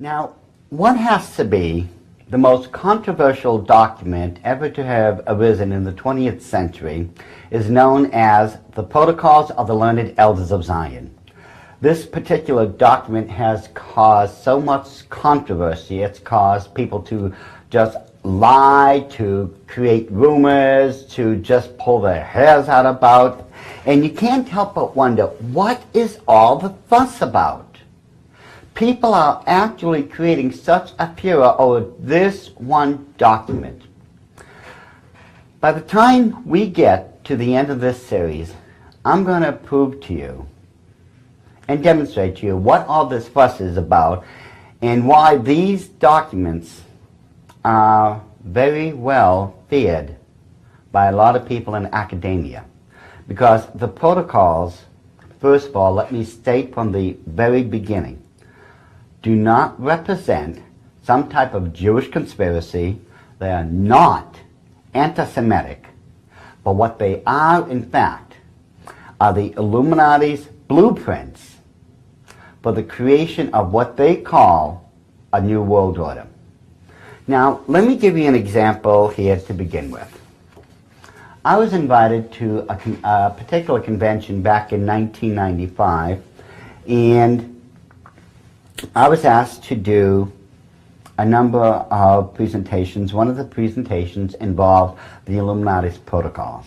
Now, what has to be the most controversial document ever to have arisen in the 20th century is known as the Protocols of the Learned Elders of Zion. This particular document has caused so much controversy. It's caused people to just lie, to create rumors, to just pull their hairs out about. And you can't help but wonder, what is all the fuss about? People are actually creating such a furor over this one document. By the time we get to the end of this series, I'm going to prove to you and demonstrate to you what all this fuss is about and why these documents are very well feared by a lot of people in academia. Because the protocols, first of all, let me state from the very beginning, do not represent some type of Jewish conspiracy. They are not anti-Semitic. But what they are, in fact, are the Illuminati's blueprints for the creation of what they call a New World Order. Now, let me give you an example here to begin with. I was invited to a particular convention back in 1995, and I was asked to do a number of presentations. One of the presentations involved the Illuminati's protocols.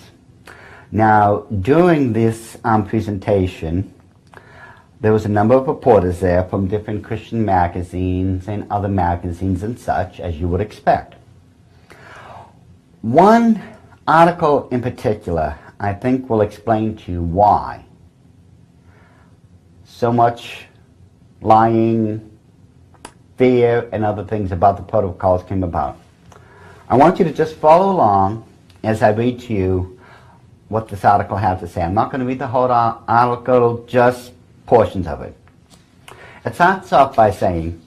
Now, during this presentation, there was a number of reporters there from different Christian magazines and other magazines and such, as you would expect. One article in particular, I think, will explain to you why so much lying, fear, and other things about the protocols came about. I want you to just follow along as I read to you what this article has to say. I'm not going to read the whole article, just portions of it. It starts off by saying,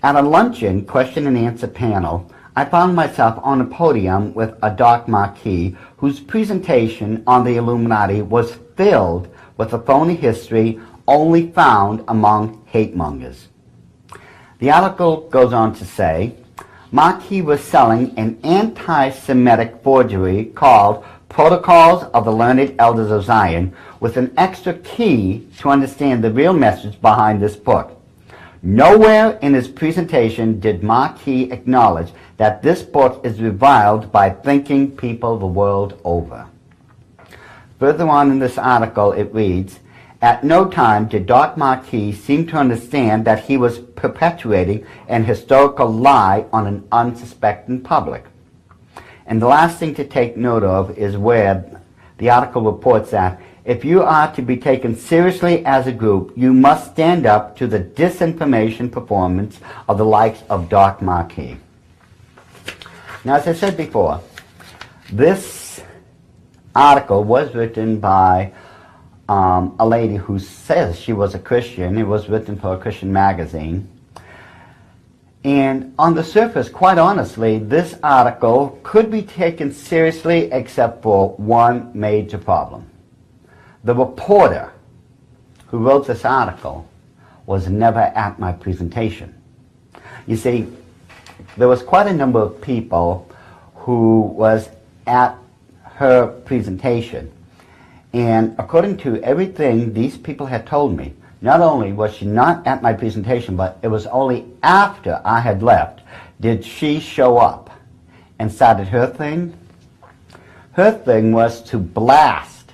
at a luncheon question and answer panel, I found myself on a podium with a Doc Marquis whose presentation on the Illuminati was filled with a phony history only found among hate mongers. The article goes on to say, Marquis was selling an anti-Semitic forgery called Protocols of the Learned Elders of Zion with an extra key to understand the real message behind this book. Nowhere in his presentation did Marquis acknowledge that this book is reviled by thinking people the world over. Further on in this article it reads, at no time did Doc Marquis seem to understand that he was perpetuating an historical lie on an unsuspecting public. And the last thing to take note of is where the article reports that if you are to be taken seriously as a group, you must stand up to the disinformation performance of the likes of Doc Marquis. Now, as I said before, this article was written by a lady who says she was a Christian. It was written for a Christian magazine. And on the surface, quite honestly, this article could be taken seriously except for one major problem. The reporter who wrote this article was never at my presentation. You see, there was quite a number of people who was at her presentation. And according to everything these people had told me, not only was she not at my presentation, but it was only after I had left did she show up and started her thing. Her thing was to blast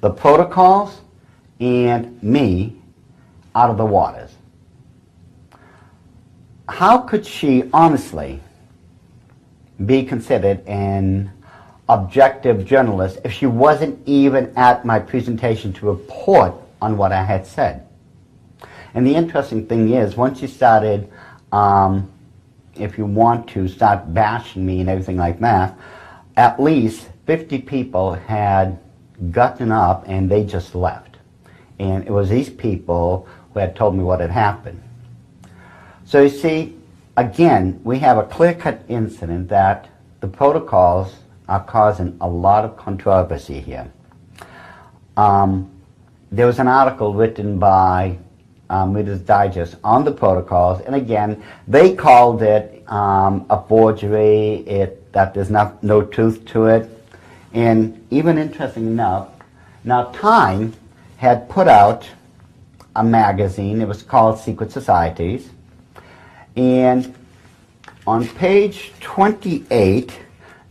the protocols and me out of the waters. How could she honestly be considered an objective journalist if she wasn't even at my presentation to report on what I had said? And the interesting thing is, once you started, if you want to start bashing me and everything like that, at least 50 people had gotten up and they just left. And it was these people who had told me what had happened. So you see, again, we have a clear-cut incident that the protocols are causing a lot of controversy here. There was an article written by Reader's Digest on the protocols, and again, they called it a forgery, that there's no truth to it. And even interesting enough, now Time had put out a magazine, it was called Secret Societies, and on page 28,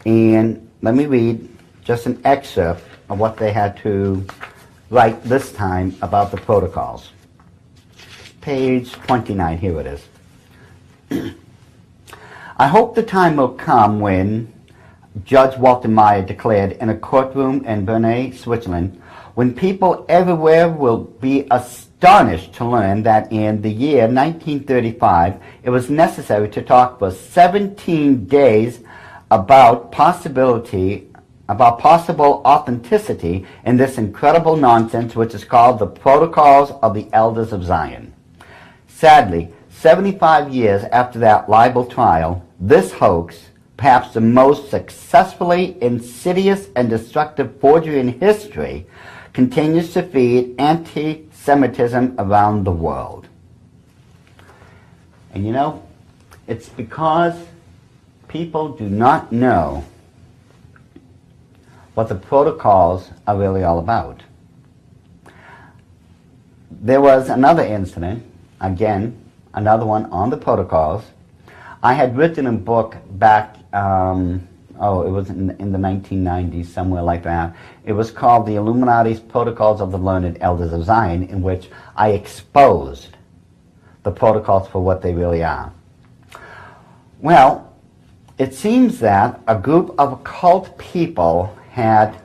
and let me read just an excerpt of what they had to write this time about the protocols. Page 29, here it is. I hope the time will come when Judge Walter Meyer declared in a courtroom in Bernay, Switzerland, when people everywhere will be astonished to learn that in the year 1935 it was necessary to talk for 17 days about possible authenticity in this incredible nonsense which is called the Protocols of the Elders of Zion. Sadly, 75 years after that libel trial, this hoax, perhaps the most successfully insidious and destructive forgery in history, continues to feed anti-Semitism around the world. And you know, it's because people do not know what the protocols are really all about. There was another incident, again, another one on the protocols. I had written a book back, it was in the 1990s, somewhere like that. It was called The Illuminati's Protocols of the Learned Elders of Zion, in which I exposed the protocols for what they really are. Well, it seems that a group of occult people had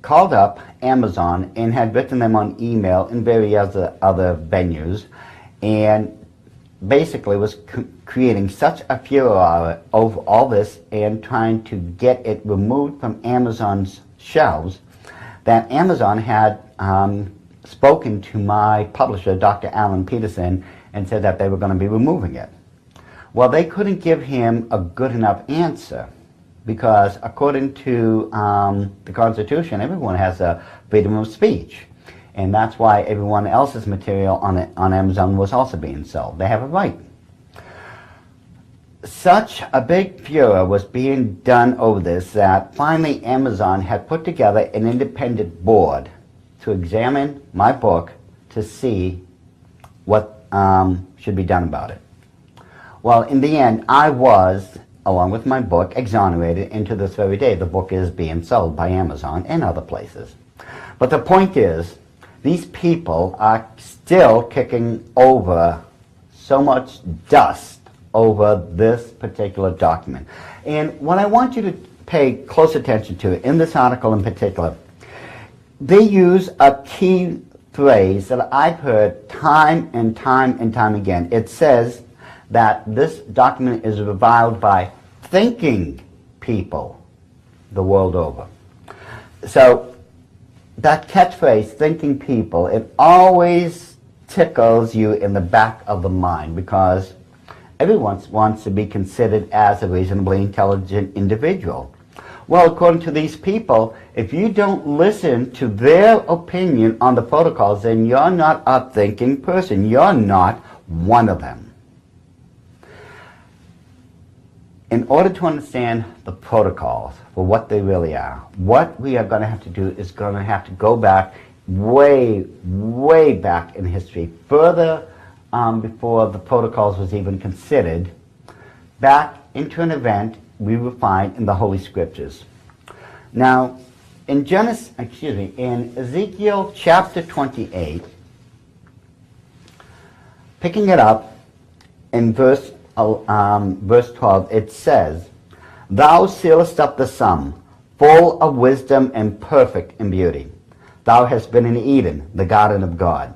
called up Amazon and had written them on email and various other venues, and basically was creating such a furor over all this and trying to get it removed from Amazon's shelves that Amazon had spoken to my publisher, Dr. Alan Peterson, and said that they were going to be removing it. Well, they couldn't give him a good enough answer because according to the Constitution, everyone has a freedom of speech. And that's why everyone else's material on Amazon was also being sold. They have a right. Such a big furor was being done over this that finally Amazon had put together an independent board to examine my book to see what should be done about it. Well, in the end, I was, along with my book, exonerated. Into this very day, the book is being sold by Amazon and other places. But the point is, these people are still kicking over so much dust over this particular document. And what I want you to pay close attention to in this article in particular, they use a key phrase that I've heard time and time and time again. It says that this document is reviled by thinking people the world over. So that catchphrase, thinking people, it always tickles you in the back of the mind because everyone wants to be considered as a reasonably intelligent individual. Well, according to these people, if you don't listen to their opinion on the protocols, then you're not a thinking person. You're not one of them. In order to understand the protocols for what they really are, what we are going to have to do is going to have to go back way, way back in history, further before the protocols was even considered, back into an event we will find in the Holy Scriptures. Now, in Ezekiel chapter 28, picking it up in verse 12, it says, Thou sealest up the sum, full of wisdom and perfect in beauty. Thou hast been in Eden, the garden of God.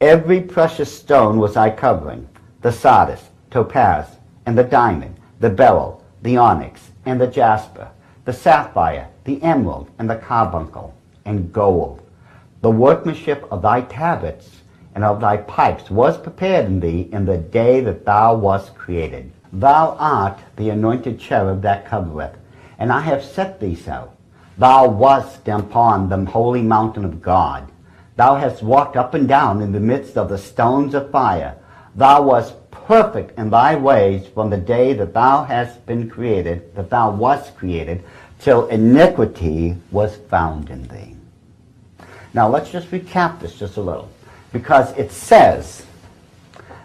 Every precious stone was thy covering, the sardius, topaz, and the diamond, the beryl, the onyx, and the jasper, the sapphire, the emerald, and the carbuncle, and gold. The workmanship of thy tabrets and of thy pipes was prepared in thee in the day that thou wast created. Thou art the anointed cherub that covereth, and I have set thee so. Thou wast upon the holy mountain of God. Thou hast walked up and down in the midst of the stones of fire. Thou wast perfect in thy ways from the day that thou hast been created, that thou wast created, till iniquity was found in thee. Now let's just recap this just a little, because it says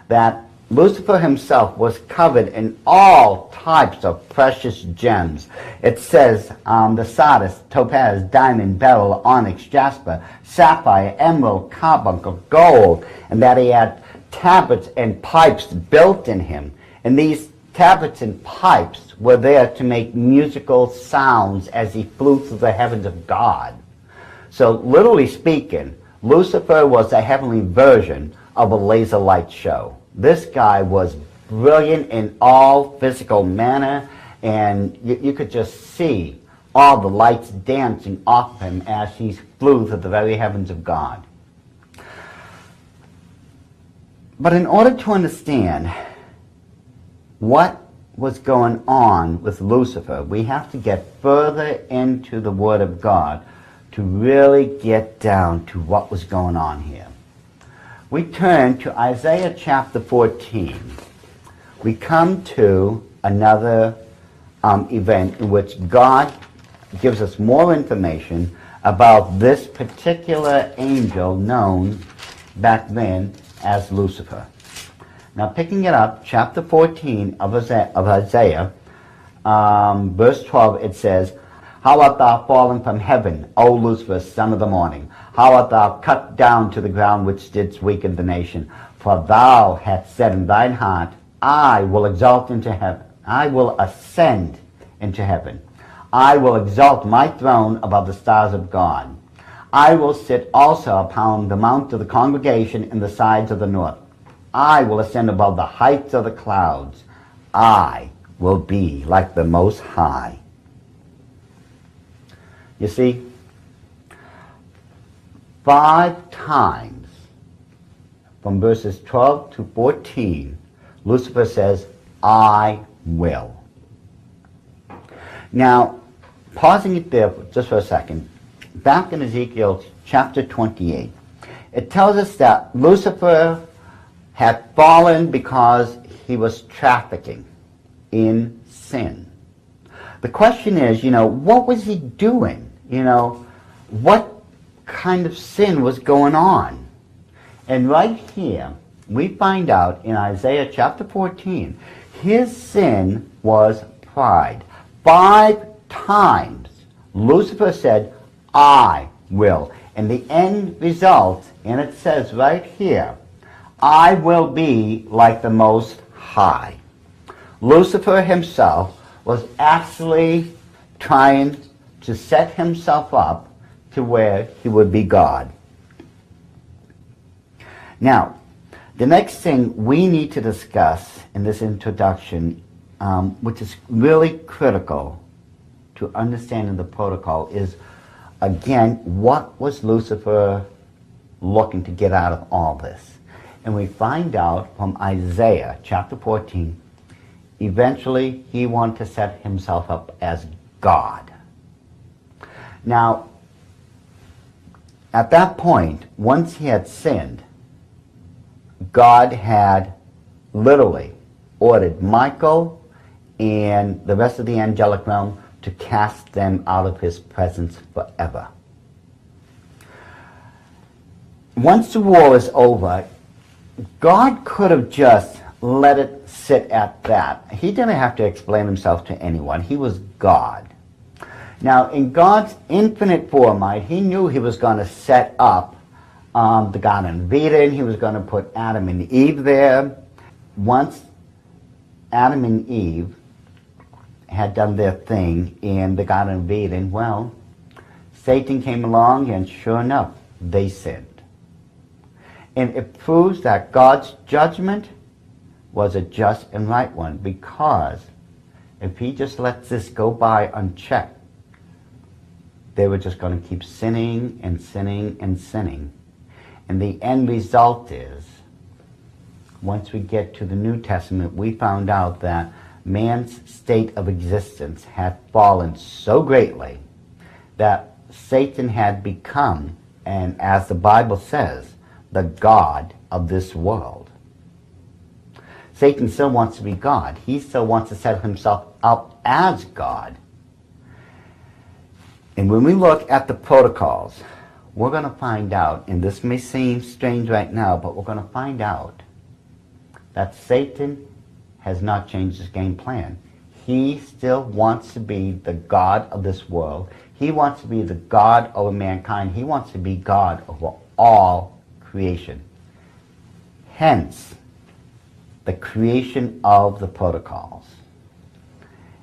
that Lucifer himself was covered in all types of precious gems. It says the sardius, topaz, diamond, beryl, onyx, jasper, sapphire, emerald, carbuncle, gold, and that he had tablets and pipes built in him. And these tablets and pipes were there to make musical sounds as he flew through the heavens of God. So literally speaking, Lucifer was a heavenly version of a laser light show. This guy was brilliant in all physical manner, and you could just see all the lights dancing off him as he flew through the very heavens of God. But in order to understand what was going on with Lucifer, we have to get further into the Word of God to really get down to what was going on here. We turn to Isaiah chapter 14. We come to another event in which God gives us more information about this particular angel known back then as Lucifer. Now picking it up, chapter 14 of Isaiah, verse 12, it says, How art thou fallen from heaven, O Lucifer, son of the morning? How art thou cut down to the ground which didst weaken the nation? For thou hast said in thine heart, I will exalt into heaven. I will ascend into heaven. I will exalt my throne above the stars of God. I will sit also upon the mount of the congregation in the sides of the north. I will ascend above the heights of the clouds. I will be like the Most High. You see, 5 times from verses 12 to 14, Lucifer says, I will. Now, pausing it there just for a second, back in Ezekiel chapter 28, it tells us that Lucifer had fallen because he was trafficking in sin. The question is, what was he doing? What kind of sin was going on? And right here, we find out in Isaiah chapter 14, his sin was pride. 5 times Lucifer said, I will. And the end result, and it says right here, I will be like the Most High. Lucifer himself was actually trying to set himself up to where he would be God. Now, the next thing we need to discuss in this introduction, which is really critical to understanding the protocol, is, again, what was Lucifer looking to get out of all this? And we find out from Isaiah chapter 14, eventually he wanted to set himself up as God. Now, at that point, once he had sinned, God had literally ordered Michael and the rest of the angelic realm to cast them out of his presence forever. Once the war is over, God could have just let it sit at that. He didn't have to explain himself to anyone. He was God. Now, in God's infinite foremight, he knew he was going to set up the Garden of Eden. He was going to put Adam and Eve there. Once Adam and Eve had done their thing in the Garden of Eden, well, Satan came along, and sure enough, they sinned. And it proves that God's judgment was a just and right one, because if he just lets this go by unchecked, they were just going to keep sinning and sinning and sinning. And the end result is, once we get to the New Testament, we found out that man's state of existence had fallen so greatly that Satan had become and, as the Bible says, the God of this world. Satan still wants to be God. He still wants to set himself up as God. And when we look at the protocols, we're going to find out, and this may seem strange right now, but we're going to find out that Satan has not changed his game plan. He still wants to be the God of this world. He wants to be the God over mankind. He wants to be God over all creation. Hence, the creation of the protocols.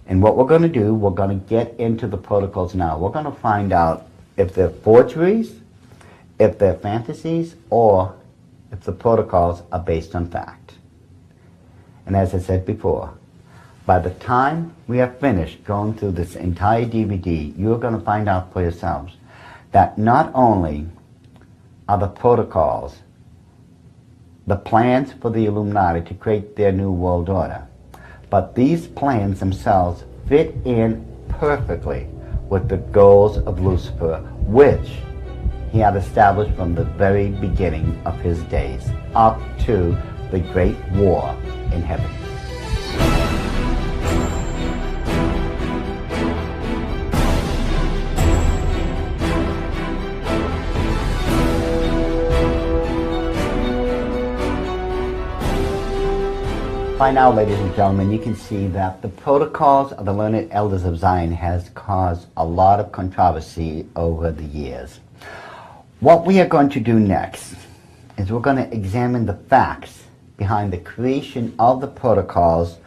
And what we're going to do, we're going to get into the protocols now. We're going to find out if they're forgeries, if they're fantasies, or if the protocols are based on fact. And as I said before, by the time we have finished going through this entire DVD, you're going to find out for yourselves that not only are the protocols the plans for the Illuminati to create their new world order, but these plans themselves fit in perfectly with the goals of Lucifer, which he had established from the very beginning of his days, up to the great war in heaven. By now, ladies and gentlemen, you can see that the protocols of the learned elders of Zion has caused a lot of controversy over the years. What we are going to do next is we're going to examine the facts behind the creation of the protocols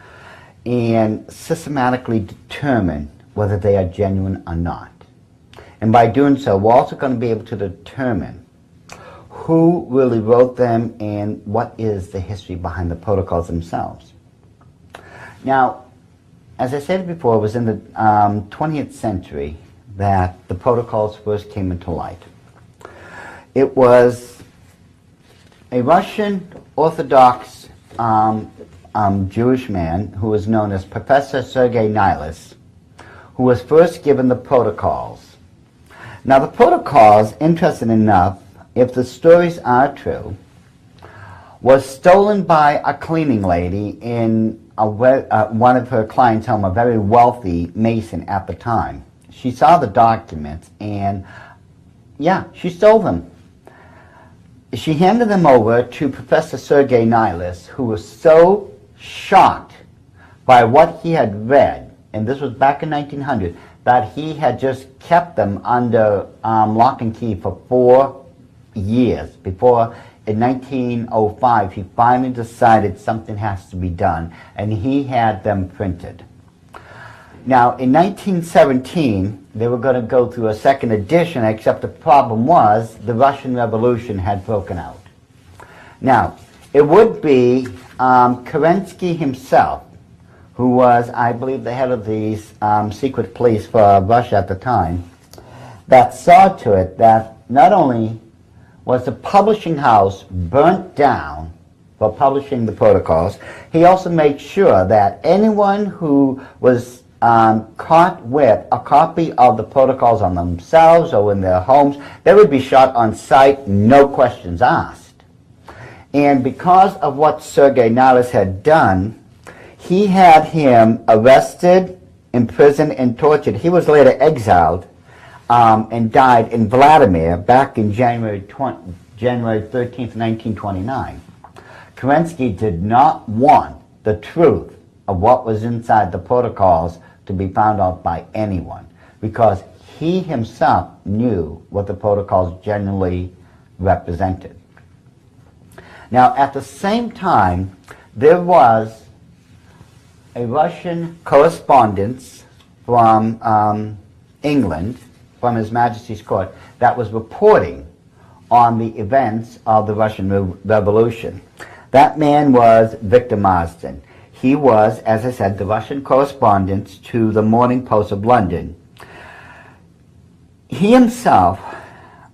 and systematically determine whether they are genuine or not. And by doing so, we're also going to be able to determine who really wrote them and what is the history behind the protocols themselves. Now, as I said before, it was in the 20th century that the protocols first came into light. It was a Russian Orthodox Jewish man who was known as Professor Sergei Nihilus, who was first given the protocols. Now, the protocols, interesting enough, if the stories are true, was stolen by a cleaning lady in one of her clients' home, a very wealthy mason at the time. She saw the documents and, yeah, she stole them. She handed them over to Professor Sergei Nihilus, who was so shocked by what he had read, and this was back in 1900, that he had just kept them under lock and key for 4 years before in 1905 he finally decided something has to be done, and he had them printed. Now in 1917 they were going to go through a second edition, except the problem was the Russian Revolution had broken out. Now it would be Kerensky himself, who was, I believe, the head of the secret police for Russia at the time, that saw to it that not only was the publishing house burnt down for publishing the protocols, he also made sure that anyone who was caught with a copy of the protocols on themselves or in their homes, they would be shot on sight, no questions asked. And because of what Sergei Nihilus had done, he had him arrested, imprisoned, and tortured. He was later exiled and died in Vladimir back in January 13th, 1929. Kerensky did not want the truth of what was inside the protocols to be found out by anyone, because he himself knew what the protocols generally represented. Now, at the same time, there was a Russian correspondence from England, from His Majesty's Court, that was reporting on the events of the Russian Revolution. That man was Victor Marsden. He was, as I said, the Russian correspondent to the Morning Post of London. He himself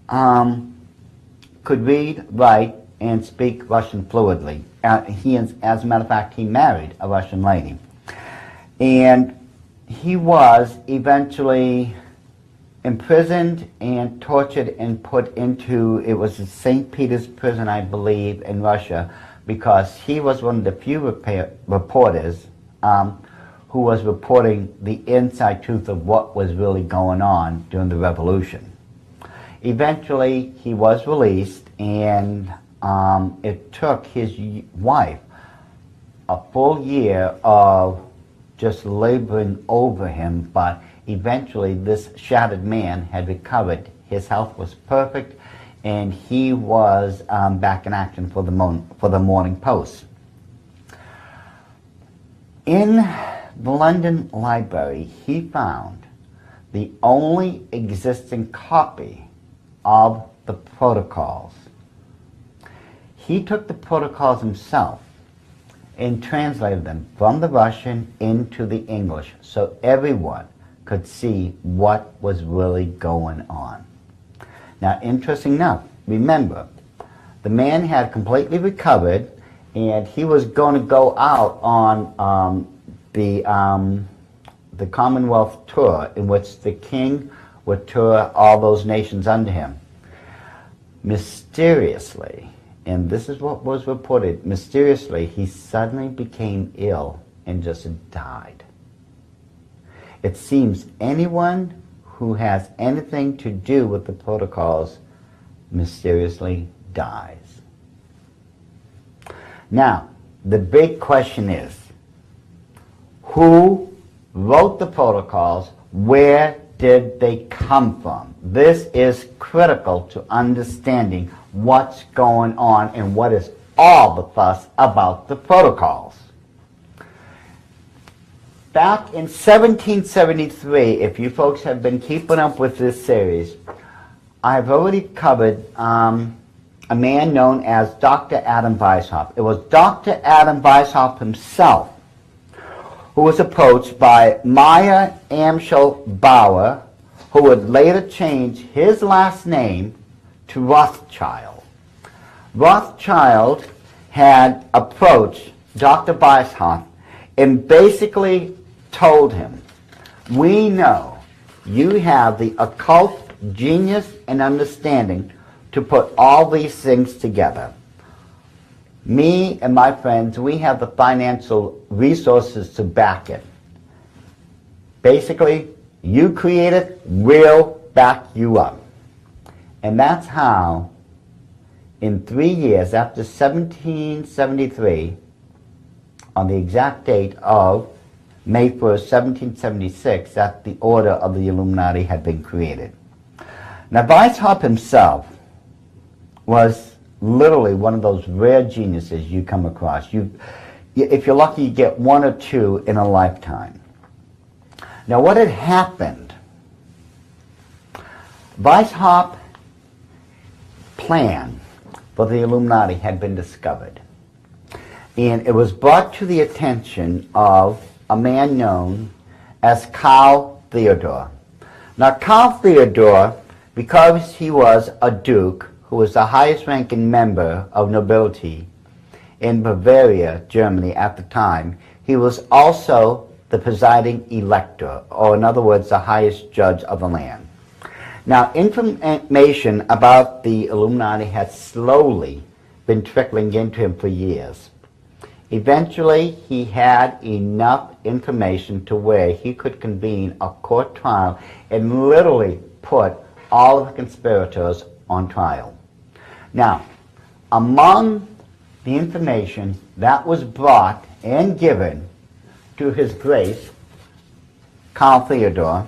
could read, write, and speak Russian fluently. As a matter of fact, he married a Russian lady. And he was eventually imprisoned and tortured and put into, it was the St. Peter's prison, I believe, in Russia, because he was one of the few reporters who was reporting the inside truth of what was really going on during the revolution. Eventually, he was released, and it took his wife a full year of just laboring over him, but eventually this shattered man had recovered. His health was perfect, and he was back in action for the Morning Post. In the London Library, he found the only existing copy of the protocols. He took the protocols himself and translated them from the Russian into the English so everyone could see what was really going on. Now, interesting enough, remember, the man had completely recovered, and he was going to go out on the Commonwealth tour, in which the king would tour all those nations under him. Mysteriously, and this is what was reported, mysteriously, he suddenly became ill and just died. It seems anyone who has anything to do with the protocols mysteriously dies. Now, the big question is, who wrote the protocols? Where did they come from? This is critical to understanding what's going on and what is all the fuss about the protocols. Back in 1773, if you folks have been keeping up with this series, I've already covered a man known as Dr. Adam Weishaupt. It was Dr. Adam Weishaupt himself who was approached by Meyer Amschel Bauer, who would later change his last name to Rothschild. Rothschild had approached Dr. Weishaupt and basically told him, we know you have the occult genius and understanding to put all these things together. Me and my friends, we have the financial resources to back it. Basically, you create it, we'll back you up. And that's how, in 3 years after 1773, on the exact date of May 1st, 1776, that the Order of the Illuminati had been created. Now, Weishaupt himself was literally one of those rare geniuses you come across. If you're lucky, you get one or two in a lifetime. Now, what had happened? Weishaupt's plan for the Illuminati had been discovered, and it was brought to the attention of a man known as Karl Theodor. Now, Karl Theodor, because he was a duke, who was the highest ranking member of nobility in Bavaria, Germany at the time, he was also the presiding elector, or in other words, the highest judge of the land. Now, information about the Illuminati had slowly been trickling into him for years. Eventually, he had enough information to where he could convene a court trial and literally put all of the conspirators on trial. Now, among the information that was brought and given to His Grace, Karl Theodor,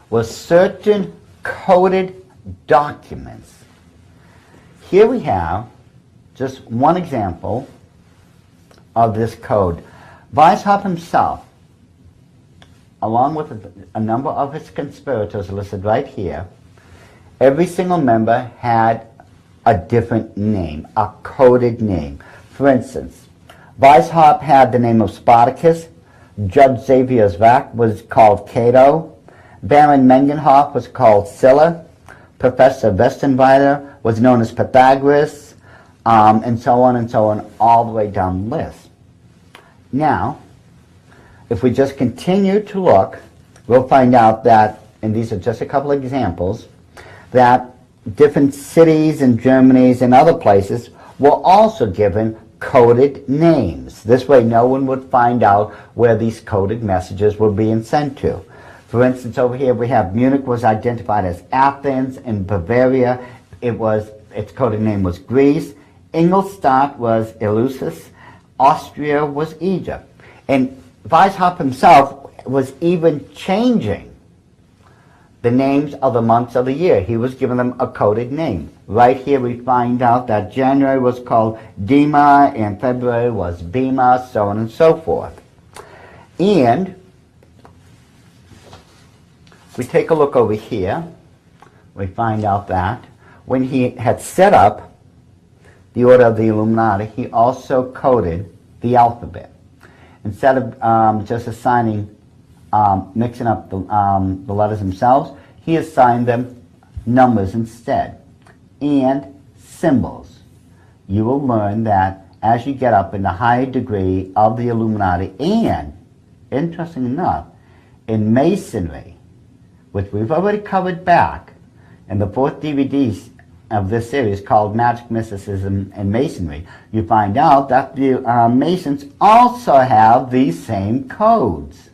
was certain coded documents. Here we have just one example of this code. Weishaupt himself, along with a number of his conspirators listed right here, every single member had a different name, a coded name. For instance, Weishaupt had the name of Spartacus, Judge Xavier Zwack was called Cato, Baron Mengenhoff was called Scylla, Professor Westenweider was known as Pythagoras, and so on, all the way down the list. Now, if we just continue to look, we'll find out that, and these are just a couple of examples, that different cities in Germany and other places were also given coded names. This way no one would find out where these coded messages were being sent to. For instance, over here we have Munich was identified as Athens, and Bavaria, its coded name was Greece. Ingolstadt was Eleusis. Austria was Egypt. And Weishaupt himself was even changing the names of the months of the year. He was giving them a coded name. Right here we find out that January was called Dima and February was Bima, so on and so forth. And we take a look over here, we find out that when he had set up the Order of the Illuminati, he also coded the alphabet. Instead of just assigning mixing up the letters themselves, he assigned them numbers instead, and symbols. You will learn that as you get up in the higher degree of the Illuminati, and, interesting enough, in Masonry, which we've already covered back in the 4th DVD of this series called Magic, Mysticism, and Masonry, you find out that the Masons also have these same codes.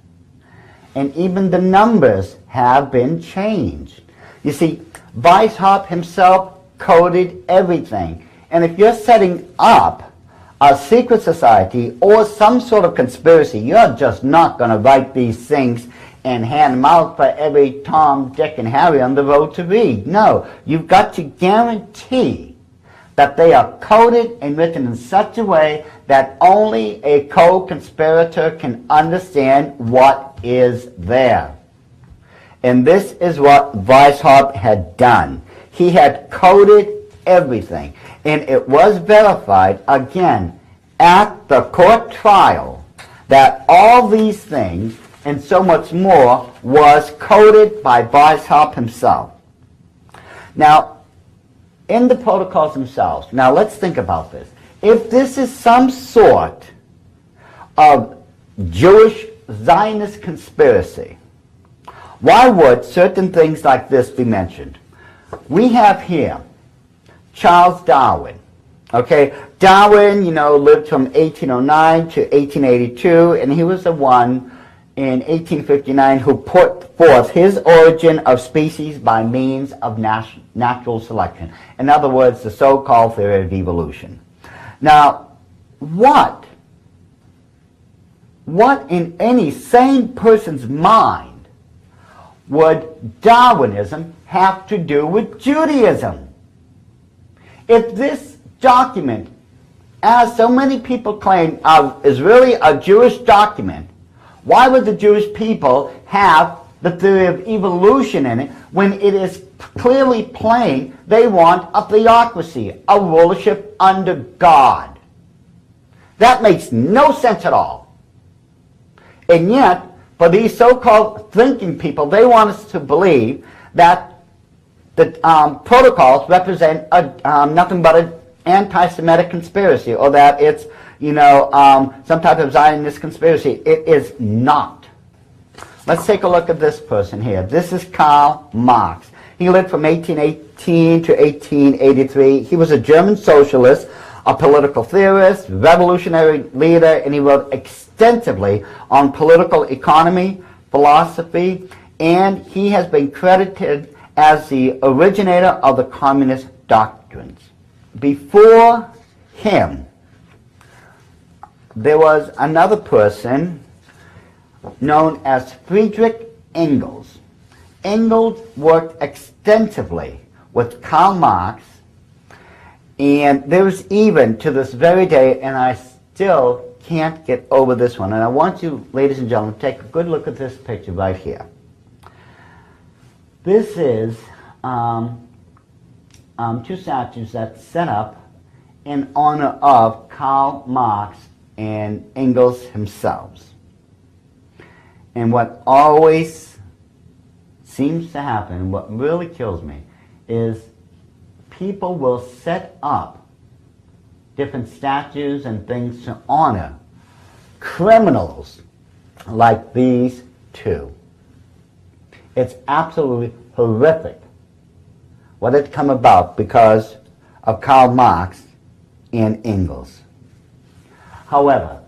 And even the numbers have been changed. You see, Weishaupt himself coded everything. And if you're setting up a secret society or some sort of conspiracy, you're just not going to write these things and hand them out for every Tom, Dick, and Harry on the road to read. No, you've got to guarantee that they are coded and written in such a way that only a co-conspirator can understand what is there. And this is what Weishaupt had done. He had coded everything. And it was verified, again, at the court trial, that all these things and so much more was coded by Weishaupt himself. Now, in the protocols themselves, now let's think about this. If this is some sort of Jewish Zionist conspiracy, why would certain things like this be mentioned? We have here Charles Darwin. Okay, Darwin, lived from 1809 to 1882, and he was the one in 1859 who put forth his origin of species by means of natural selection. In other words, the so-called theory of evolution. Now, what in any sane person's mind would Darwinism have to do with Judaism? If this document, as so many people claim, is really a Jewish document, why would the Jewish people have the theory of evolution in it when it is clearly plain they want a theocracy, a rulership under God? That makes no sense at all. And yet, for these so-called thinking people, they want us to believe that the protocols represent nothing but an anti-Semitic conspiracy, or that it's some type of Zionist conspiracy. It is not. Let's take a look at this person here. This is Karl Marx. He lived from 1818 to 1883. He was a German socialist, a political theorist, revolutionary leader, and he wrote extensively on political economy, philosophy, and he has been credited as the originator of the communist doctrines. Before him, there was another person known as Friedrich Engels. Engels worked extensively with Karl Marx, and there's even to this very day, and I still can't get over this one, and I want you, ladies and gentlemen, to take a good look at this picture right here. This is two statues that's set up in honor of Karl Marx and Engels himself. And what always seems to happen, what really kills me, is people will set up different statues and things to honor criminals like these two. It's absolutely horrific what had come about because of Karl Marx and Engels. However,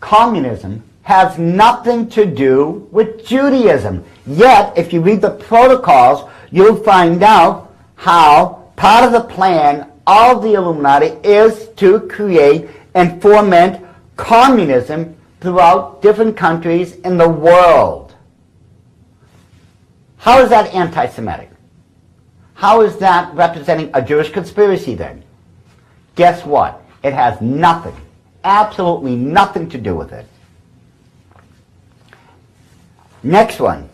communism has nothing to do with Judaism. Yet, if you read the protocols, you'll find out how part of the plan of the Illuminati is to create and foment communism throughout different countries in the world. How is that anti-Semitic? How is that representing a Jewish conspiracy then? Guess what? It has nothing, absolutely nothing to do with it. Next one.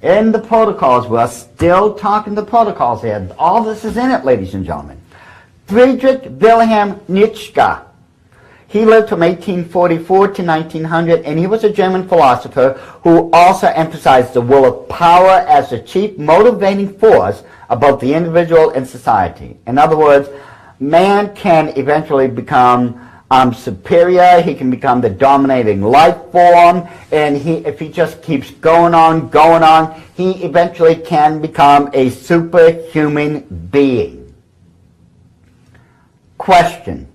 In the protocols, we're still talking the protocols here. All this is in it, ladies and gentlemen. Friedrich Wilhelm Nietzsche. He lived from 1844 to 1900, and he was a German philosopher who also emphasized the will of power as the chief motivating force of both the individual and society. In other words, man can eventually become superior. He can become the dominating life form, and if he just keeps going on, he eventually can become a superhuman being. Question.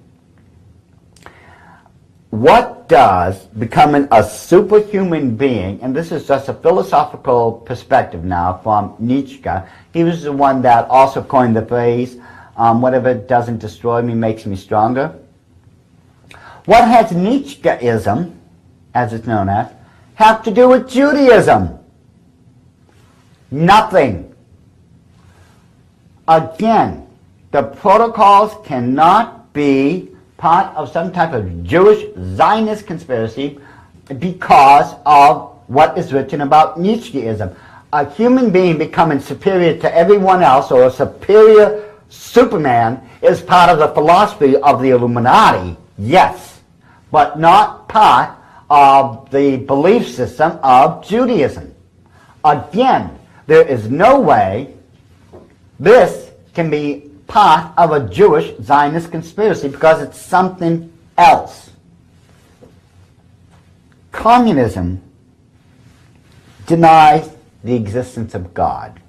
What does becoming a superhuman being, and this is just a philosophical perspective now from Nietzsche, he was the one that also coined the phrase, whatever doesn't destroy me makes me stronger. What has Nietzscheism, as it's known as, have to do with Judaism? Nothing. Again, the protocols cannot be part of some type of Jewish Zionist conspiracy because of what is written about Nietzscheism. A human being becoming superior to everyone else, or a superior Superman, is part of the philosophy of the Illuminati, yes, but not part of the belief system of Judaism. Again, there is no way this can be part of a Jewish Zionist conspiracy because it's something else. Communism denies the existence of God.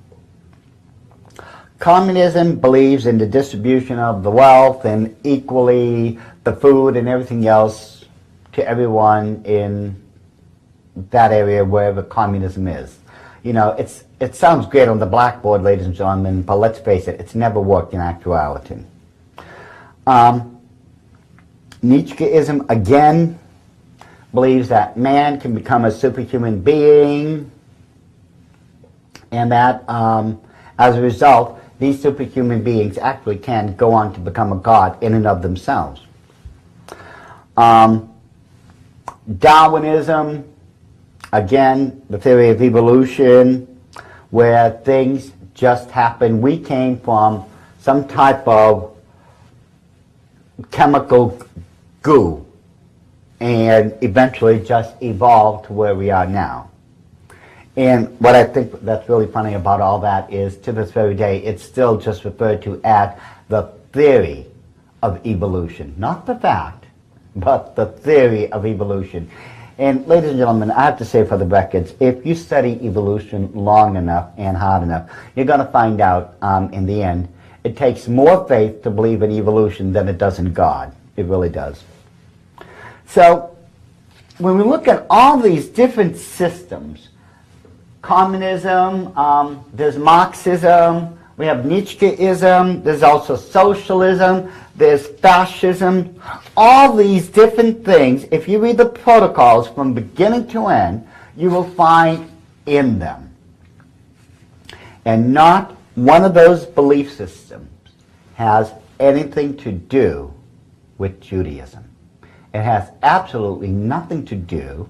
Communism believes in the distribution of the wealth and equally the food and everything else to everyone in that area wherever communism is. You know, it sounds great on the blackboard, ladies and gentlemen, but let's face it, it's never worked in actuality. Nietzscheism, again, believes that man can become a superhuman being, and that as a result, these superhuman beings actually can go on to become a god in and of themselves. Darwinism, again, the theory of evolution, where things just happen. We came from some type of chemical goo and eventually just evolved to where we are now. And what I think that's really funny about all that is, to this very day, it's still just referred to as the theory of evolution. Not the fact, but the theory of evolution. And ladies and gentlemen, I have to say for the records, if you study evolution long enough and hard enough, you're going to find out in the end, it takes more faith to believe in evolution than it does in God. It really does. So, when we look at all these different systems, communism, there's Marxism, we have Nietzscheism, there's also socialism, there's fascism, all these different things, if you read the protocols from beginning to end, you will find in them. And not one of those belief systems has anything to do with Judaism. It has absolutely nothing to do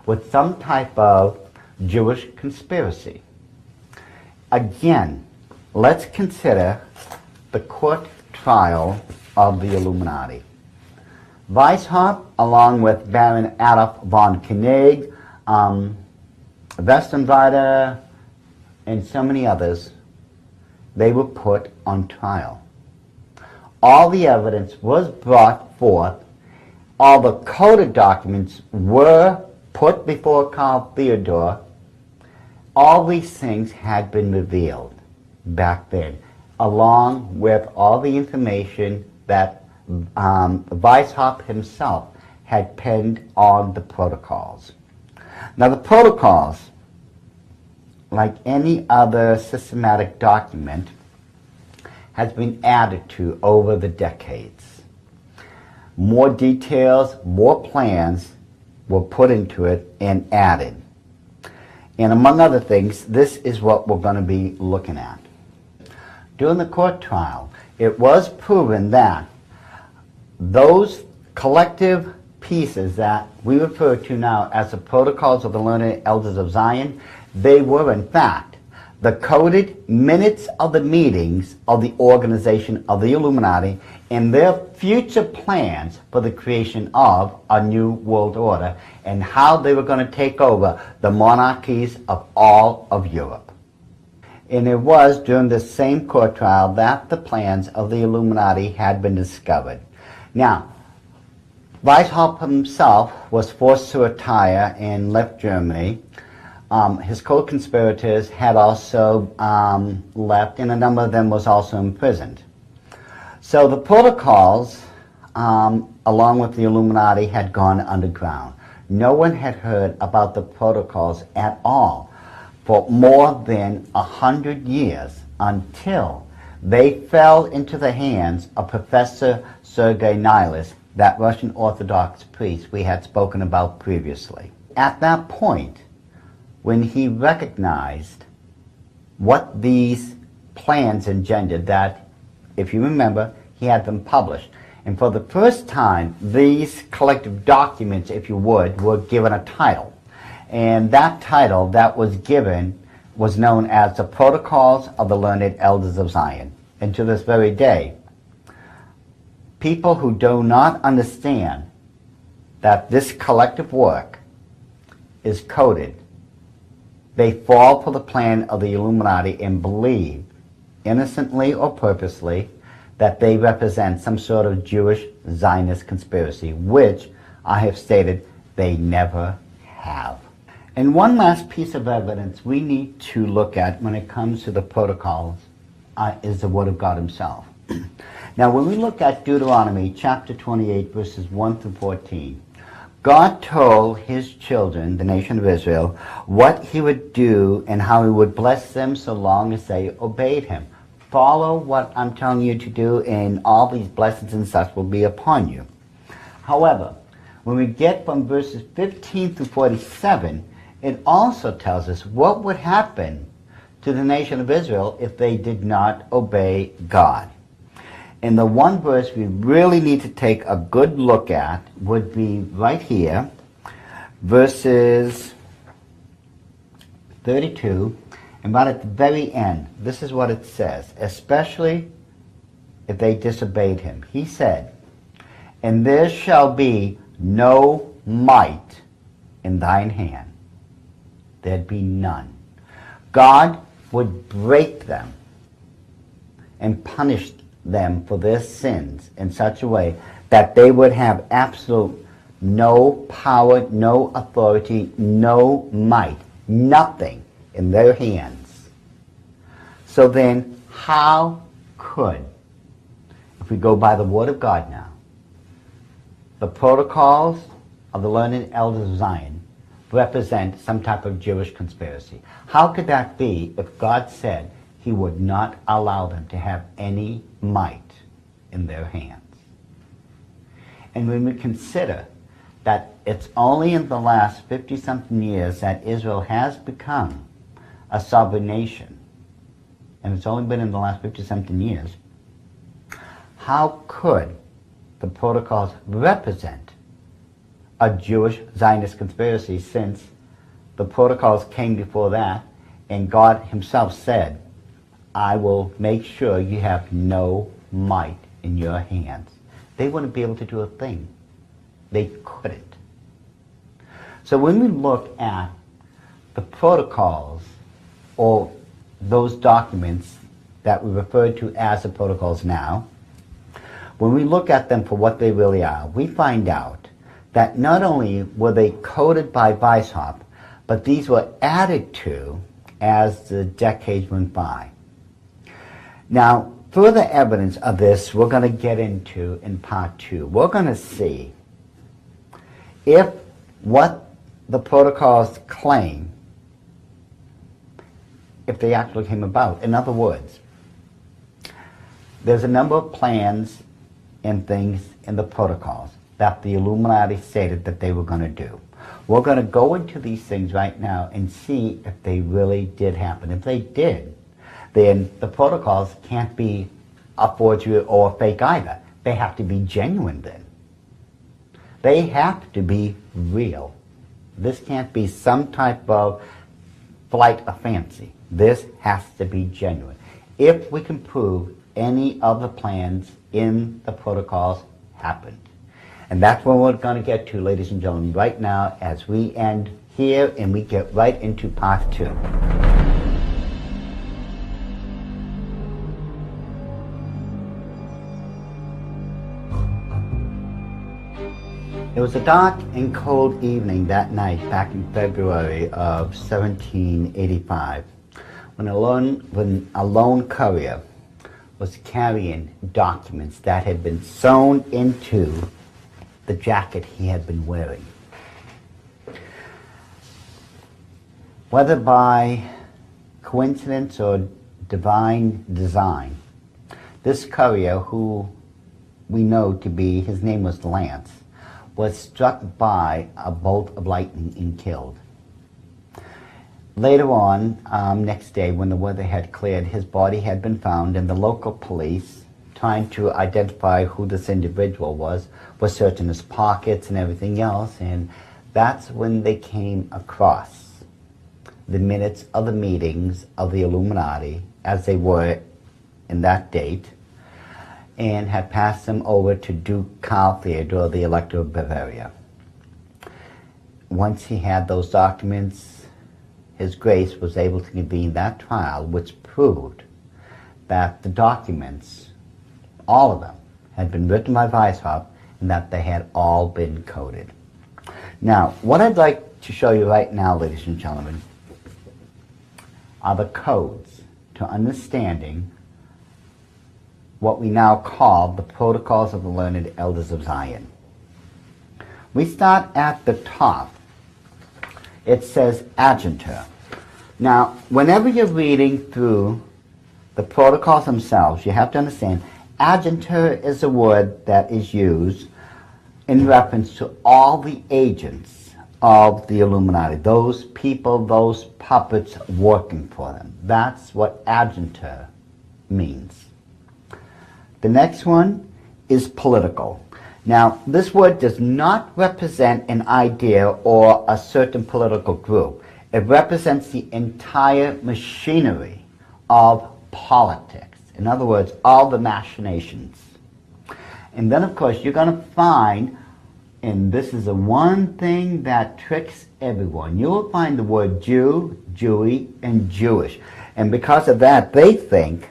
with some type of Jewish conspiracy. Again, let's consider the court trial of the Illuminati. Weishaupt, along with Baron Adolf von Koenig, Westenweider, and so many others, they were put on trial. All the evidence was brought forth all the coded documents were put before Carl Theodore, all these things had been revealed back then, along with all the information that Weishaupt himself had penned on the protocols. Now the protocols, like any other systematic document, has been added to over the decades. More details, more plans were put into it and added. And among other things, this is what we're going to be looking at. During the court trial, it was proven that those collective pieces that we refer to now as the Protocols of the Learned Elders of Zion, they were in fact the coded minutes of the meetings of the organization of the Illuminati and their future plans for the creation of a new world order and how they were going to take over the monarchies of all of Europe. And it was during this same court trial that the plans of the Illuminati had been discovered. Now, Weishaupt himself was forced to retire and left Germany. His co-conspirators had also left, and a number of them was also imprisoned. So the protocols, along with the Illuminati, had gone underground. No one had heard about the protocols at all for more than 100 years until they fell into the hands of Professor Sergei Nihilus, that Russian Orthodox priest we had spoken about previously. At that point, when he recognized what these plans engendered, that, if you remember, he had them published. And for the first time, these collective documents, if you would, were given a title. And that title that was given was known as the Protocols of the Learned Elders of Zion. And to this very day, people who do not understand that this collective work is coded, they fall for the plan of the Illuminati and believe, innocently or purposely, that they represent some sort of Jewish Zionist conspiracy, which I have stated they never have. And one last piece of evidence we need to look at when it comes to the protocols is the Word of God Himself. Now, when we look at Deuteronomy chapter 28, verses 1 through 14, God told His children, the nation of Israel, what He would do and how He would bless them so long as they obeyed Him. Follow what I'm telling you to do, and all these blessings and such will be upon you. However, when we get from verses 15 through 47, it also tells us what would happen to the nation of Israel if they did not obey God. And the one verse we really need to take a good look at would be right here, verses 32, and right at the very end. This is what it says, especially if they disobeyed Him. He said, "And there shall be no might in thine hand." There'd be none. God would break them and punish them for their sins in such a way that they would have absolute no power, no authority, no might, nothing in their hands. So then, how could, if we go by the Word of God now, the protocols of the learned elders of Zion represent some type of Jewish conspiracy? How could that be if God said He would not allow them to have any might in their hands? And when we consider that it's only in the last 50-something years that Israel has become a sovereign nation, and it's only been in the last 50-something years, how could the protocols represent a Jewish Zionist conspiracy, since the protocols came before that and God Himself said, "I will make sure you have no might in your hands"? They wouldn't be able to do a thing. They couldn't. So when we look at the protocols, or those documents that we refer to as the protocols now, when we look at them for what they really are, we find out that not only were they coded by Weishaupt, but these were added to as the decades went by. Now, further evidence of this we're going to get into in part 2. We're going to see if what the protocols claim, if they actually came about. In other words, there's a number of plans and things in the protocols that the Illuminati stated that they were going to do. We're going to go into these things right now and see if they really did happen. If they did, then the protocols can't be a forgery or a fake either. They have to be genuine then. They have to be real. This can't be some type of flight of fancy. This has to be genuine. If we can prove any of the plans in the protocols happened. And that's what we're going to get to, ladies and gentlemen, right now as we end here and we get right into part 2. It was a dark and cold evening that night back in February of 1785 when a lone courier was carrying documents that had been sewn into the jacket he had been wearing. Whether by coincidence or divine design, this courier, who we know to be, his name was Lance, was struck by a bolt of lightning and killed. Later on, next day, when the weather had cleared, his body had been found, and the local police, trying to identify who this individual was searching his pockets and everything else, and that's when they came across the minutes of the meetings of the Illuminati as they were in that date, and had passed them over to Duke Karl Theodor, the Elector of Bavaria. Once he had those documents, His Grace was able to convene that trial, which proved that the documents, all of them, had been written by Weishaupt and that they had all been coded. Now, what I'd like to show you right now, ladies and gentlemen, are the codes to understanding what we now call the Protocols of the Learned Elders of Zion. We start at the top. It says Adjutor. Now, whenever you're reading through the protocols themselves, you have to understand Adjutor is a word that is used in reference to all the agents of the Illuminati, those people, those puppets working for them. That's what Adjutor means. The next one is political. Now, this word does not represent an idea or a certain political group. It represents the entire machinery of politics. In other words, all the machinations. And then, of course, you're going to find, and this is the one thing that tricks everyone, you'll find the word Jew, Jewy, and Jewish. And because of that, they think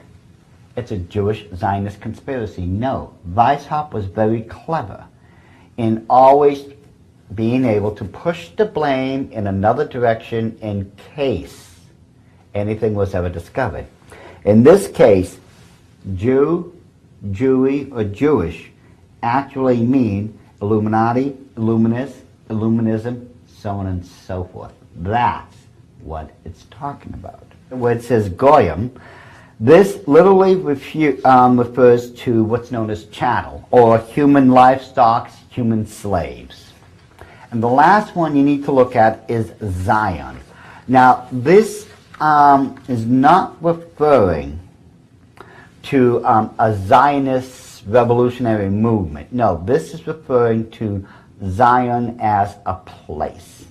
it's a Jewish Zionist conspiracy. No, Weishaupt was very clever in always being able to push the blame in another direction in case anything was ever discovered. In this case, Jew, Jewy, or Jewish actually mean Illuminati, Illuminist, Illuminism, so on and so forth. That's what it's talking about. Where it says Goyim, this literally refers to what's known as chattel, or human livestock, human slaves. And the last one you need to look at is Zion. Now, this is not referring to a Zionist revolutionary movement. No, this is referring to Zion as a place.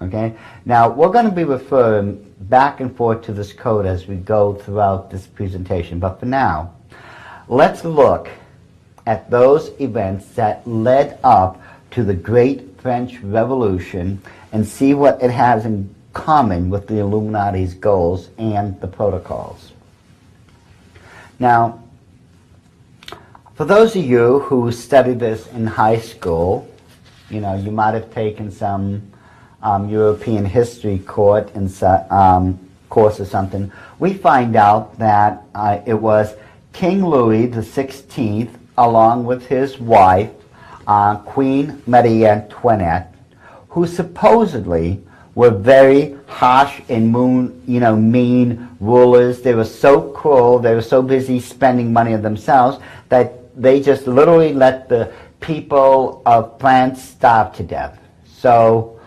Okay? Now, we're going to be referring back and forth to this code as we go throughout this presentation. But for now, let's look at those events that led up to the Great French Revolution and see what it has in common with the Illuminati's goals and the protocols. Now, for those of you who studied this in high school, You might have taken some European history course or something. We find out that it was King Louis the 16th, along with his wife, Queen Marie Antoinette, who supposedly were very harsh and mean rulers. They were so cruel, they were so busy spending money on themselves that they just literally let the people of France starve to death. So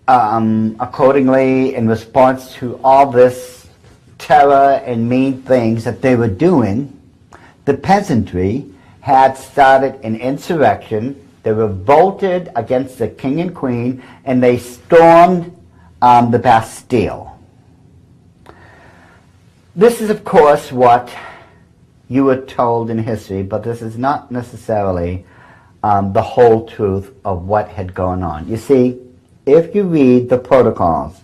accordingly, in response to all this terror and mean things that they were doing, the peasantry had started an insurrection. They revolted against the king and queen, and they stormed the Bastille. This is, of course, what you were told in history, but this is not necessarily the whole truth of what had gone on. You see, if you read the protocols,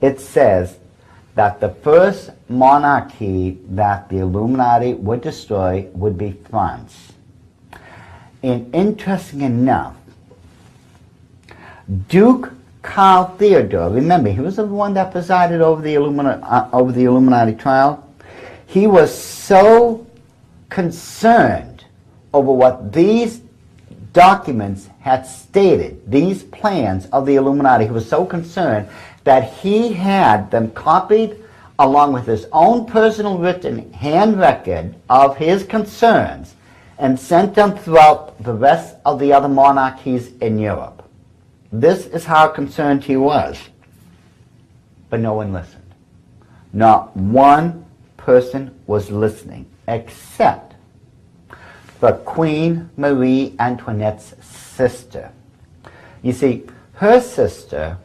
it says that the first monarchy that the Illuminati would destroy would be France. And interesting enough, Duke Karl Theodore, remember, he was the one that presided over the Illuminati trial. He was so concerned over what these documents had stated, these plans of the Illuminati. He was so concerned that he had them copied along with his own personal written hand record of his concerns and sent them throughout the rest of the other monarchies in Europe. This is how concerned he was. But no one listened. Not one person was listening, except for Queen Marie Antoinette's sister. You see, her sister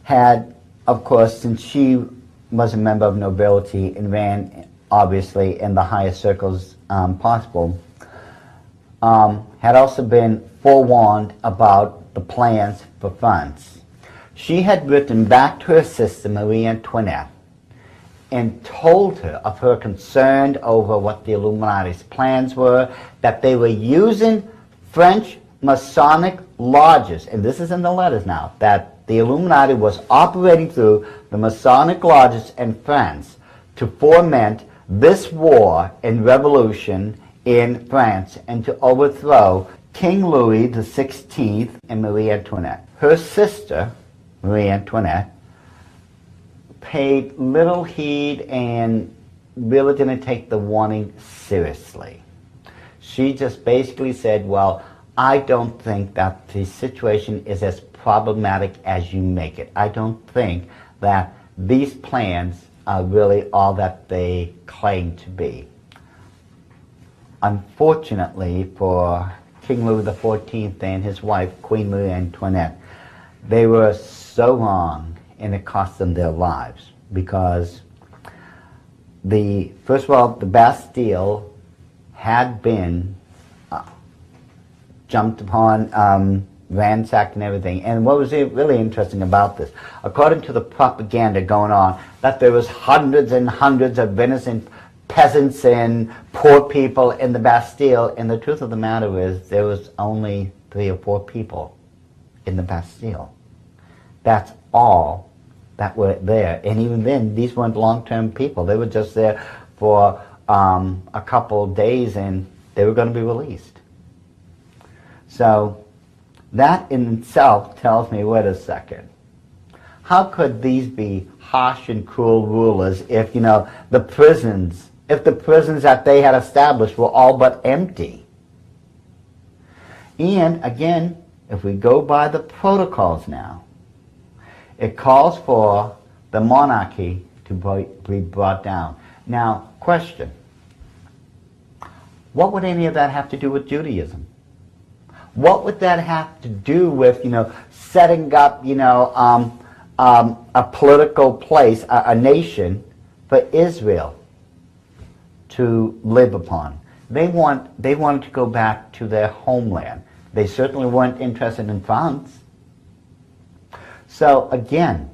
had, of course, since she was a member of nobility and ran, obviously, in the highest circles possible, had also been forewarned about the plans for France. She had written back to her sister, Marie Antoinette, and told her of her concern over what the Illuminati's plans were, that they were using French Masonic lodges, and this is in the letters now, that the Illuminati was operating through the Masonic lodges in France to foment this war and revolution in France and to overthrow King Louis the 16th and Marie Antoinette. Her sister, Marie Antoinette, paid little heed and really didn't take the warning seriously. She just basically said, well, I don't think that the situation is as problematic as you make it. I don't think that these plans are really all that they claim to be. Unfortunately for King Louis XIV and his wife, Queen Marie Antoinette, they were so wrong and it cost them their lives because first of all, the Bastille had been jumped upon, ransacked and everything. And what was really interesting about this, according to the propaganda going on, that there was hundreds and hundreds of innocent peasants and poor people in the Bastille, and the truth of the matter is there was only 3 or 4 people in the Bastille. That's all that were there. And even then, these weren't long-term people. They were just there for a couple of days and they were going to be released. So that in itself tells me, wait a second, how could these be harsh and cruel rulers if, the prisons that they had established were all but empty? And again, if we go by the protocols now, it calls for the monarchy to be brought down. Now, question, what would any of that have to do with Judaism? What would that have to do with, setting up, a political place, a nation for Israel to live upon? They wanted to go back to their homeland. They certainly weren't interested in France. So again,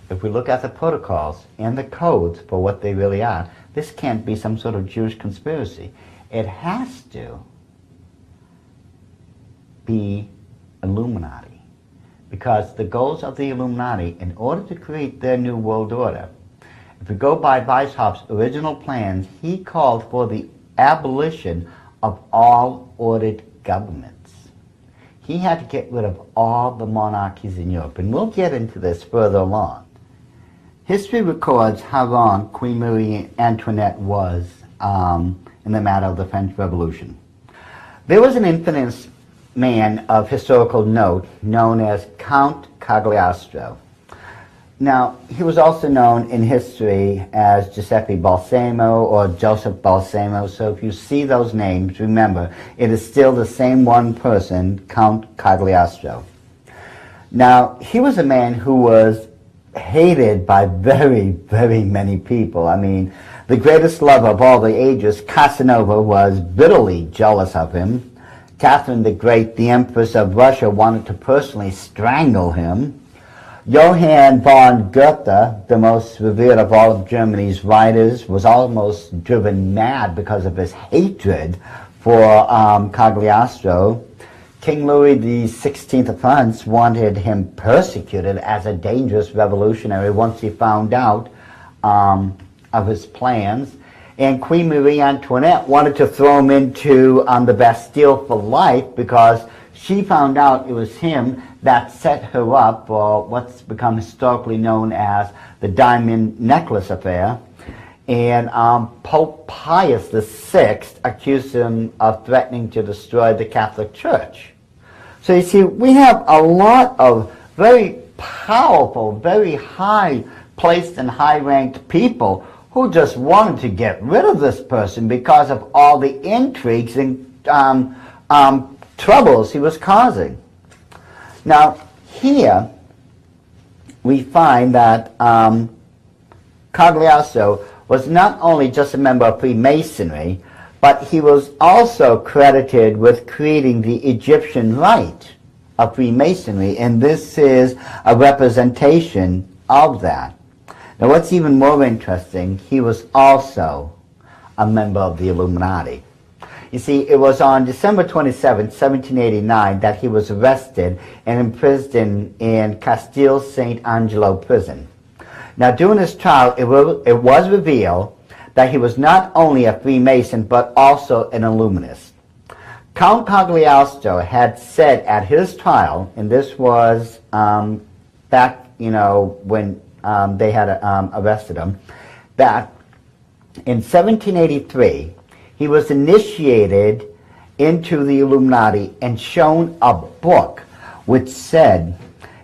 if we look at the protocols and the codes for what they really are, this can't be some sort of Jewish conspiracy. It has to be Illuminati, because the goals of the Illuminati, in order to create their new world order, if we go by Weishaupt's original plans, he called for the abolition of all ordered governments. He had to get rid of all the monarchies in Europe, and we'll get into this further along. History records how wrong Queen Marie Antoinette was in the matter of the French Revolution. There was an infamous man of historical note known as Count Cagliostro. Now, he was also known in history as Giuseppe Balsamo or Joseph Balsamo, so if you see those names, remember, it is still the same one person, Count Cagliostro. Now, he was a man who was hated by very, very many people. I mean, the greatest lover of all the ages, Casanova, was bitterly jealous of him. Catherine the Great, the Empress of Russia, wanted to personally strangle him. Johann von Goethe, the most revered of all of Germany's writers, was almost driven mad because of his hatred for Cagliostro. King Louis XVI of France wanted him persecuted as a dangerous revolutionary once he found out of his plans. And Queen Marie Antoinette wanted to throw him into the Bastille for life because she found out it was him that set her up for what's become historically known as the Diamond Necklace Affair. And Pope Pius VI accused him of threatening to destroy the Catholic Church. So you see, we have a lot of very powerful, very high-placed and high-ranked people who just wanted to get rid of this person because of all the intrigues and troubles he was causing. Now, here we find that Cagliostro was not only just a member of Freemasonry, but he was also credited with creating the Egyptian rite of Freemasonry, and this is a representation of that. Now, what's even more interesting, he was also a member of the Illuminati. You see, it was on December 27, 1789, that he was arrested and imprisoned in Castel St. Angelo prison. Now, during his trial, it was revealed that he was not only a Freemason, but also an Illuminist. Count Cagliostro had said at his trial, and this was back, when they had arrested him, that in 1783, he was initiated into the Illuminati and shown a book which said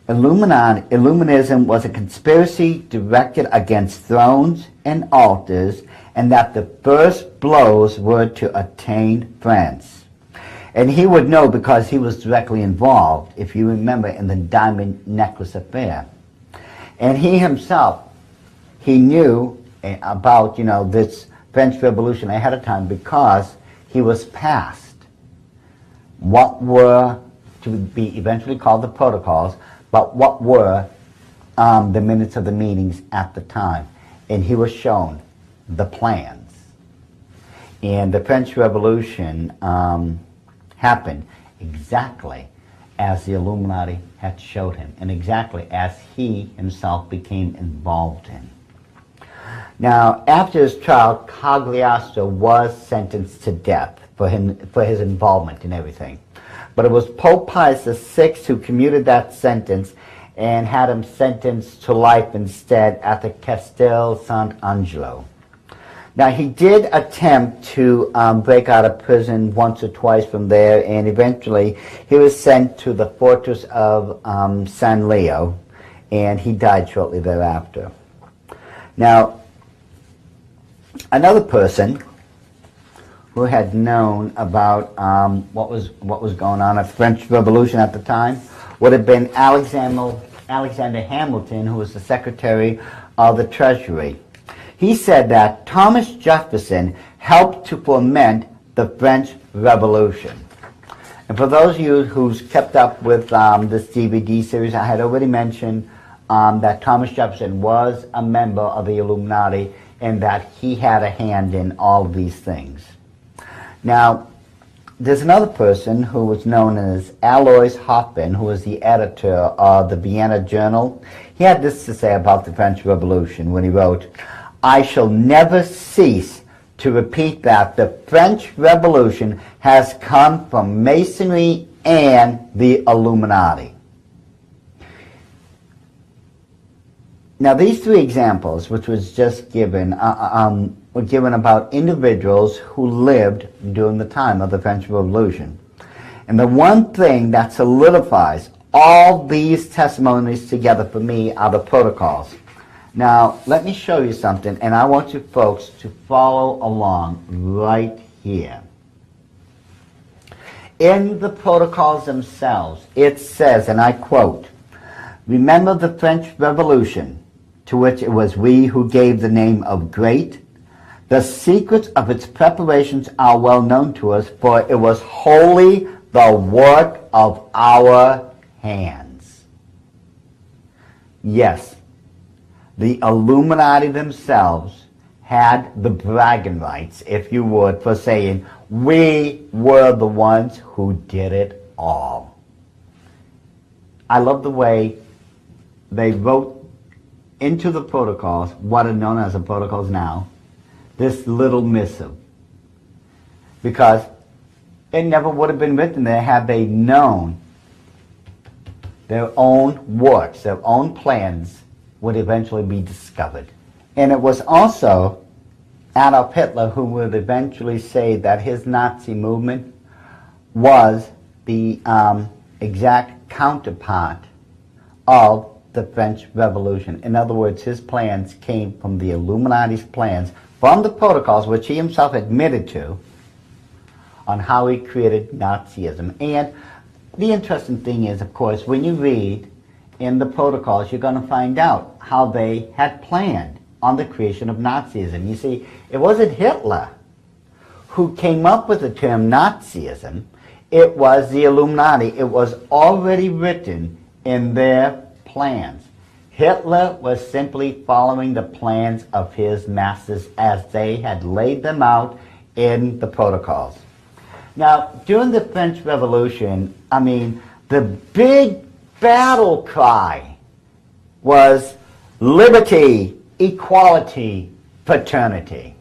Illuminism was a conspiracy directed against thrones and altars, and that the first blows were to attain France. And he would know because he was directly involved, if you remember, in the Diamond Necklace Affair. And he himself, he knew about, this French Revolution ahead of time because he was passed what were to be eventually called the protocols, but what were the minutes of the meetings at the time. And he was shown the plans. And the French Revolution happened exactly as the Illuminati had showed him, and exactly as he himself became involved in. Now, after his trial, Cagliostro was sentenced to death for his involvement in everything. But it was Pope Pius VI who commuted that sentence and had him sentenced to life instead at the Castel Sant' Angelo. Now, he did attempt to break out of prison once or twice from there, and eventually he was sent to the fortress of San Leo, and he died shortly thereafter. Now, another person who had known about what was going on at the French Revolution at the time would have been Alexander Hamilton, who was the Secretary of the Treasury. He said that Thomas Jefferson helped to foment the French Revolution. And for those of you who's kept up with this DVD series, I had already mentioned that Thomas Jefferson was a member of the Illuminati and that he had a hand in all of these things. Now, there's another person who was known as Alois Hoffmann, who was the editor of the Vienna Journal. He had this to say about the French Revolution when he wrote, "I shall never cease to repeat that the French Revolution has come from Masonry and the Illuminati." Now, these three examples, which was just given, were given about individuals who lived during the time of the French Revolution. And the one thing that solidifies all these testimonies together for me are the protocols. Now, let me show you something, and I want you folks to follow along right here. In the protocols themselves, it says, and I quote, "Remember the French Revolution, to which it was we who gave the name of Great. The secrets of its preparations are well known to us, for it was wholly the work of our hands." Yes, the Illuminati themselves had the bragging rights, if you would, for saying, "We were the ones who did it all." I love the way they wrote into the protocols, what are known as the protocols now, this little missive. Because it never would have been written there had they known their own works, their own plans would eventually be discovered. And it was also Adolf Hitler who would eventually say that his Nazi movement was the exact counterpart of the French Revolution. In other words, his plans came from the Illuminati's plans, from the protocols, which he himself admitted to, on how he created Nazism. And the interesting thing is, of course, when you read in the protocols, you're going to find out how they had planned on the creation of Nazism. You see, it wasn't Hitler who came up with the term Nazism. It was the Illuminati. It was already written in their plans. Hitler was simply following the plans of his masters as they had laid them out in the protocols. Now, during the French Revolution, the big battle cry was liberty, equality, fraternity.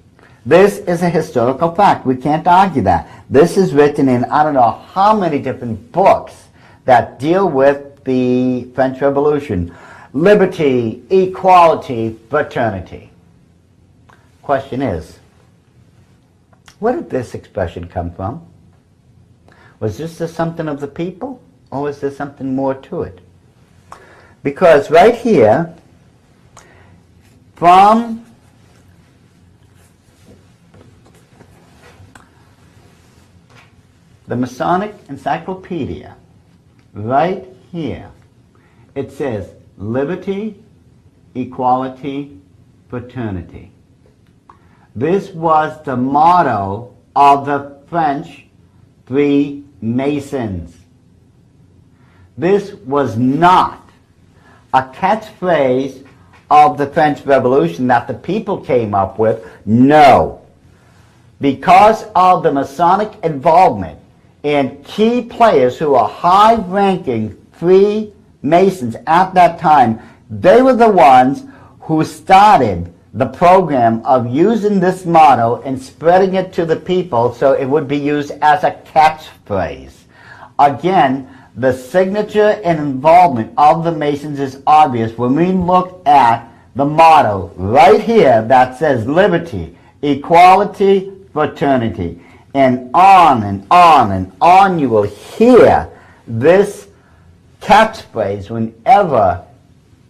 This is a historical fact. We can't argue that. This is written in I don't know how many different books that deal with the French Revolution. Liberty, equality, fraternity. Question is, where did this expression come from? Was this just something of the people, or was there something more to it? Because right here, from the Masonic Encyclopedia, right here, it says liberty, equality, fraternity. This was the motto of the French Freemasons. This was not a catchphrase of the French Revolution that the people came up with. No. Because of the Masonic involvement and key players who are high-ranking Freemasons at that time, they were the ones who started the program of using this motto and spreading it to the people so it would be used as a catchphrase. Again, the signature and involvement of the Masons is obvious when we look at the motto right here that says liberty, equality, fraternity. And on and on and on you will hear this catchphrase whenever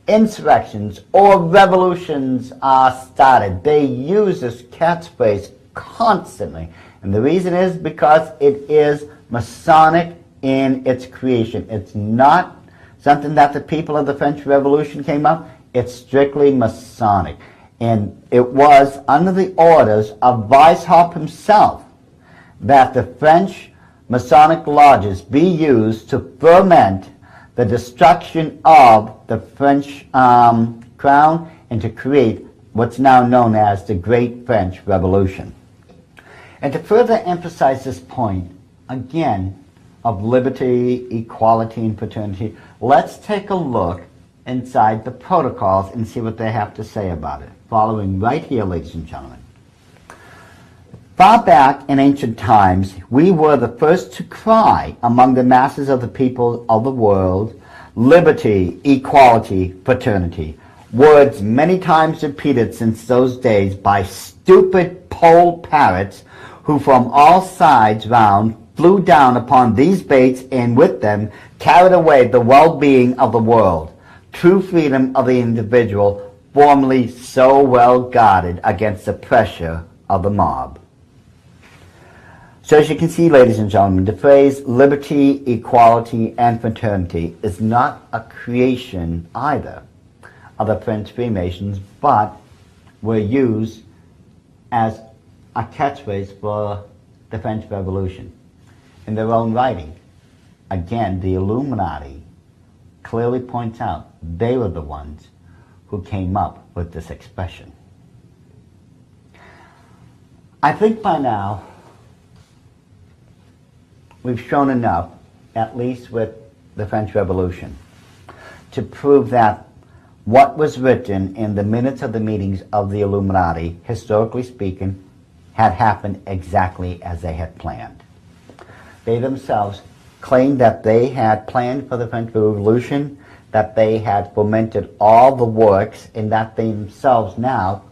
insurrections or revolutions are started. They use this catchphrase constantly. And the reason is because it is Masonic in its creation. It's not something that the people of the French Revolution came up. It's strictly Masonic. And it was under the orders of Weishaupt himself that the French Masonic lodges be used to foment the destruction of the French crown and to create what's now known as the Great French Revolution. And to further emphasize this point, again, of liberty, equality, and fraternity. Let's take a look inside the protocols and see what they have to say about it. Following right here, ladies and gentlemen. Far back in ancient times, we were the first to cry among the masses of the people of the world, liberty, equality, fraternity. Words many times repeated since those days by stupid poll parrots who from all sides round flew down upon these baits and with them carried away the well-being of the world, true freedom of the individual, formerly so well guarded against the pressure of the mob. So as you can see, ladies and gentlemen, the phrase liberty, equality, and fraternity is not a creation either of the French Freemasons, but were used as a catchphrase for the French Revolution. In their own writing, again, the Illuminati clearly points out they were the ones who came up with this expression. I think by now we've shown enough, at least with the French Revolution, to prove that what was written in the minutes of the meetings of the Illuminati, historically speaking, had happened exactly as they had planned. They themselves claimed that they had planned for the French Revolution, that they had fomented all the works, and that they themselves now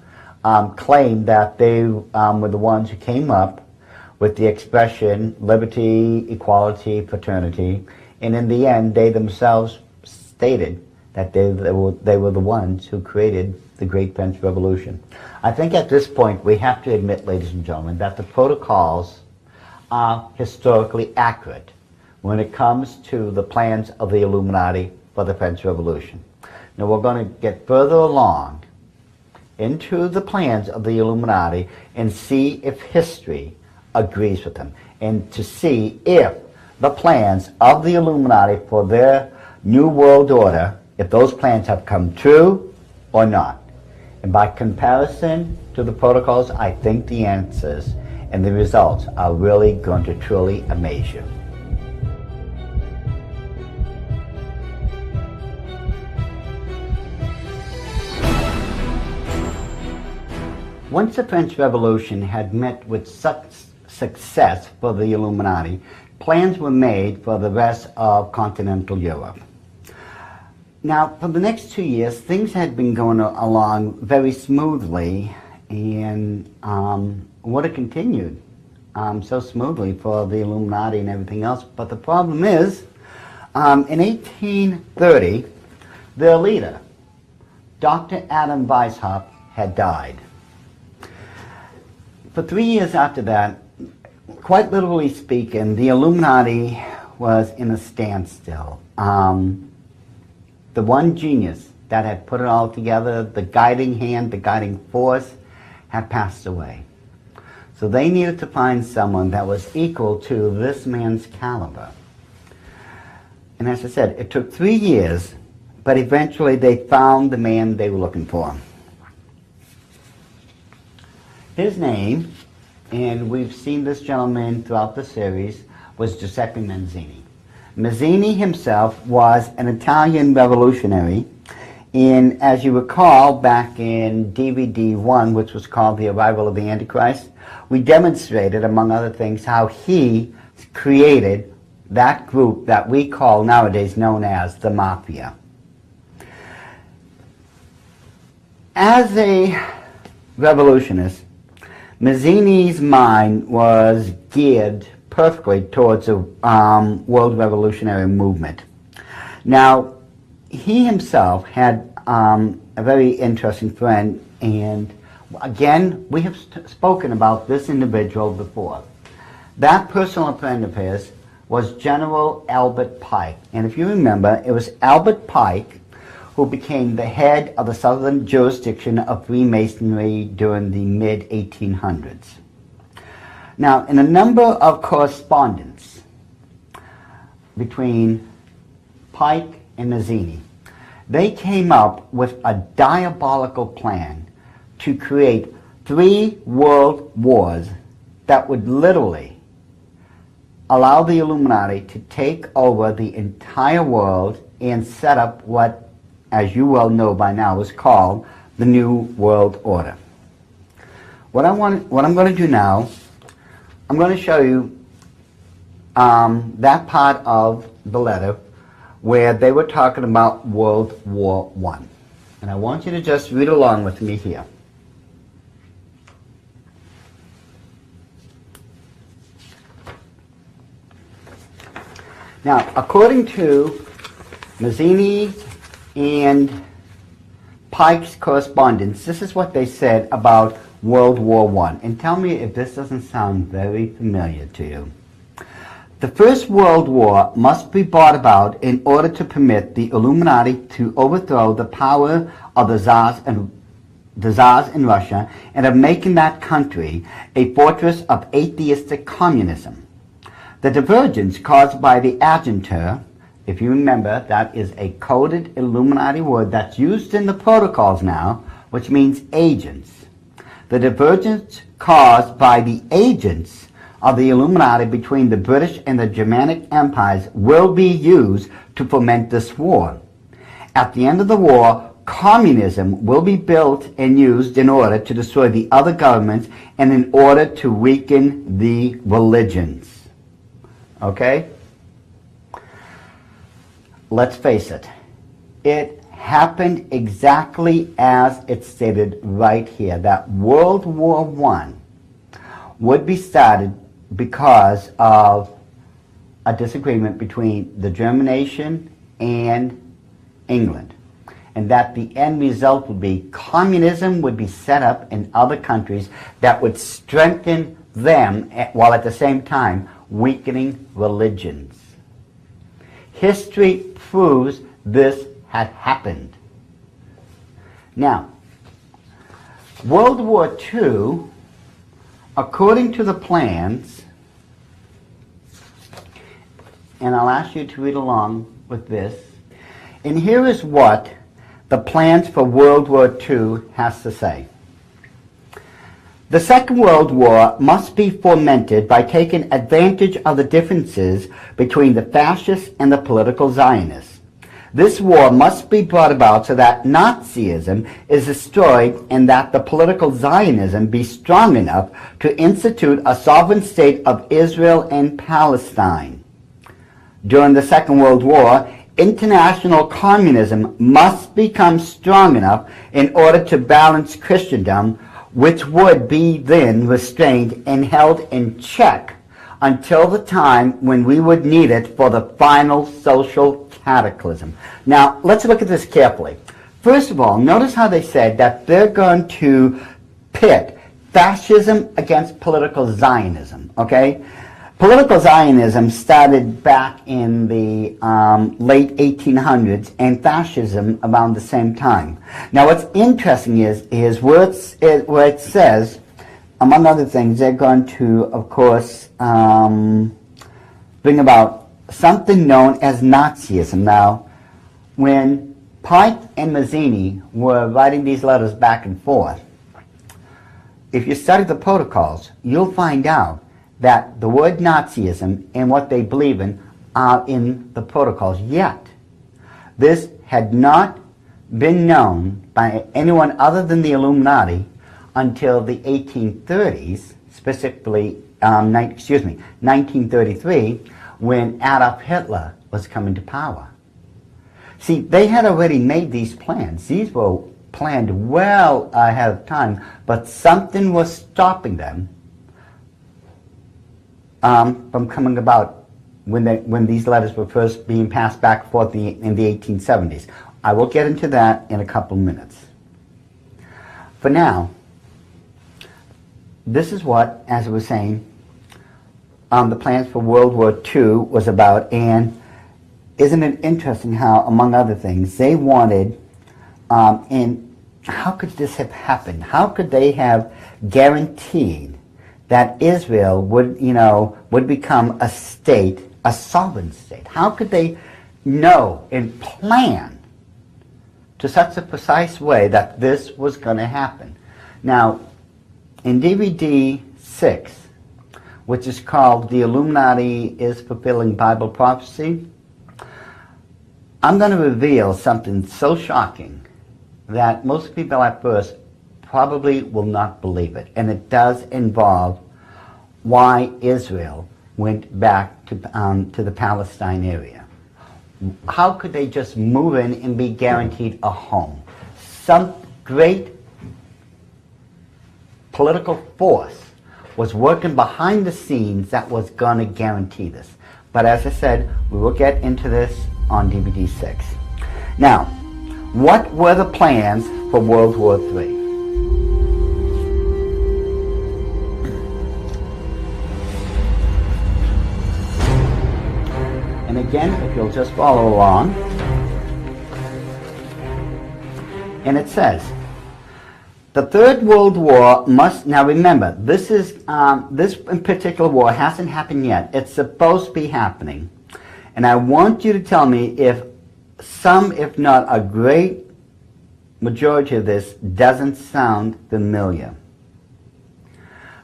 claimed that they were the ones who came up with the expression liberty, equality, fraternity, and in the end they themselves stated that they were the ones who created the Great French Revolution. I think at this point we have to admit, ladies and gentlemen, that the protocols are historically accurate when it comes to the plans of the Illuminati for the French Revolution. Now we're going to get further along into the plans of the Illuminati and see if history agrees with them, and to see if the plans of the Illuminati for their New World Order, if those plans have come true or not. And by comparison to the protocols, I think the answers and the results are really going to truly amaze you. Once the French Revolution had met with such success for the Illuminati, plans were made for the rest of continental Europe. Now, for the next 2 years, things had been going along very smoothly, and would have continued so smoothly for the Illuminati and everything else. But the problem is, in 1830, their leader, Dr. Adam Weishaupt, had died. For 3 years after that, quite literally speaking, the Illuminati was in a standstill. The one genius that had put it all together, the guiding hand, the guiding force, had passed away. So they needed to find someone that was equal to this man's caliber. And as I said, it took 3 years, but eventually they found the man they were looking for. His name, and we've seen this gentleman throughout the series, was Giuseppe Mazzini. Mazzini himself was an Italian revolutionary, and as you recall, back in DVD 1, which was called The Arrival of the Antichrist, we demonstrated, among other things, how he created that group that we call nowadays known as the Mafia. As a revolutionist, Mazzini's mind was geared perfectly towards the world revolutionary movement. Now, he himself had a very interesting friend, and again, we have spoken about this individual before. That personal friend of his was General Albert Pike. And if you remember, it was Albert Pike who became the head of the Southern jurisdiction of Freemasonry during the mid-1800s. Now, in a number of correspondence between Pike and Mazzini, they came up with a diabolical plan to create 3 world wars that would literally allow the Illuminati to take over the entire world and set up what, as you well know by now, is called the New World Order. What I'm going to do now, I'm going to show you that part of the letter where they were talking about World War I. And I want you to just read along with me here. Now, according to Mazzini and Pike's correspondence, this is what they said about World War I. And tell me if this doesn't sound very familiar to you. The First World War must be brought about in order to permit the Illuminati to overthrow the power of the Tsars in Russia and of making that country a fortress of atheistic communism. The divergence caused by the agenter, if you remember, that is a coded Illuminati word that's used in the protocols now, which means agents. The divergence caused by the agents of the Illuminati between the British and the Germanic empires will be used to foment this war. At the end of the war, communism will be built and used in order to destroy the other governments and in order to weaken the religions. Okay? Let's face it. It happened exactly as it's stated right here, that World War I would be started because of a disagreement between the German nation and England. And that the end result would be communism would be set up in other countries that would strengthen them while at the same time weakening religions. History proves this had happened. Now, World War II, according to the plans, and I'll ask you to read along with this, and here is what the plans for World War II has to say. The Second World War must be fomented by taking advantage of the differences between the fascists and the political Zionists. This war must be brought about so that Nazism is destroyed and that the political Zionism be strong enough to institute a sovereign state of Israel and Palestine. During the Second World War, international communism must become strong enough in order to balance Christendom, which would be then restrained and held in check until the time when we would need it for the final social cataclysm. Now, let's look at this carefully. First of all, notice how they said that they're going to pit fascism against political Zionism, okay? Political Zionism started back in the late 1800s and fascism around the same time. Now what's interesting is where it says, among other things, they're going to, of course, bring about something known as Nazism. Now, when Pike and Mazzini were writing these letters back and forth, if you study the protocols, you'll find out that the word Nazism and what they believe in are in the protocols. Yet, this had not been known by anyone other than the Illuminati until the 1830s, specifically 1933, when Adolf Hitler was coming to power. See, they had already made these plans. These were planned well ahead of time, but something was stopping them from coming about when these letters were first being passed back and forth in the 1870s. I will get into that in a couple minutes. For now, this is what, as I was saying, the plans for World War II was about. And isn't it interesting how, among other things, they wanted, and how could this have happened? How could they have guaranteed that Israel would become a state, a sovereign state? How could they know and plan to such a precise way that this was going to happen? Now, in DVD 6, which is called The Illuminati is Fulfilling Bible Prophecy, I'm going to reveal something so shocking that most people at first probably will not believe it. And it does involve why Israel went back to the Palestine area. How could they just move in and be guaranteed a home? Some great political force was working behind the scenes that was going to guarantee this. But as I said, we will get into this on DVD 6. Now, what were the plans for World War III? And again, if you'll just follow along, and it says, the Third World War must, now remember, this particular war hasn't happened yet. It's supposed to be happening. And I want you to tell me if some, if not a great majority of this, doesn't sound familiar.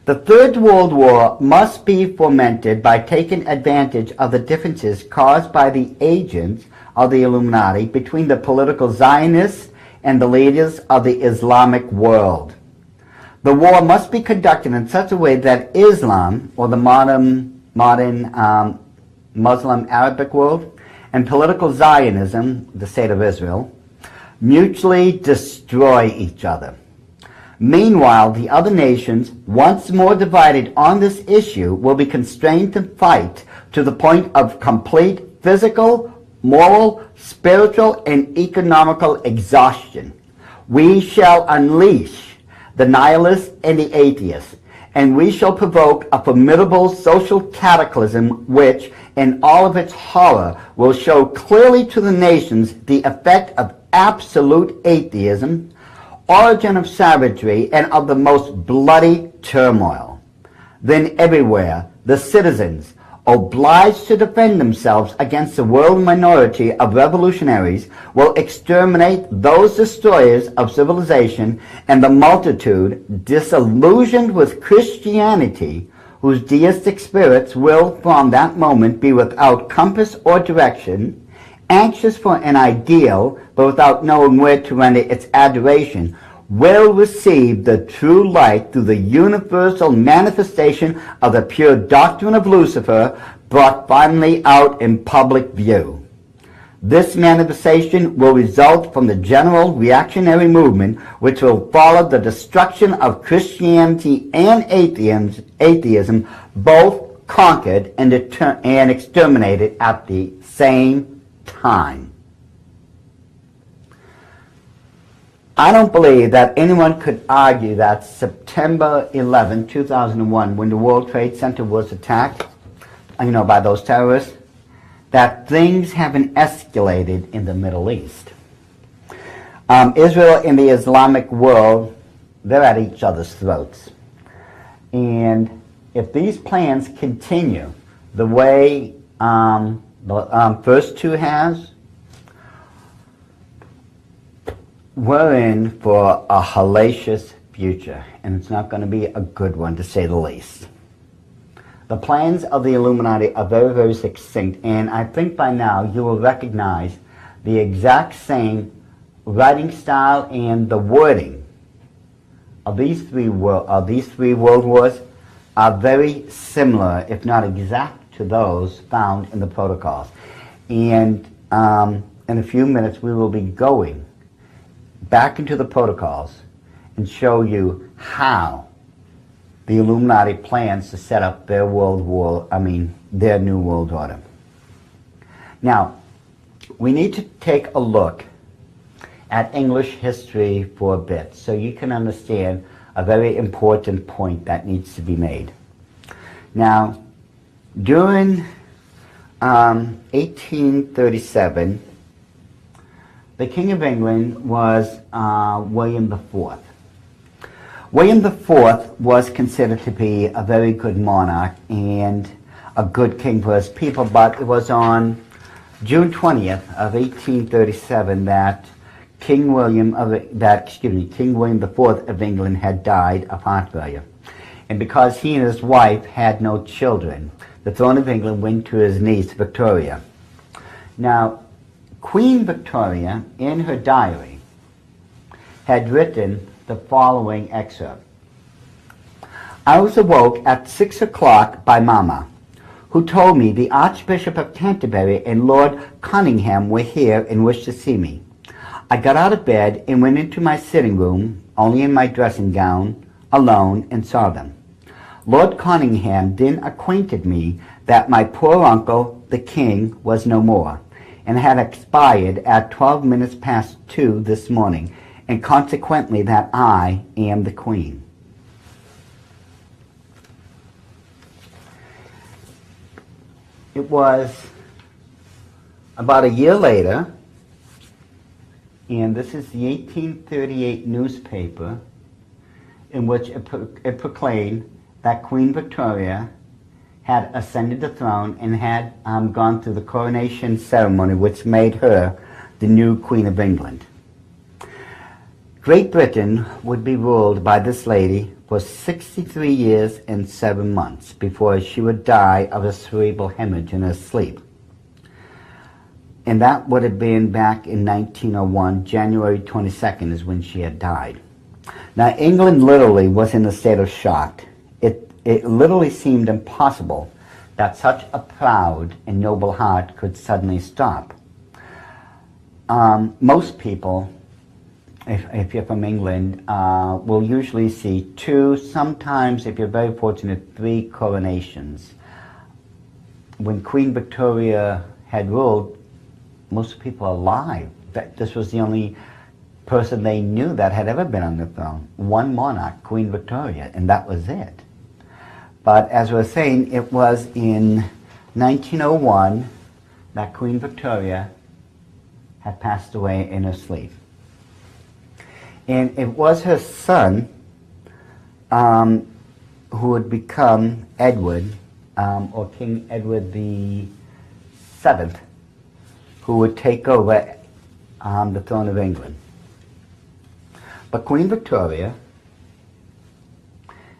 The Third World War must be fomented by taking advantage of the differences caused by the agents of the Illuminati between the political Zionists and the leaders of the Islamic world. The war must be conducted in such a way that Islam, or the modern Muslim Arabic world, and political Zionism, the state of Israel, mutually destroy each other. Meanwhile, the other nations, once more divided on this issue, will be constrained to fight to the point of complete physical, moral, spiritual, and economical exhaustion. We shall unleash the nihilists and the atheists, and we shall provoke a formidable social cataclysm which, in all of its horror, will show clearly to the nations the effect of absolute atheism, origin of savagery, and of the most bloody turmoil. Then everywhere the citizens, obliged to defend themselves against the world minority of revolutionaries, will exterminate those destroyers of civilization, and the multitude, disillusioned with Christianity, whose deistic spirits will from that moment be without compass or direction, anxious for an ideal but without knowing where to render its adoration, will receive the true light through the universal manifestation of the pure doctrine of Lucifer, brought finally out in public view. This manifestation will result from the general reactionary movement which will follow the destruction of Christianity and atheism, both conquered and exterminated at the same time. I don't believe that anyone could argue that September 11, 2001, when the World Trade Center was attacked, by those terrorists, that things haven't escalated in the Middle East. Israel and the Islamic world, they're at each other's throats. And if these plans continue the way the first two has, we're in for a hellacious future, and it's not going to be a good one, to say the least. The plans of the Illuminati are very, very succinct, and I think by now you will recognize the exact same writing style and the wording of these three world wars are very similar, if not exact, to those found in the protocols. And in a few minutes we will be going back into the protocols and show you how the Illuminati plans to set up their their new world order. Now, we need to take a look at English history for a bit so you can understand a very important point that needs to be made. Now, during 1837, the King of England was William IV. William IV was considered to be a very good monarch and a good king for his people, but it was on June 20th of 1837 that King William IV of England had died of heart failure. and because he and his wife had no children, the throne of England went to his niece, Victoria. Now, Queen Victoria, in her diary, had written the following excerpt. I was awoke at 6 o'clock by Mama, who told me the Archbishop of Canterbury and Lord Cunningham were here and wished to see me. I got out of bed and went into my sitting room, only in my dressing gown, alone, and saw them. Lord Cunningham then acquainted me that my poor uncle, the king, was no more, and had expired at 12 minutes past 2 this morning, and consequently that I am the queen. It was about a year later, and this is the 1838 newspaper, in which it proclaimed that Queen Victoria had ascended the throne and had gone through the coronation ceremony, which made her the new Queen of England. Great Britain would be ruled by this lady for 63 years and 7 months before she would die of a cerebral hemorrhage in her sleep. And that would have been back in 1901, January 22nd is when she had died. Now, England literally was in a state of shock. It literally seemed impossible that such a proud and noble heart could suddenly stop. Most people, if you're from England, will usually see 2, sometimes, if you're very fortunate, 3 coronations. When Queen Victoria had ruled, most people are alive. This was the only person they knew that had ever been on the throne. One monarch, Queen Victoria, and that was it. But as we were saying, it was in 1901 that Queen Victoria had passed away in her sleep. And it was her son who would become Edward, or King Edward the Seventh, who would take over the throne of England. But Queen Victoria,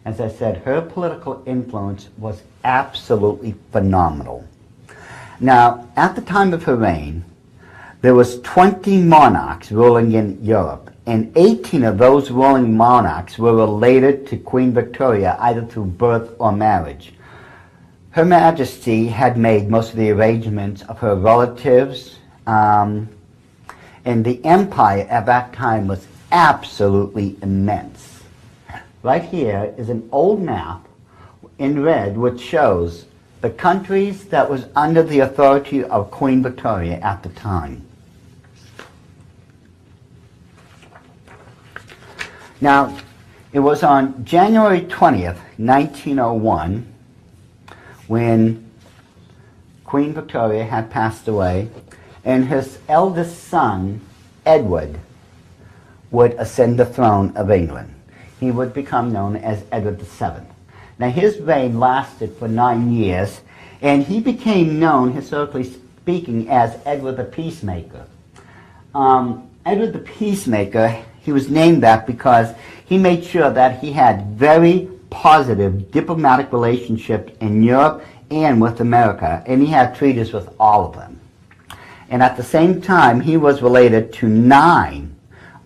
as I said, her political influence was absolutely phenomenal. Now, at the time of her reign, there was 20 monarchs ruling in Europe, and 18 of those ruling monarchs were related to Queen Victoria either through birth or marriage. Her Majesty had made most of the arrangements of her relatives, and the empire at that time was absolutely immense. Right here is an old map in red which shows the countries that was under the authority of Queen Victoria at the time. Now, it was on January 20th, 1901, when Queen Victoria had passed away, and his eldest son, Edward, would ascend the throne of England. He would become known as Edward VII. Now, his reign lasted for 9 years, and he became known, historically speaking, as Edward the Peacemaker. Edward the Peacemaker, he was named that because he made sure that he had very positive diplomatic relationships in Europe and with America, and he had treaties with all of them. And at the same time, he was related to 9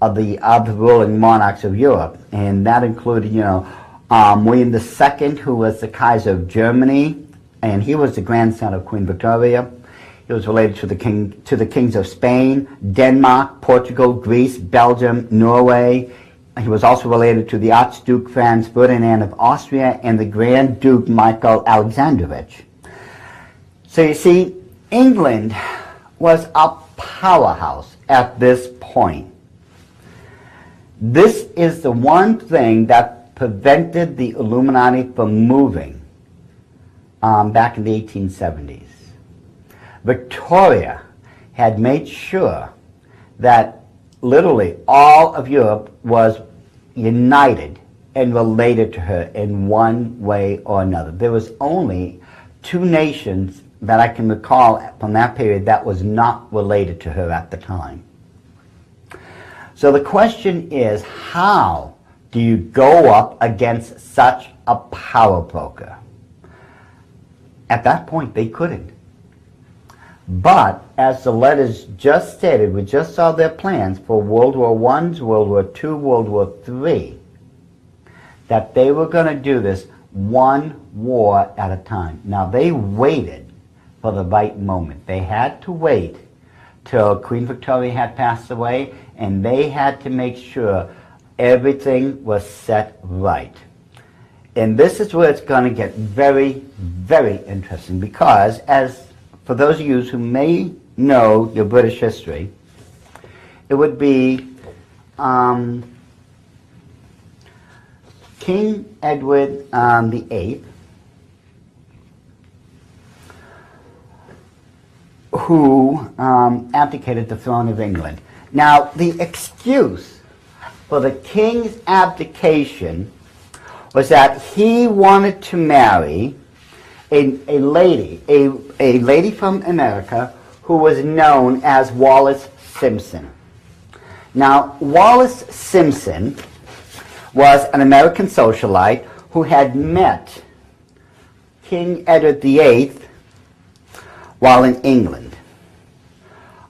of the ruling monarchs of Europe, and that included, William II, who was the Kaiser of Germany, and he was the grandson of Queen Victoria. He was related to the kings of Spain, Denmark, Portugal, Greece, Belgium, Norway. He was also related to the Archduke Franz Ferdinand of Austria and the Grand Duke Michael Alexandrovich. So you see, England was a powerhouse at this point. This is the one thing that prevented the Illuminati from moving back in the 1870s. Victoria had made sure that literally all of Europe was united and related to her in one way or another. There was only 2 nations that I can recall from that period that was not related to her at the time. So the question is, how do you go up against such a power broker. At that point, they couldn't. But, as the letters just stated, we just saw their plans for World War I, World War II, World War III, that they were going to do this one war at a time. Now, they waited for the right moment. They had to wait till Queen Victoria had passed away, and they had to make sure everything was set right. And this is where it's going to get very, very interesting, because, as for those of you who may know your British history, it would be King Edward VIII, who abdicated the throne of England. Now, the excuse for the king's abdication was that he wanted to marry a lady from America who was known as Wallis Simpson. Now, Wallis Simpson was an American socialite who had met King Edward VIII while in England.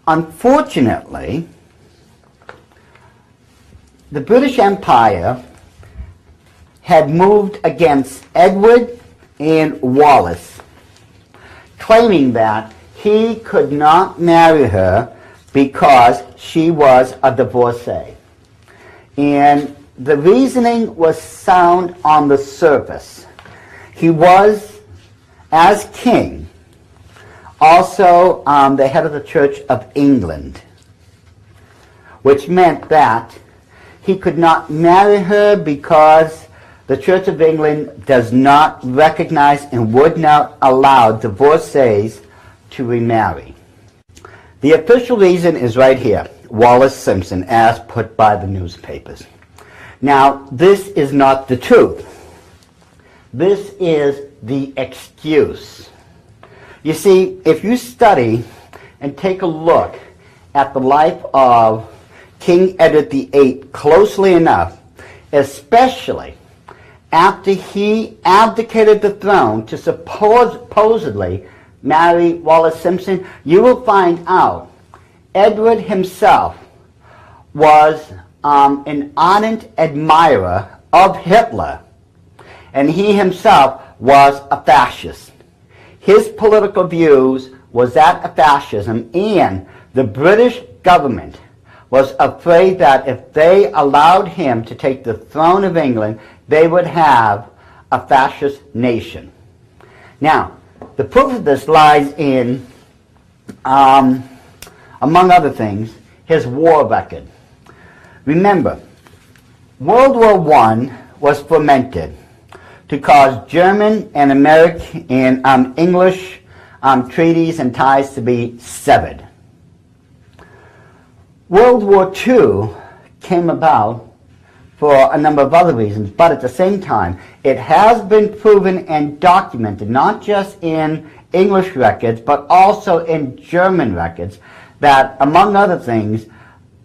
Unfortunately, the British Empire had moved against Edward and Wallis, claiming that he could not marry her because she was a divorcee. And the reasoning was sound on the surface. He was, as king, also the head of the Church of England, which meant that he could not marry her because the Church of England does not recognize and would not allow divorcees to remarry. The official reason is right here, Wallis Simpson, as put by the newspapers. Now, this is not the truth. This is the excuse. You see, if you study and take a look at the life of King Edward VIII closely enough, especially after he abdicated the throne to supposedly marry Wallis Simpson, you will find out Edward himself was an ardent admirer of Hitler, and he himself was a fascist. His political views was that of fascism, and the British government was afraid that if they allowed him to take the throne of England, they would have a fascist nation. Now, the proof of this lies in, among other things, his war record. Remember, World War I was fomented to cause German and American and English treaties and ties to be severed. World War II came about for a number of other reasons, but at the same time, it has been proven and documented, not just in English records, but also in German records, that, among other things,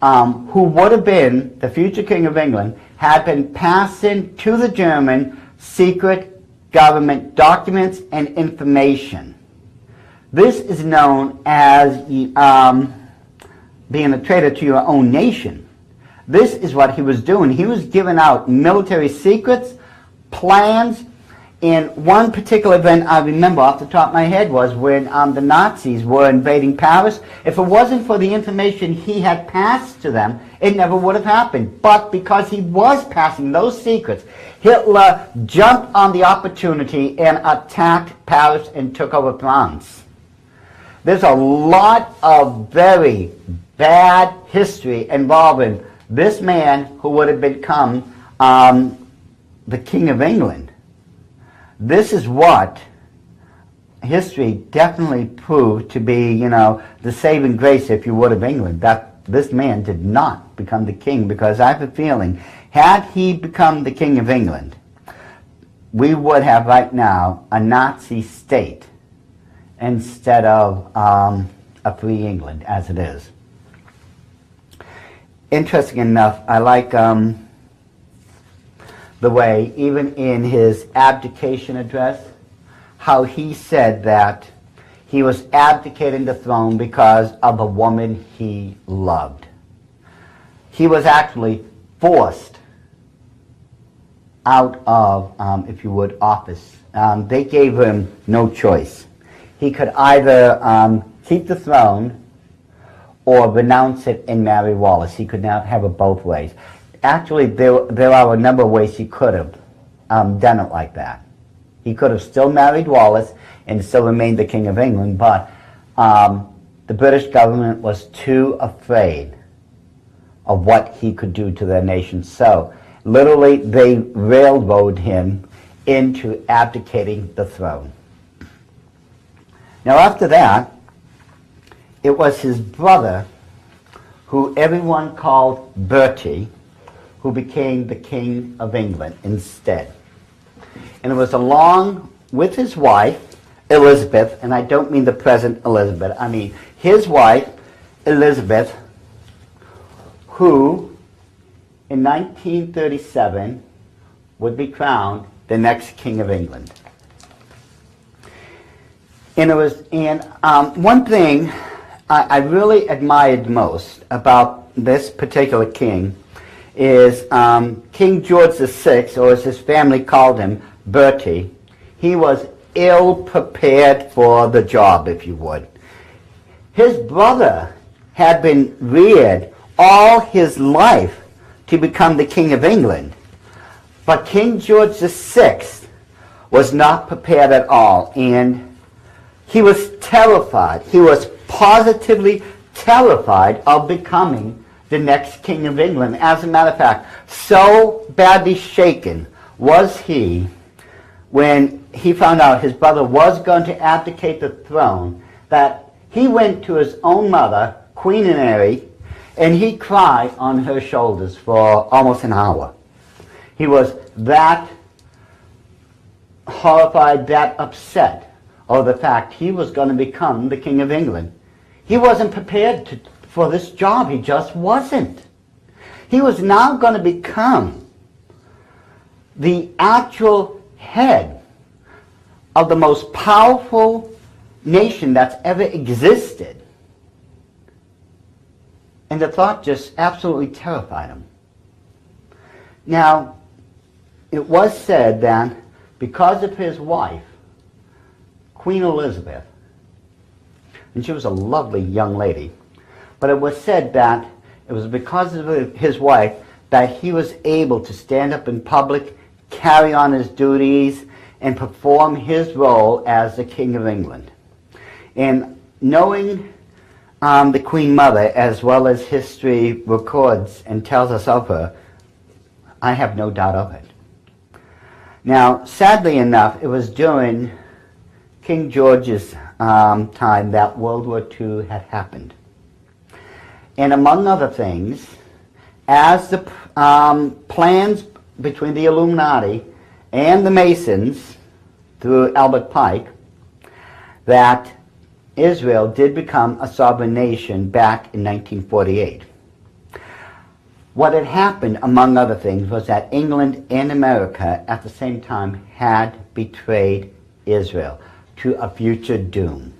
who would have been the future King of England had been passing to the German secret government documents and information. This is known as being a traitor to your own nation. This is what he was doing. He was giving out military secrets, plans, and one particular event I remember off the top of my head was when the Nazis were invading Paris. If it wasn't for the information he had passed to them, it never would have happened. But because he was passing those secrets, Hitler jumped on the opportunity and attacked Paris and took over France. There's a lot of very bad history involving this man who would have become the King of England. This is what history definitely proved to be, the saving grace, if you would, of England, that this man did not become the king, because I have a feeling, had he become the King of England, we would have right now a Nazi state instead of a free England, as it is. Interesting enough, I like the way, even in his abdication address, how he said that he was abdicating the throne because of a woman he loved. He was actually forced out of, if you would, office. They gave him no choice. He could either keep the throne or renounce it and marry Wallace. He could not have it both ways. Actually, there are a number of ways he could have done it like that. He could have still married Wallace and still remained the King of England, but the British government was too afraid of what he could do to their nation. So, literally, they railroaded him into abdicating the throne. Now, after that, it was his brother, who everyone called Bertie, who became the King of England instead. And it was along with his wife, Elizabeth, and I don't mean the present Elizabeth, I mean his wife, Elizabeth, who in 1937 would be crowned the next King of England. And one thing I really admired most about this particular king is King George VI, or as his family called him, Bertie. He was ill prepared for the job, if you would. His brother had been reared all his life to become the King of England, but King George VI was not prepared at all, and he was terrified. He was positively terrified of becoming the next King of England. As a matter of fact, so badly shaken was he when he found out his brother was going to abdicate the throne that he went to his own mother, Queen Mary, and he cried on her shoulders for almost an hour. He was that horrified, that upset over the fact he was going to become the King of England. He wasn't prepared for this job. He just wasn't. He was now going to become the actual head of the most powerful nation that's ever existed. And the thought just absolutely terrified him. Now, it was said that because of his wife, Queen Elizabeth, and she was a lovely young lady, but it was said that it was because of his wife that he was able to stand up in public, carry on his duties, and perform his role as the King of England. And knowing the Queen Mother, as well as history records and tells us of her, I have no doubt of it. Now, sadly enough, it was during King George's time that World War II had happened. And among other things, as the plans between the Illuminati and the Masons through Albert Pike, that Israel did become a sovereign nation back in 1948. What had happened, among other things, was that England and America at the same time had betrayed Israel to a future doom.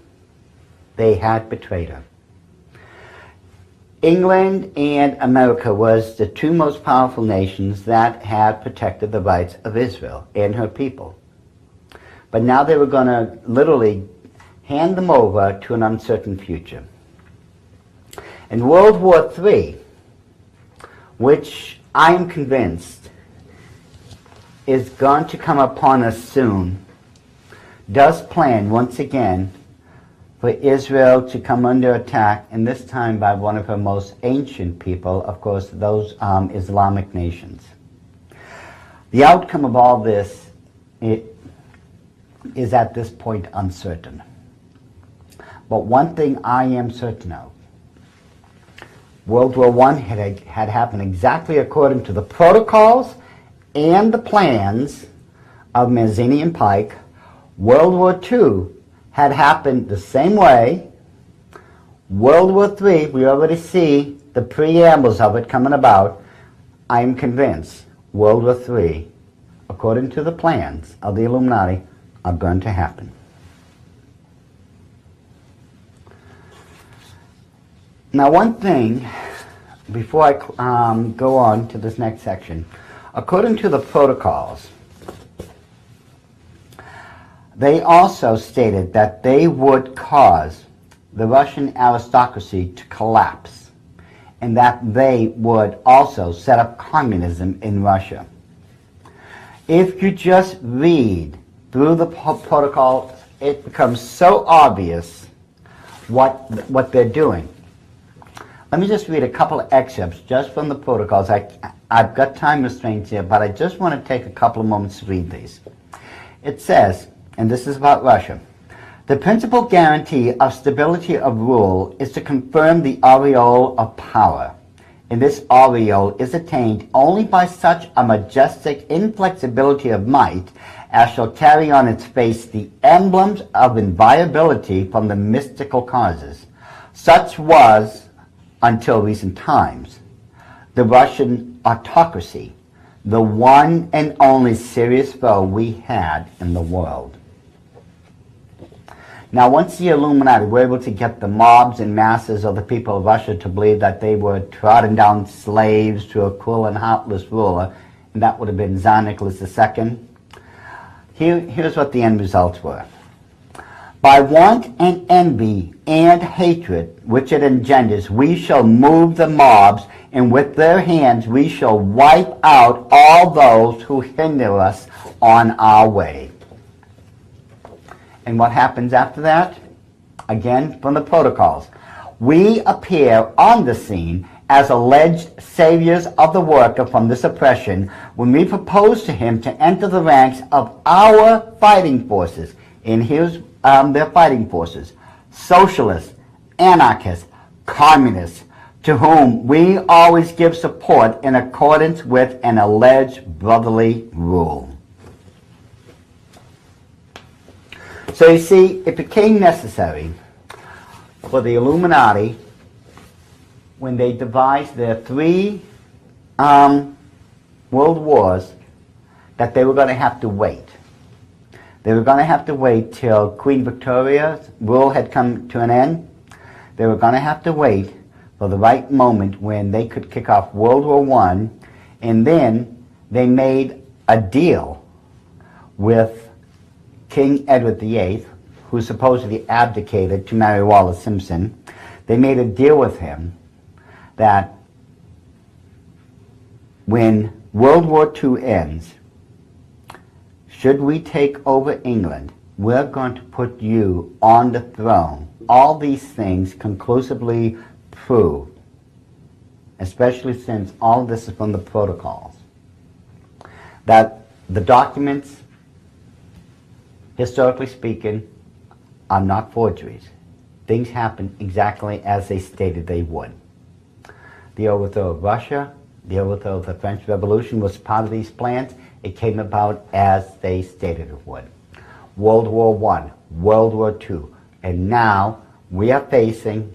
They had betrayed her. England and America was the two most powerful nations that had protected the rights of Israel and her people. But now they were going to literally hand them over to an uncertain future. And World War III, which I am convinced is going to come upon us soon, does plan once again for Israel to come under attack, and this time by one of her most ancient people, of course, those Islamic nations. The outcome of all this is at this point uncertain. But one thing I am certain of, World War I had happened exactly according to the protocols and the plans of Mazzini and Pike. World War II had happened the same way. World War III, we already see the preambles of it coming about. I am convinced World War III according to the plans of the Illuminati, are going to happen. Now, one thing, before I go on to this next section, according to the protocols, they also stated that they would cause the Russian aristocracy to collapse, and that they would also set up communism in Russia. If you just read through the protocols, it becomes so obvious what they're doing. Let me just read a couple of excerpts just from the protocols. I've got time restraints here, but I just want to take a couple of moments to read these. It says, and this is about Russia, the principal guarantee of stability of rule is to confirm the aureole of power. And this aureole is attained only by such a majestic inflexibility of might as shall carry on its face the emblems of inviolability from the mystical causes. Such was, until recent times, the Russian autocracy, the one and only serious foe we had in the world. Now, once the Illuminati were able to get the mobs and masses of the people of Russia to believe that they were trodden down slaves to a cruel and heartless ruler, and that would have been Tsar Nicholas II, here's what the end results were. By want and envy and hatred which it engenders, we shall move the mobs, and with their hands we shall wipe out all those who hinder us on our way. And what happens after that? Again, from the protocols. We appear on the scene as alleged saviors of the worker from this oppression when we propose to him to enter the ranks of our fighting forces. And here's their fighting forces: socialists, anarchists, communists, to whom we always give support in accordance with an alleged brotherly rule. So you see, it became necessary for the Illuminati, when they devised their 3 world wars, that they were going to have to wait. They were going to have to wait till Queen Victoria's rule had come to an end. They were going to have to wait for the right moment when they could kick off World War I, and then they made a deal with King Edward VIII, who supposedly abdicated to marry Wallis Simpson. They made a deal with him that when World War II ends, should we take over England, we're going to put you on the throne. All these things conclusively prove, especially since all of this is from the protocols, that the documents, historically speaking, are not forgeries. Things happen exactly as they stated they would. The overthrow of Russia, the overthrow of the French Revolution was part of these plans. It came about as they stated it would. World War I, World War II, and now we are facing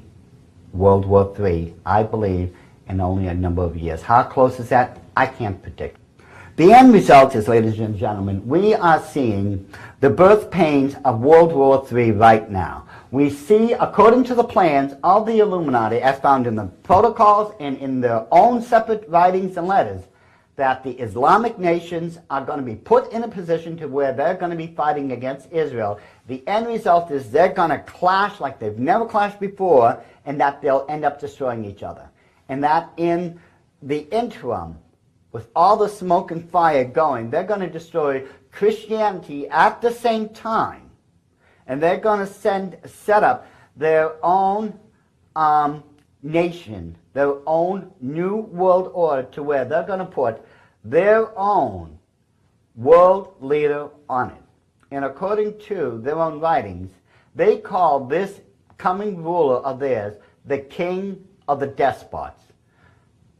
World War III, I believe, in only a number of years. How close is that? I can't predict. The end result is, ladies and gentlemen, we are seeing the birth pains of World War III right now. We see, according to the plans of the Illuminati, as found in the protocols and in their own separate writings and letters, that the Islamic nations are going to be put in a position to where they're going to be fighting against Israel. The end result is they're going to clash like they've never clashed before, and that they'll end up destroying each other. And that in the interim, with all the smoke and fire going, they're going to destroy Christianity at the same time. And they're going to set up their own nation, their own new world order, to where they're going to put their own world leader on it. And according to their own writings, they call this coming ruler of theirs the king of the despots.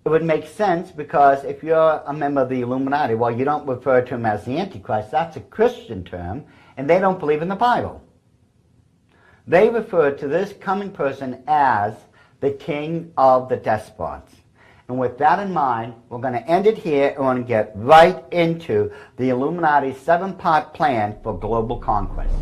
It would make sense, because if you're a member of the Illuminati, well, you don't refer to him as the Antichrist. That's a Christian term, and they don't believe in the Bible. They refer to this coming person as the king of the despots. And with that in mind, we're going to end it here and we're going to get right into the Illuminati 7-part plan for global conquest.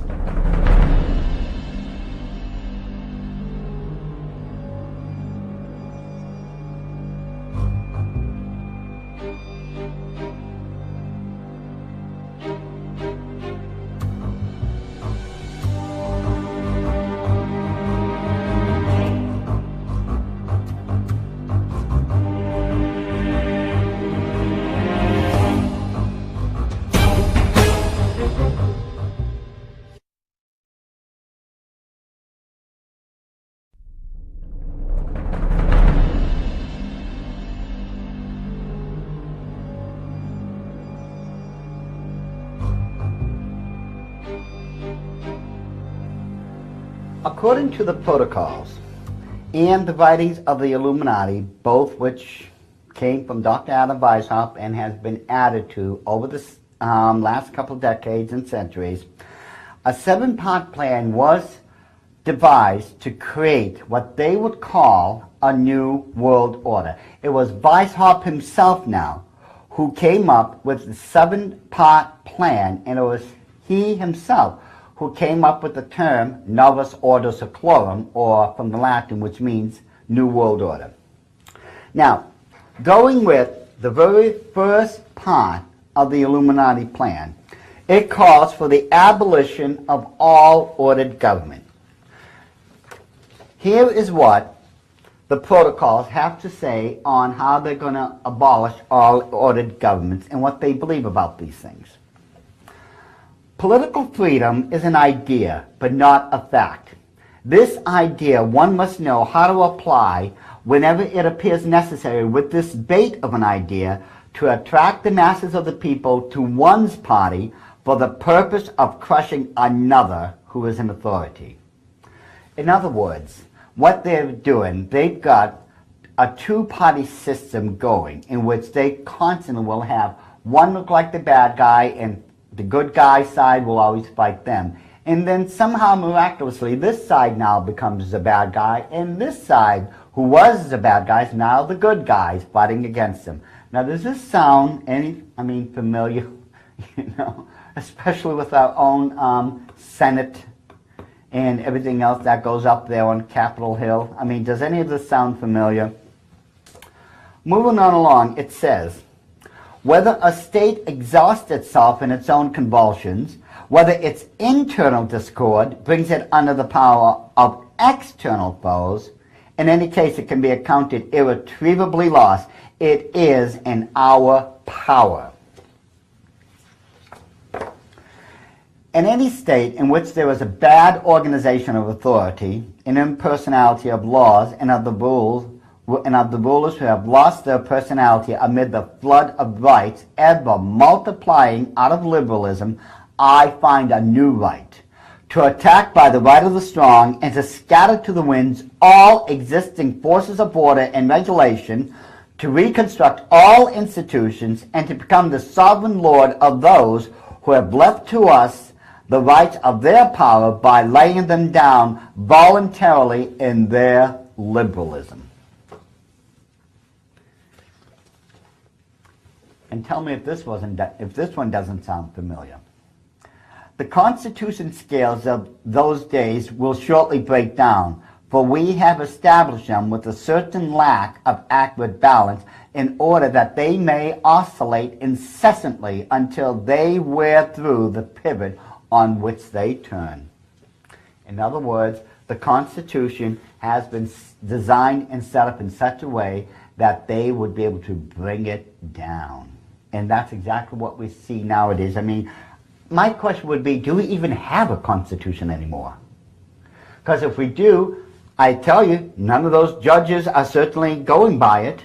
According to the protocols and the writings of the Illuminati, both which came from Dr. Adam Weishaupt and has been added to over the last couple of decades and centuries, a 7-part plan was devised to create what they would call a new world order. It was Weishaupt himself now who came up with the 7-part plan, and it was he himself who came up with the term Novus Ordo Seclorum, or from the Latin, which means New World Order. Now, going with the very first part of the Illuminati plan, it calls for the abolition of all ordered government. Here is what the protocols have to say on how they're going to abolish all ordered governments and what they believe about these things. Political freedom is an idea, but not a fact. This idea one must know how to apply whenever it appears necessary with this bait of an idea to attract the masses of the people to one's party for the purpose of crushing another who is in authority. In other words, what they're doing, they've got a 2-party system going in which they constantly will have one look like the bad guy and the good guy side will always fight them. And then somehow miraculously this side now becomes the bad guy, and this side, who was the bad guy, is now the good guys fighting against them. Now does this sound familiar? Especially with our own Senate and everything else that goes up there on Capitol Hill. Does any of this sound familiar? Moving on along, it says, whether a state exhausts itself in its own convulsions, whether its internal discord brings it under the power of external foes, in any case it can be accounted irretrievably lost. It is in our power. In any state in which there is a bad organization of authority, an impersonality of laws and of the rules, and of the rulers who have lost their personality amid the flood of rights ever multiplying out of liberalism, I find a new right, to attack by the right of the strong and to scatter to the winds all existing forces of order and regulation, to reconstruct all institutions, and to become the sovereign lord of those who have left to us the rights of their power by laying them down voluntarily in their liberalism. And tell me if this one doesn't sound familiar. The constitution scales of those days will shortly break down, for we have established them with a certain lack of accurate balance in order that they may oscillate incessantly until they wear through the pivot on which they turn. In other words, the Constitution has been designed and set up in such a way that they would be able to bring it down. And that's exactly what we see nowadays. My question would be, do we even have a Constitution anymore? Because if we do, I tell you, none of those judges are certainly going by it.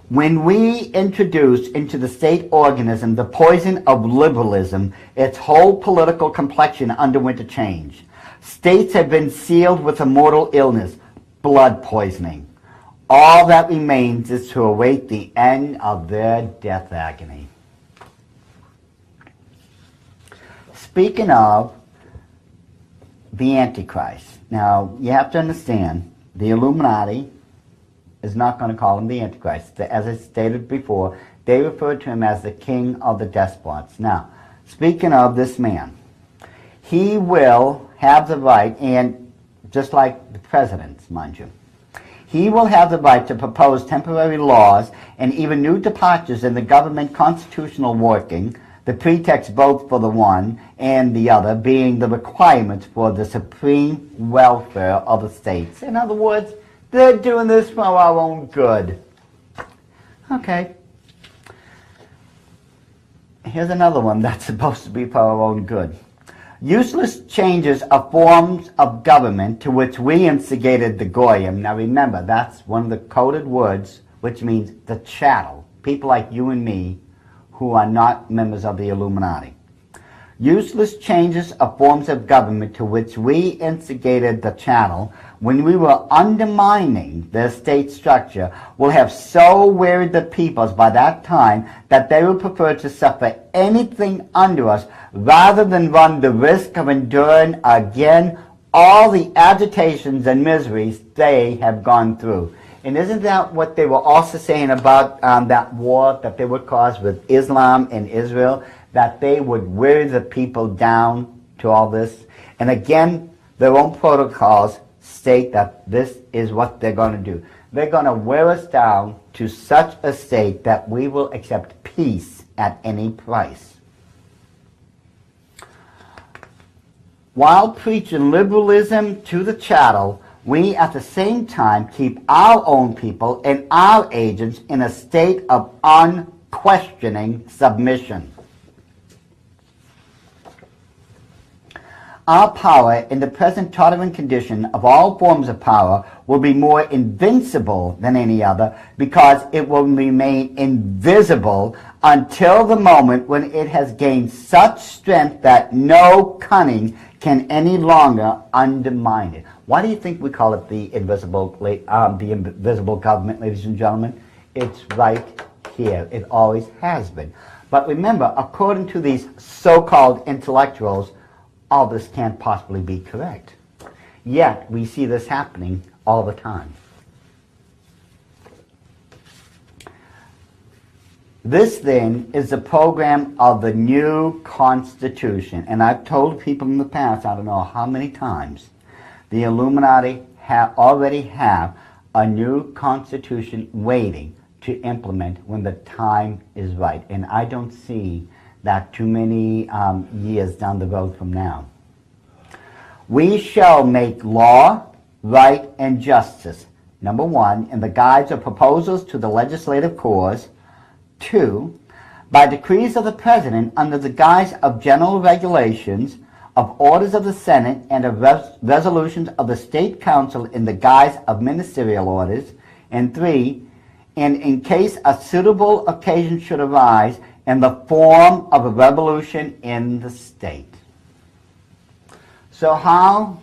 When we introduced into the state organism the poison of liberalism, its whole political complexion underwent a change. States have been sealed with a mortal illness, blood poisoning. All that remains is to await the end of their death agony. Speaking of the Antichrist, now you have to understand the Illuminati is not going to call him the Antichrist. As I stated before, they refer to him as the king of the despots. Now, speaking of this man, he will have the right, and just like the presidents, mind you, he will have the right to propose temporary laws and even new departures in the government constitutional working, the pretext both for the one and the other being the requirements for the supreme welfare of the states. In other words, they're doing this for our own good. Okay. Here's another one that's supposed to be for our own good. Useless changes of forms of government to which we instigated the Goyim. Now remember, that's one of the coded words, which means the chattel. People like you and me who are not members of the Illuminati. Useless changes of forms of government to which we instigated the chattel when we were undermining their state structure will have so wearied the peoples by that time that they will prefer to suffer anything under us rather than run the risk of enduring again all the agitations and miseries they have gone through. And isn't that what they were also saying about that war that they would cause with Islam and Israel, that they would wear the people down to all this? And again, their own protocols state that this is what they're going to do. They're going to wear us down to such a state that we will accept peace at any price. While preaching liberalism to the chattel, we at the same time keep our own people and our agents in a state of unquestioning submission. Our power in the present tottering condition of all forms of power will be more invincible than any other because it will remain invisible until the moment when it has gained such strength that no cunning can any longer undermine it. Why do you think we call it the invisible government, ladies and gentlemen? It's right here. It always has been. But remember, according to these so-called intellectuals, all this can't possibly be correct. Yet, we see this happening all the time. This, then, is the program of the new Constitution. And I've told people in the past, I don't know how many times, the Illuminati already have a new Constitution waiting to implement when the time is right. And I don't see that too many years down the road from now. We shall make law, right, and justice, number one, in the guise of proposals to the legislative cause. 2, by decrees of the President under the guise of general regulations, of orders of the Senate, and of resolutions of the State Council in the guise of ministerial orders. And 3, and in case a suitable occasion should arise, in the form of a revolution in the state. So how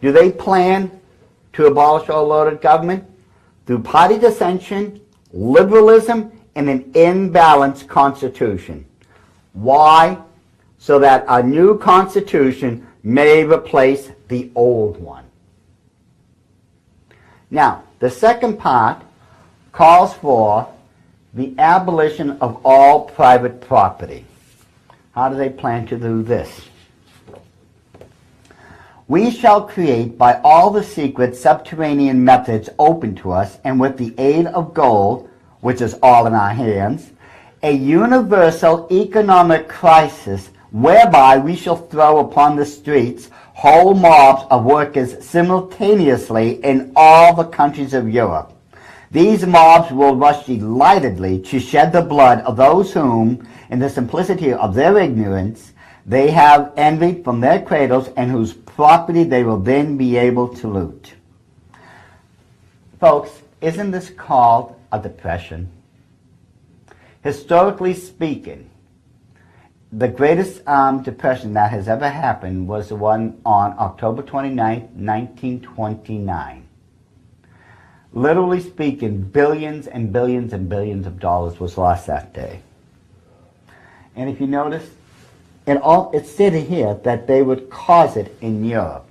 do they plan to abolish all loaded government? Through party dissension, liberalism, and an imbalanced constitution. Why? So that a new constitution may replace the old one. Now, the second part calls for the abolition of all private property. How do they plan to do this? We shall create by all the secret subterranean methods open to us, and with the aid of gold, which is all in our hands, a universal economic crisis whereby we shall throw upon the streets whole mobs of workers simultaneously in all the countries of Europe. These mobs will rush delightedly to shed the blood of those whom, in the simplicity of their ignorance, they have envied from their cradles, and whose property they will then be able to loot. Folks, isn't this called a depression? Historically speaking, the greatest depression that has ever happened was the one on October 29th, 1929. Literally speaking, billions and billions and billions of dollars was lost that day. And if you notice, it stated here that they would cause it in Europe.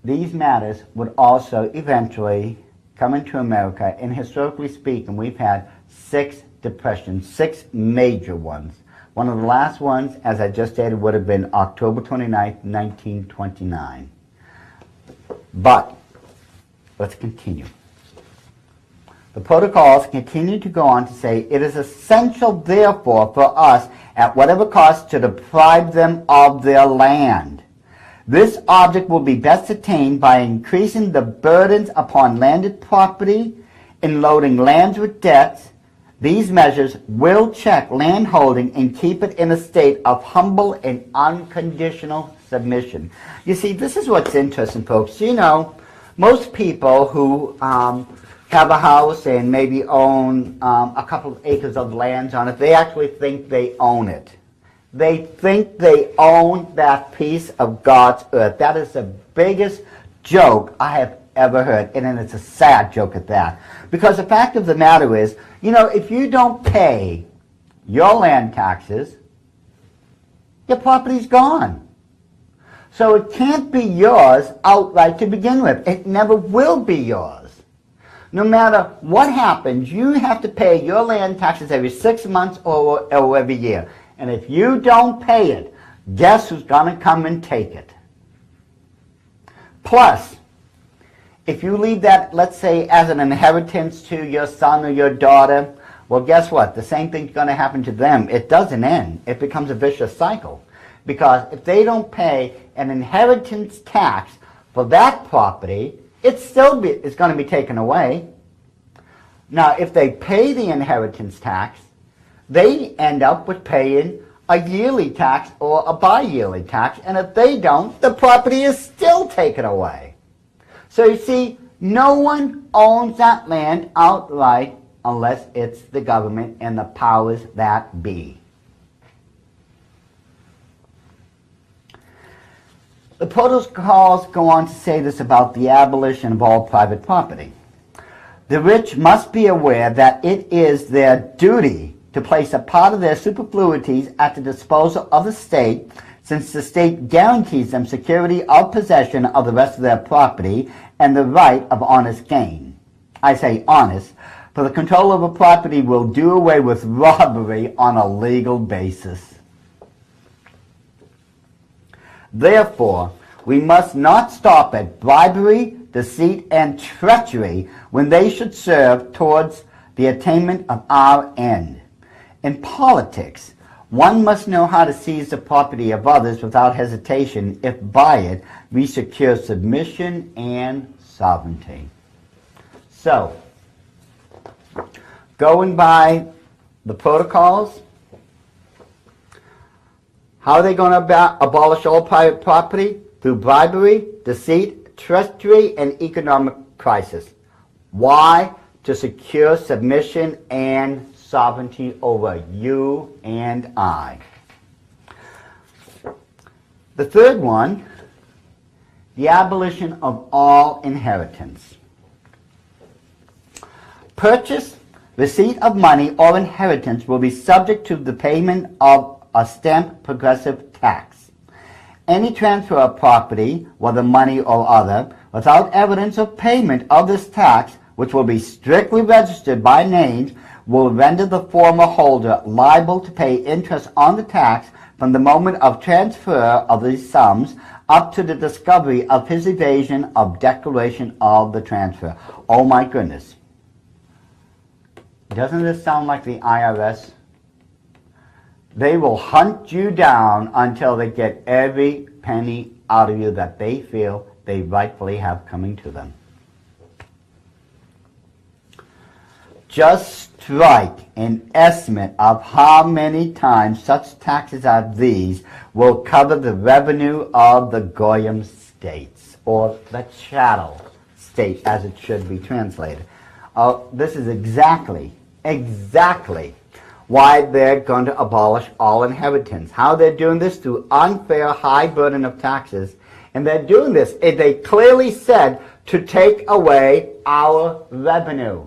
these matters would also eventually come into America, and historically speaking, we've had 6 depressions, 6 major ones. One of the last ones, as I just stated, would have been October 29th, 1929. But let's continue. The protocols continue to go on to say, it is essential, therefore, for us, at whatever cost, to deprive them of their land. This object will be best attained by increasing the burdens upon landed property and loading lands with debts. These measures will check landholding and keep it in a state of humble and unconditional submission. You see, this is what's interesting, folks. You know, most people who have a house and maybe own a couple of acres of land on it, they actually think they own it. They think they own that piece of God's earth. That is the biggest joke I have ever heard, and it's a sad joke at that. Because the fact of the matter is, you know, if you don't pay your land taxes, your property's gone. So it can't be yours outright to begin with. It never will be yours. No matter what happens, you have to pay your land taxes every 6 months or every year. And if you don't pay it, guess who's going to come and take it? Plus, if you leave that, let's say, as an inheritance to your son or your daughter, well, guess what? The same thing's going to happen to them. It doesn't end. It becomes a vicious cycle. Because if they don't pay an inheritance tax for that property, it's going to be taken away. Now, if they pay the inheritance tax, they end up with paying a yearly tax or a bi-yearly tax, and if they don't, the property is still taken away. So you see, no one owns that land outright unless it's the government and the powers that be. The protocols go on to say this about the abolition of all private property. The rich must be aware that it is their duty to place a part of their superfluities at the disposal of the state, since the state guarantees them security of possession of the rest of their property and the right of honest gain. I say honest, for the control of a property will do away with robbery on a legal basis. Therefore, we must not stop at bribery, deceit, and treachery when they should serve towards the attainment of our end. In politics, one must know how to seize the property of others without hesitation if by it we secure submission and sovereignty. So, going by the protocols, how are they going to abolish all private property? Through bribery, deceit, treachery, and economic crisis. Why? To secure submission and sovereignty over you and I. The third one, the abolition of all inheritance. Purchase, receipt of money, or inheritance will be subject to the payment of a stamped progressive tax. Any transfer of property, whether money or other, without evidence of payment of this tax, which will be strictly registered by names, will render the former holder liable to pay interest on the tax from the moment of transfer of these sums up to the discovery of his evasion of declaration of the transfer. Oh my goodness. Doesn't this sound like the IRS? They will hunt you down until they get every penny out of you that they feel they rightfully have coming to them. Just strike an estimate of how many times such taxes as these will cover the revenue of the Goyim states, or the chattel state as it should be translated. This is exactly why they're going to abolish all inheritance. How they're doing this? Through unfair high burden of taxes. And they're doing this, they clearly said, to take away our revenue.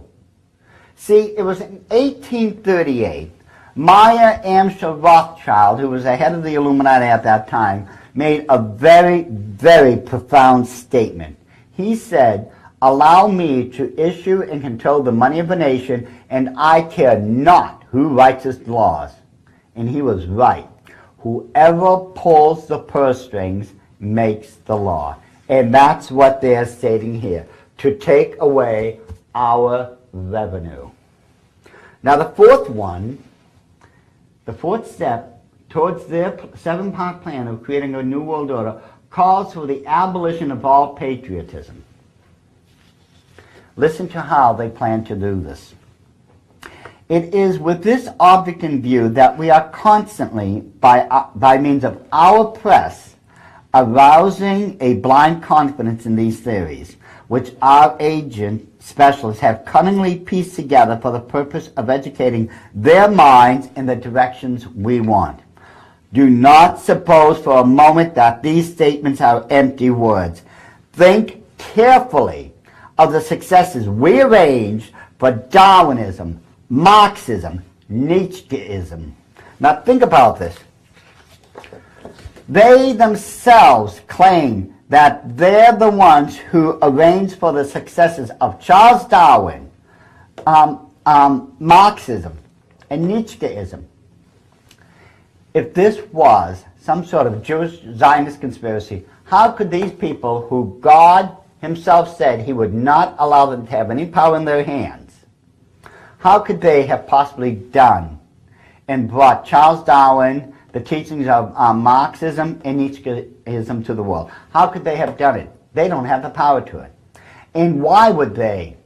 See, it was in 1838, Meyer Amschel Rothschild, who was the head of the Illuminati at that time, made a very, very profound statement. He said, "Allow me to issue and control the money of a nation, and I care not who writes its laws." And he was right. Whoever pulls the purse strings makes the law. And that's what they're stating here, to take away our revenue. Now the fourth step towards their seven-part plan of creating a new world order calls for the abolition of all patriotism. Listen to how they plan to do this. It is with this object in view that we are constantly, by means of our press, arousing a blind confidence in these theories, which our agent specialists have cunningly pieced together for the purpose of educating their minds in the directions we want. Do not suppose for a moment that these statements are empty words. Think carefully of the successes we arranged for Darwinism, Marxism, Nietzscheism. Now think about this. They themselves claim that they're the ones who arranged for the successes of Charles Darwin, Marxism, and Nietzscheism. If this was some sort of Jewish Zionist conspiracy, how could these people, who God himself said he would not allow them to have any power in their hands, how could they have possibly done and brought Charles Darwin, the teachings of Marxism and Nietzscheism to the world? How could they have done it? They don't have the power to it. And why would they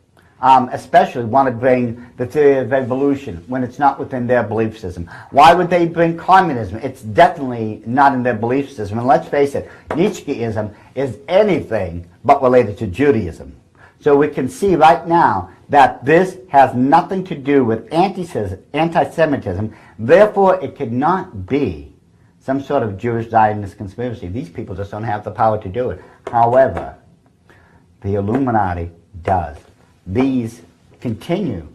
especially want to bring the theory of evolution when it's not within their belief system? Why would they bring communism? It's definitely not in their belief system. And let's face it, Nietzscheism is anything but related to Judaism. So we can see right now that this has nothing to do with anti-Semitism. Therefore, it could not be some sort of Jewish Zionist conspiracy. These people just don't have the power to do it. However, the Illuminati does. These continue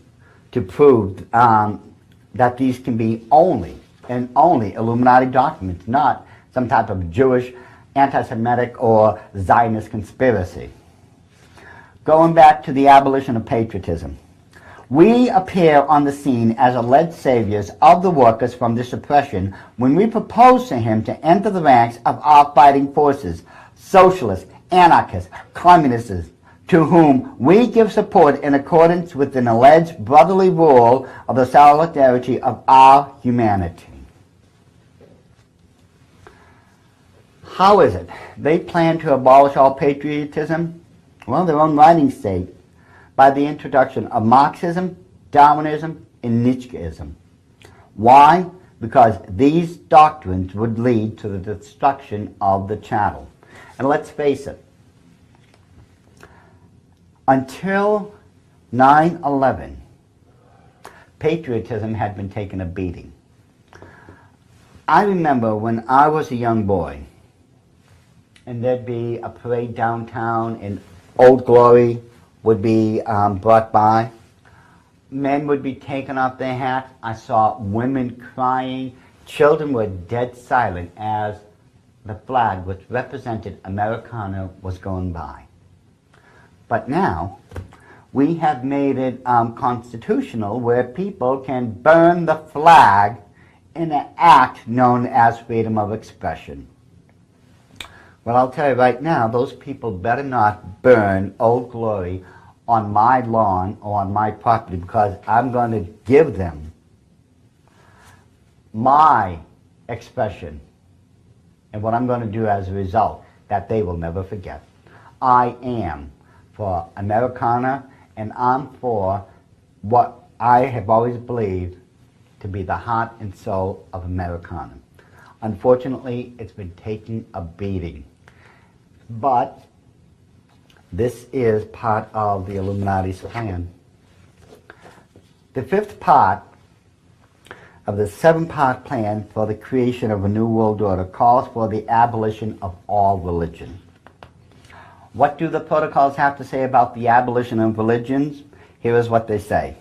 to prove that these can be only and only Illuminati documents, not some type of Jewish, anti-Semitic, or Zionist conspiracy. Going back to the abolition of patriotism. We appear on the scene as alleged saviors of the workers from this oppression when we propose to him to enter the ranks of our fighting forces, socialists, anarchists, communists, to whom we give support in accordance with an alleged brotherly rule of the solidarity of our humanity. How is it they plan to abolish all patriotism? Well, their own writings state, by the introduction of Marxism, Darwinism, and Nietzscheism. Why? Because these doctrines would lead to the destruction of the chattel. And let's face it, until 9/11, patriotism had been taking a beating. I remember when I was a young boy, and there'd be a parade downtown, and Old Glory would be brought by. Men would be taking off their hats. I saw women crying. Children were dead silent as the flag, which represented Americana, was going by. But now, we have made it constitutional where people can burn the flag in an act known as freedom of expression. Well, I'll tell you right now, those people better not burn Old Glory on my lawn or on my property, because I'm going to give them my expression and what I'm going to do as a result that they will never forget. I am for Americana, and I'm for what I have always believed to be the heart and soul of Americana. Unfortunately, it's been taking a beating. But this is part of the Illuminati's plan. The fifth part of the seven-part plan for the creation of a new world order calls for the abolition of all religion. What do the protocols have to say about the abolition of religions? Here is what they say.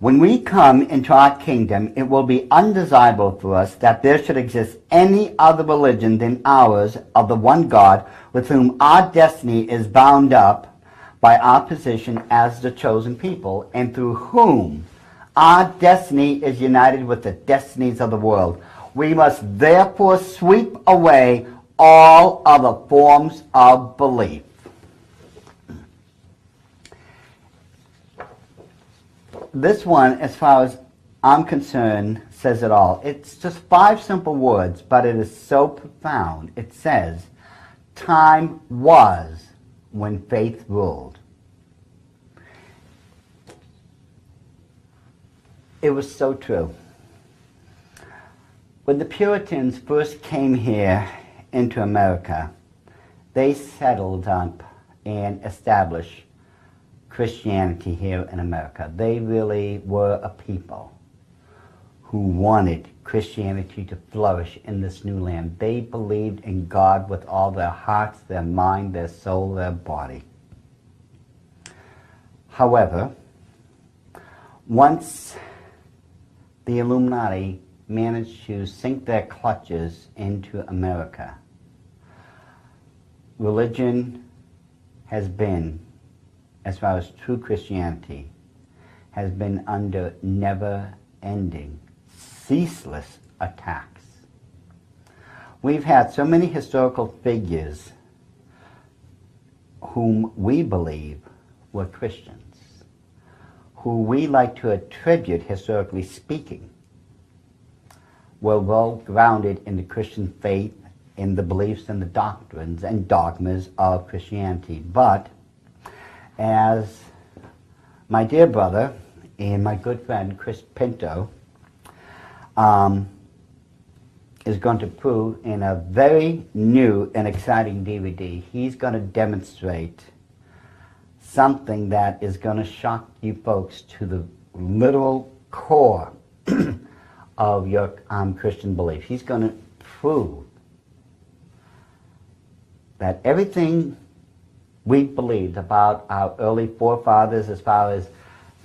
When we come into our kingdom, it will be undesirable for us that there should exist any other religion than ours of the one God with whom our destiny is bound up by our position as the chosen people, and through whom our destiny is united with the destinies of the world. We must therefore sweep away all other forms of belief. This one, as far as I'm concerned, says it all. It's just 5 simple words, but it is so profound. It says, time was when faith ruled. It was so true. When the Puritans first came here into America, they settled up and established Christianity here in America. They really were a people who wanted Christianity to flourish in this new land. They believed in God with all their hearts, their mind, their soul, their body. However, once the Illuminati managed to sink their clutches into America, religion has been, as far as true Christianity, has been under never-ending, ceaseless attacks. We've had so many historical figures whom we believe were Christians, who we like to attribute, historically speaking, were well grounded in the Christian faith, in the beliefs and the doctrines and dogmas of Christianity. But as my dear brother and my good friend Chris Pinto is going to prove in a very new and exciting DVD, he's going to demonstrate something that is going to shock you folks to the literal core of your Christian belief. He's going to prove that everything we believed about our early forefathers, as far as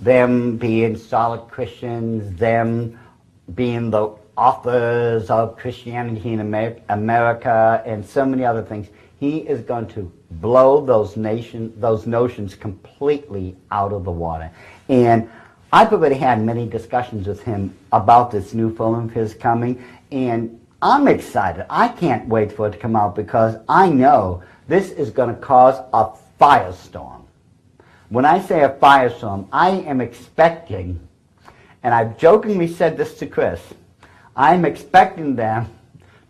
them being solid Christians, them being the authors of Christianity in America, and so many other things, he is going to blow those notions completely out of the water. And I've already had many discussions with him about this new film of his coming, and I'm excited. I can't wait for it to come out, because I know this is going to cause a firestorm. When I say a firestorm, I am expecting, and I've jokingly said this to Chris, I'm expecting them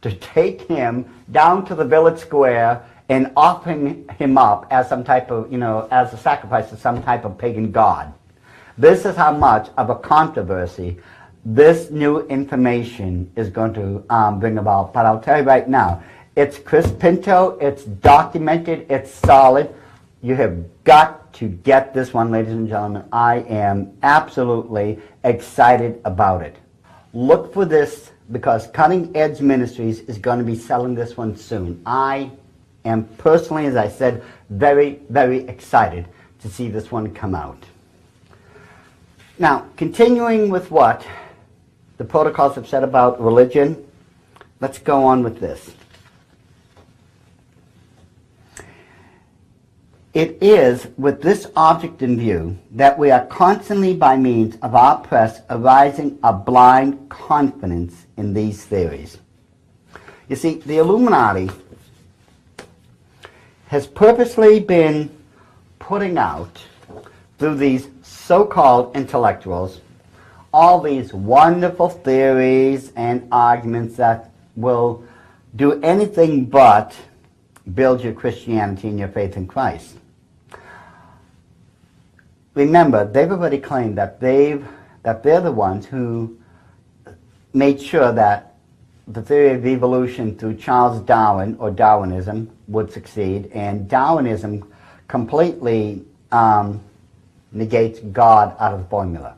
to take him down to the village square and offering him up as some type of, as a sacrifice to some type of pagan god. This is how much of a controversy this new information is going to bring about. But I'll tell you right now, it's Chris Pinto, it's documented, it's solid. You have got to get this one, ladies and gentlemen. I am absolutely excited about it. Look for this, because Cutting Edge Ministries is going to be selling this one soon. I am personally, as I said, very, very excited to see this one come out. Now, continuing with what the protocols have said about religion, let's go on with this. It is with this object in view that we are constantly, by means of our press, arising a blind confidence in these theories. You see, the Illuminati has purposely been putting out, through these so-called intellectuals, all these wonderful theories and arguments that will do anything but build your Christianity and your faith in Christ. Remember, they've already claimed that they're the ones who made sure that the theory of evolution through Charles Darwin, or Darwinism, would succeed, and Darwinism completely negates God out of the formula.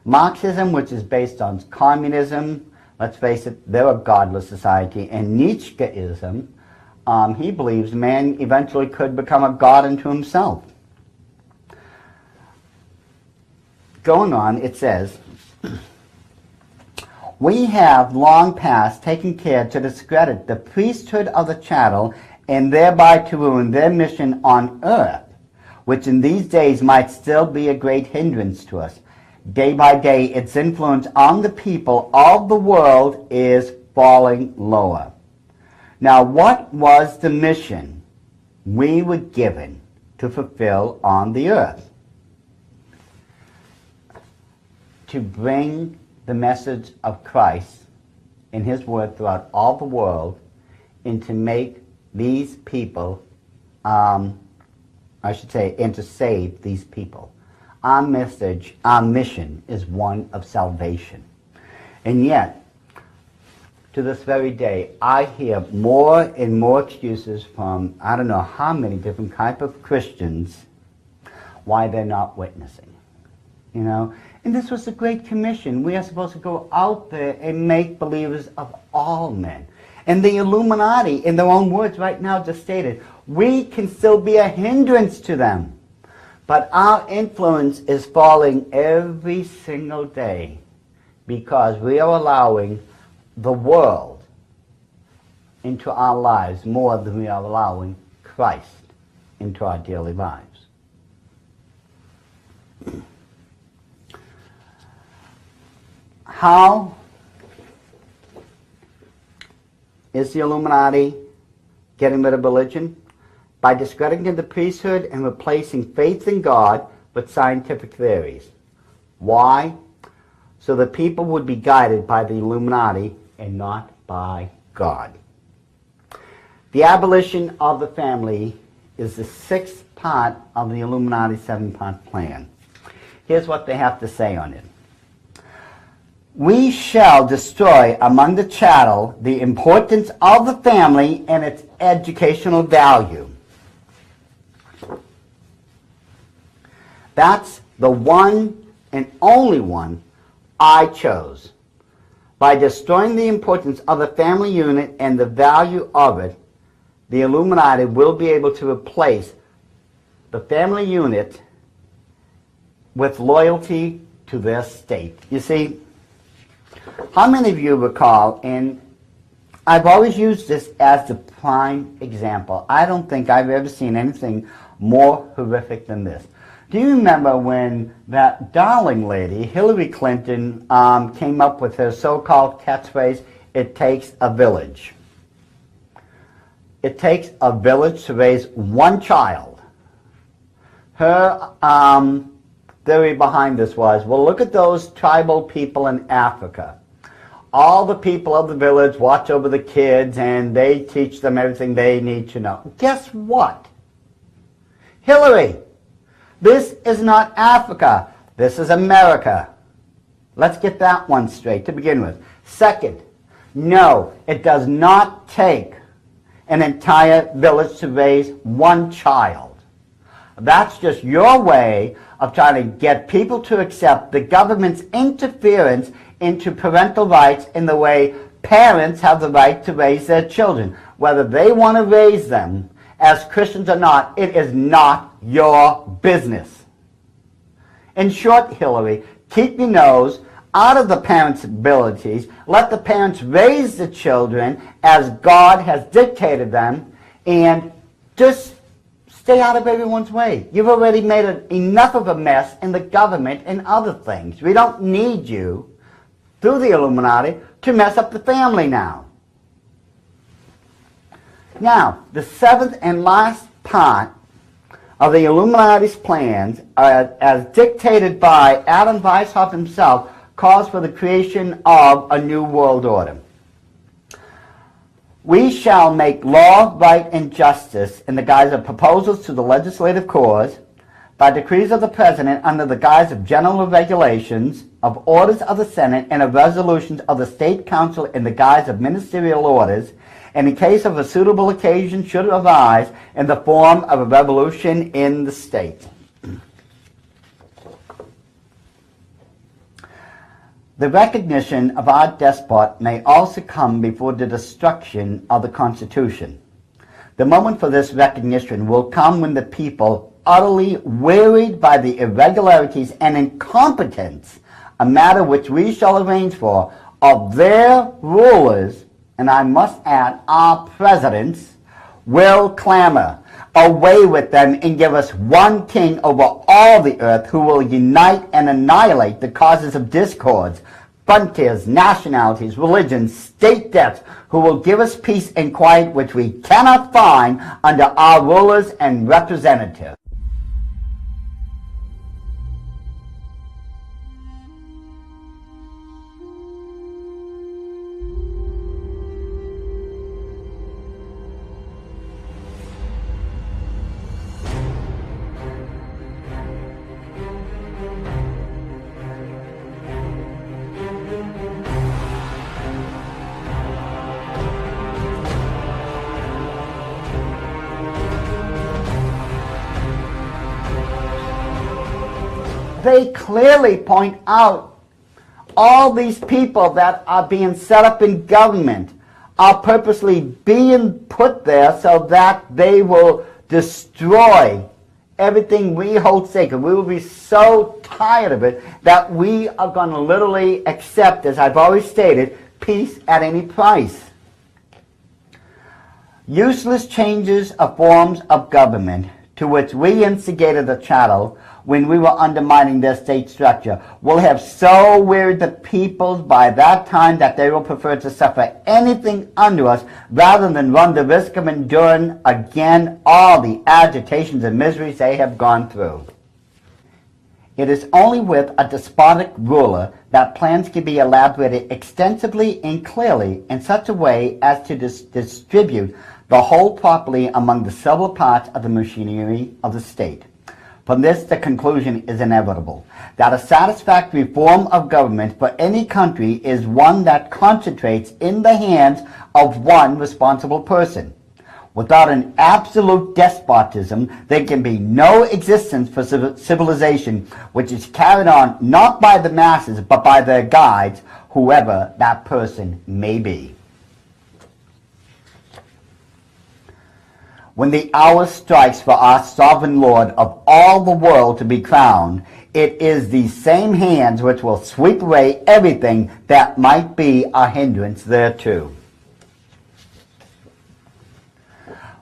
Marxism, which is based on communism, let's face it, they're a godless society, and Nietzscheism, he believes man eventually could become a god unto himself. going on, it says, we have long past taken care to discredit the priesthood of the chattel and thereby to ruin their mission on earth, which in these days might still be a great hindrance to us. Day by day, its influence on the people of the world is falling lower. Now, what was the mission we were given to fulfill on the earth? To bring the message of Christ and his word throughout all the world, and to make these people, and to save these people. Our message, our mission is one of salvation. And yet, to this very day, I hear more and more excuses from I don't know how many different type of Christians why they're not witnessing. You know? And this was the Great Commission. We are supposed to go out there and make believers of all men. And the Illuminati, in their own words right now, just stated, we can still be a hindrance to them. But our influence is falling every single day because we are allowing the world into our lives more than we are allowing Christ into our daily lives. How is the Illuminati getting rid of religion? By discrediting the priesthood and replacing faith in God with scientific theories. Why? So that people would be guided by the Illuminati and not by God. The abolition of the family is the sixth part of the Illuminati seven-part plan. Here's what they have to say on it. We shall destroy among the chattel the importance of the family and its educational value. That's the one and only one I chose. By destroying the importance of the family unit and the value of it, the Illuminati will be able to replace the family unit with loyalty to their state. You see, how many of you recall, and I've always used this as the prime example. I don't think I've ever seen anything more horrific than this. Do you remember when that darling lady, Hillary Clinton, came up with her so-called catchphrase, it takes a village. It takes a village to raise one child. Her theory behind this was, well, look at those tribal people in Africa. All the people of the village watch over the kids and they teach them everything they need to know. Guess what? Hillary, this is not Africa. This is America. Let's get that one straight to begin with. Second, no, it does not take an entire village to raise one child. That's just your way of trying to get people to accept the government's interference into parental rights in the way parents have the right to raise their children. Whether they want to raise them as Christians or not, it is not your business. In short, Hillary, keep your nose out of the parents' abilities. Let the parents raise the children as God has dictated them, and just stay out of everyone's way. You've already made enough of a mess in the government and other things. We don't need you, through the Illuminati, to mess up the family now. Now, the seventh and last part of the Illuminati's plans, as dictated by Adam Weishaupt himself, calls for the creation of a new world order. We shall make law, right, and justice in the guise of proposals to the legislative cause, by decrees of the President under the guise of general regulations, of orders of the Senate, and of resolutions of the State Council in the guise of ministerial orders, and in case of a suitable occasion should arise in the form of a revolution in the state. The recognition of our despot may also come before the destruction of the Constitution. The moment for this recognition will come when the people utterly wearied by the irregularities and incompetence, a matter which we shall arrange for, of their rulers, and I must add, our presidents, will clamor. Away with them and give us one king over all the earth who will unite and annihilate the causes of discords, frontiers, nationalities, religions, state debts, who will give us peace and quiet which we cannot find under our rulers and representatives. They clearly point out all these people that are being set up in government are purposely being put there so that they will destroy everything we hold sacred. We will be so tired of it that we are going to literally accept, as I've always stated, peace at any price. Useless changes of forms of government to which we instigated the chattel when we were undermining their state structure will have so wearied the peoples by that time that they will prefer to suffer anything under us rather than run the risk of enduring again all the agitations and miseries they have gone through. It is only with a despotic ruler that plans can be elaborated extensively and clearly in such a way as to distribute the whole properly among the several parts of the machinery of the state. From this, the conclusion is inevitable, that a satisfactory form of government for any country is one that concentrates in the hands of one responsible person. Without an absolute despotism, there can be no existence for civilization which is carried on not by the masses but by their guides, whoever that person may be. When the hour strikes for our sovereign Lord of all the world to be crowned, it is these same hands which will sweep away everything that might be a hindrance thereto.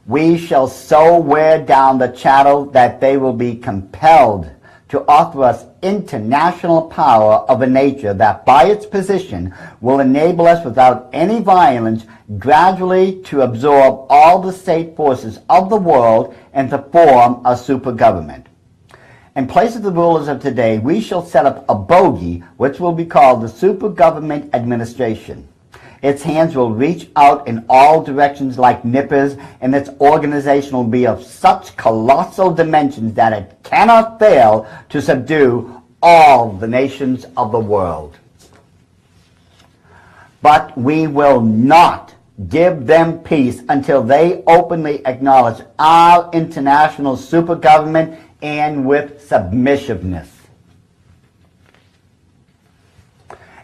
We shall so wear down the chattel that they will be compelled to offer us international power of a nature that by its position will enable us without any violence gradually to absorb all the state forces of the world and to form a super government. In place of the rulers of today, we shall set up a bogey which will be called the super government administration. Its hands will reach out in all directions like nippers, and its organization will be of such colossal dimensions that it cannot fail to subdue all the nations of the world. But we will not give them peace until they openly acknowledge our international super government and with submissiveness.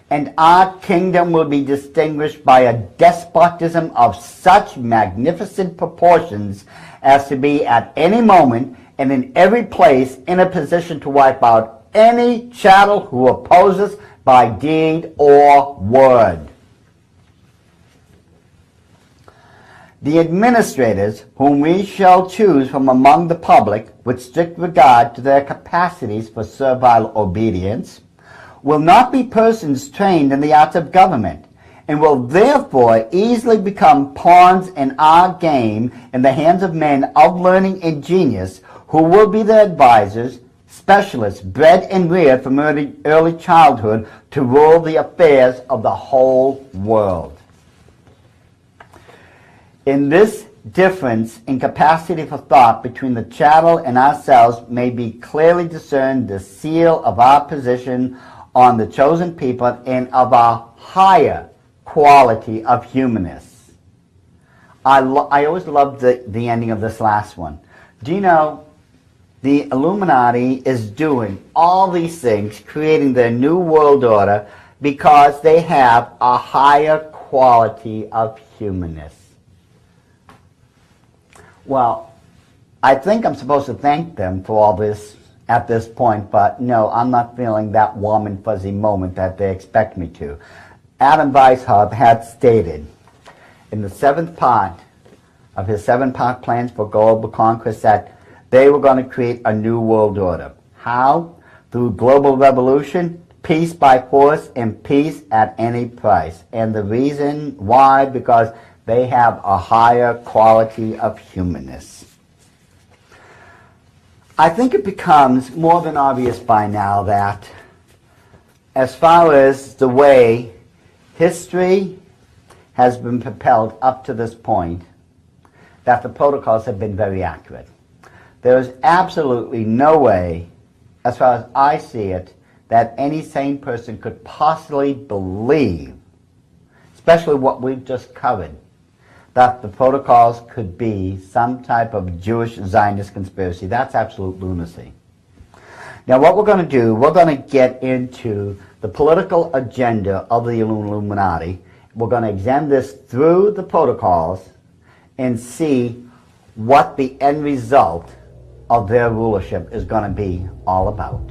And our kingdom will be distinguished by a despotism of such magnificent proportions as to be at any moment and in every place in a position to wipe out any chattel who opposes by deed or word. The administrators, whom we shall choose from among the public with strict regard to their capacities for servile obedience, will not be persons trained in the arts of government, and will therefore easily become pawns in our game in the hands of men of learning and genius, who will be their advisors, specialists bred and reared from early childhood to rule the affairs of the whole world. In this difference in capacity for thought between the chattel and ourselves may be clearly discerned the seal of our position on the chosen people and of our higher quality of humanness. I always loved the ending of this last one. Do you know the Illuminati is doing all these things, creating their new world order, because they have a higher quality of humanness? Well, I think I'm supposed to thank them for all this at this point, but no, I'm not feeling that warm and fuzzy moment that they expect me to. Adam Weishaupt had stated in the 7th part of his 7-part plans for global conquest that they were going to create a new world order. How? Through global revolution, peace by force, and peace at any price. And the reason why, because they have a higher quality of humanness. I think it becomes more than obvious by now that as far as the way history has been propelled up to this point, that the protocols have been very accurate. There is absolutely no way, as far as I see it, that any sane person could possibly believe, especially what we've just covered, that the protocols could be some type of Jewish Zionist conspiracy. That's absolute lunacy. Now what we're going to do, we're going to get into the political agenda of the Illuminati. We're going to examine this through the protocols and see what the end result of their rulership is going to be all about.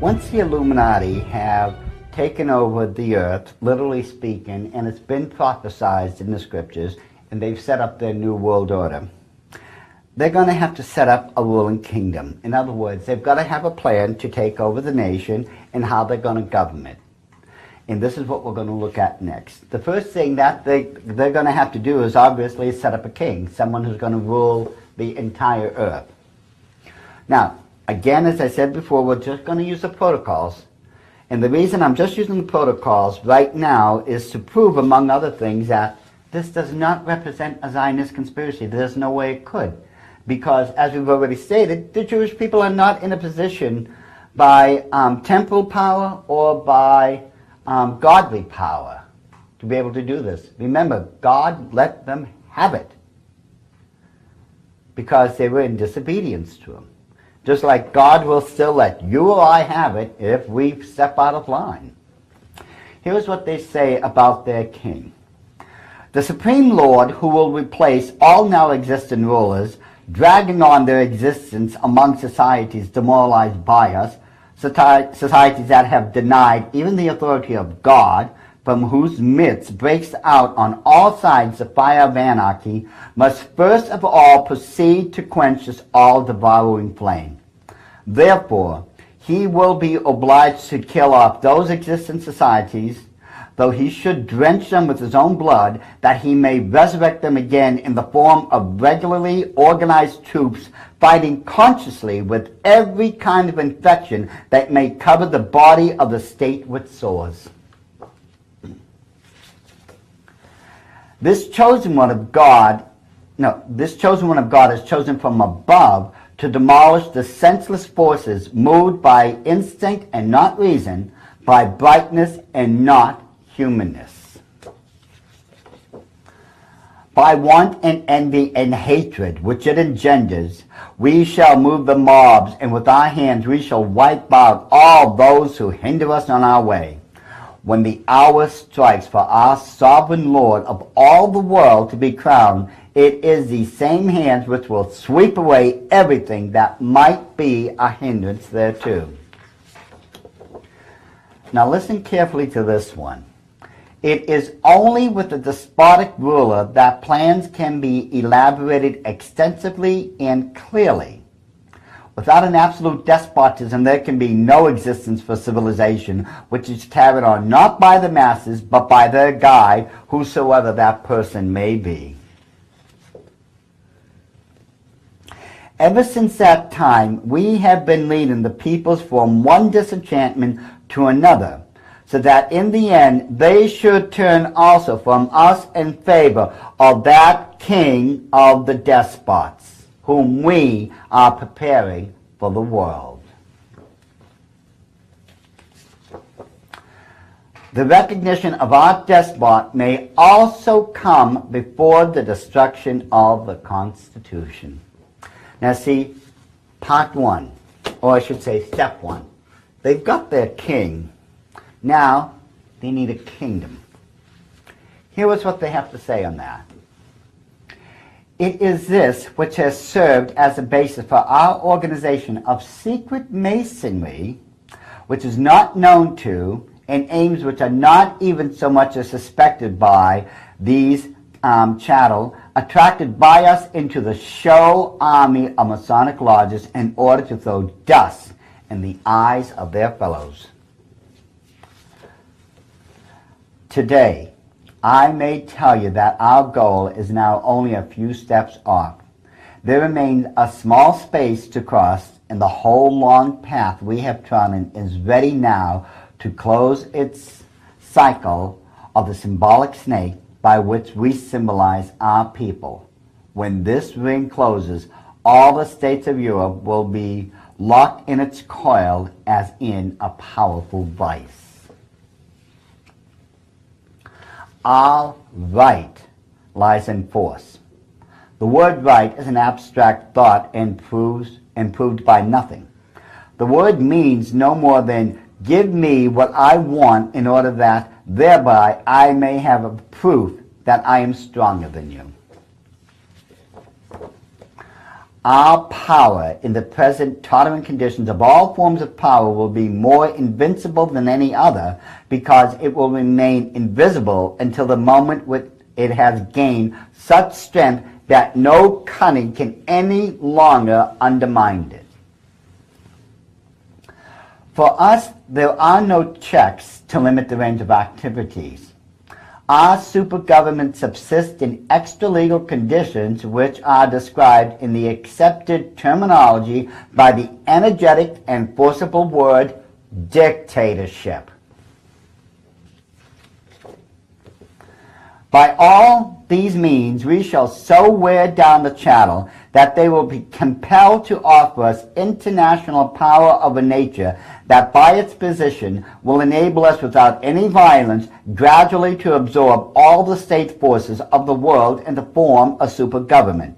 Once the Illuminati have taken over the earth, literally speaking, and it's been prophesied in the scriptures, and they've set up their new world order, they're going to have to set up a ruling kingdom. In other words, they've got to have a plan to take over the nation and how they're going to govern it. And this is what we're going to look at next. The first thing that they're going to have to do is obviously set up a king, someone who's going to rule the entire earth. Now, again, as I said before, we're just going to use the protocols. And the reason I'm just using the protocols right now is to prove, among other things, that this does not represent a Zionist conspiracy. There's no way it could. Because, as we've already stated, the Jewish people are not in a position by temporal power or by godly power to be able to do this. Remember, God let them have it because they were in disobedience to him. Just like God will still let you or I have it if we step out of line. Here's what they say about their king. The Supreme Lord, who will replace all now existing rulers, dragging on their existence among societies demoralized by us, societies that have denied even the authority of God, from whose midst breaks out on all sides the fire of anarchy, must first of all proceed to quench this all-devouring flame. Therefore, he will be obliged to kill off those existing societies, though he should drench them with his own blood, that he may resurrect them again in the form of regularly organized troops fighting consciously with every kind of infection that may cover the body of the state with sores. This chosen one of God is chosen from above to demolish the senseless forces moved by instinct and not reason, by brightness and not humanness. By want and envy and hatred which it engenders, we shall move the mobs, and with our hands we shall wipe out all those who hinder us on our way. When the hour strikes for our sovereign Lord of all the world to be crowned, it is these same hands which will sweep away everything that might be a hindrance thereto. Now listen carefully to this one. It is only with a despotic ruler that plans can be elaborated extensively and clearly. Without an absolute despotism, there can be no existence for civilization, which is carried on not by the masses, but by their guide, whosoever that person may be. Ever since that time, we have been leading the peoples from one disenchantment to another, so that in the end they should turn also from us in favor of that king of the despots, whom we are preparing for the world. The recognition of our despot may also come before the destruction of the Constitution. Now see, part one, or I should say step one. They've got their king. Now they need a kingdom. Here is what they have to say on that. It is this which has served as a basis for our organization of secret masonry, which is not known to, and aims which are not even so much as suspected by these chattel, attracted by us into the show army of Masonic lodges in order to throw dust in the eyes of their fellows. Today, I may tell you that our goal is now only a few steps off. There remains a small space to cross, and the whole long path we have trodden is ready now to close its cycle of the symbolic snake by which we symbolize our people. When this ring closes, all the states of Europe will be locked in its coil as in a powerful vice. Our right lies in force. The word right is an abstract thought and proved by nothing. The word means no more than give me what I want in order that thereby I may have a proof that I am stronger than you. Our power in the present tottering conditions of all forms of power will be more invincible than any other, because it will remain invisible until the moment when it has gained such strength that no cunning can any longer undermine it. For us, there are no checks to limit the range of activities. Our supergovernment subsists in extra-legal conditions which are described in the accepted terminology by the energetic and forcible word dictatorship. By all these means, we shall so wear down the chattel that they will be compelled to offer us international power of a nature that by its position will enable us without any violence gradually to absorb all the state forces of the world and to form a super government.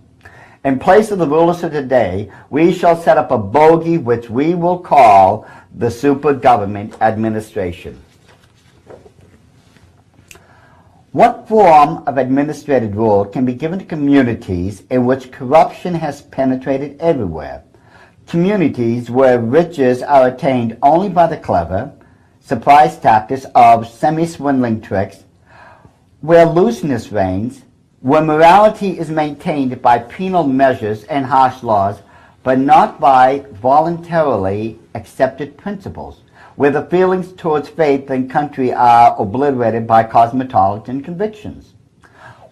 In place of the rulers of today, we shall set up a bogey which we will call the super government administration. What form of administrative rule can be given to communities in which corruption has penetrated everywhere? Communities where riches are attained only by the clever, surprise tactics of semi-swindling tricks, where looseness reigns, where morality is maintained by penal measures and harsh laws, but not by voluntarily accepted principles, where the feelings towards faith and country are obliterated by cosmopolitan convictions.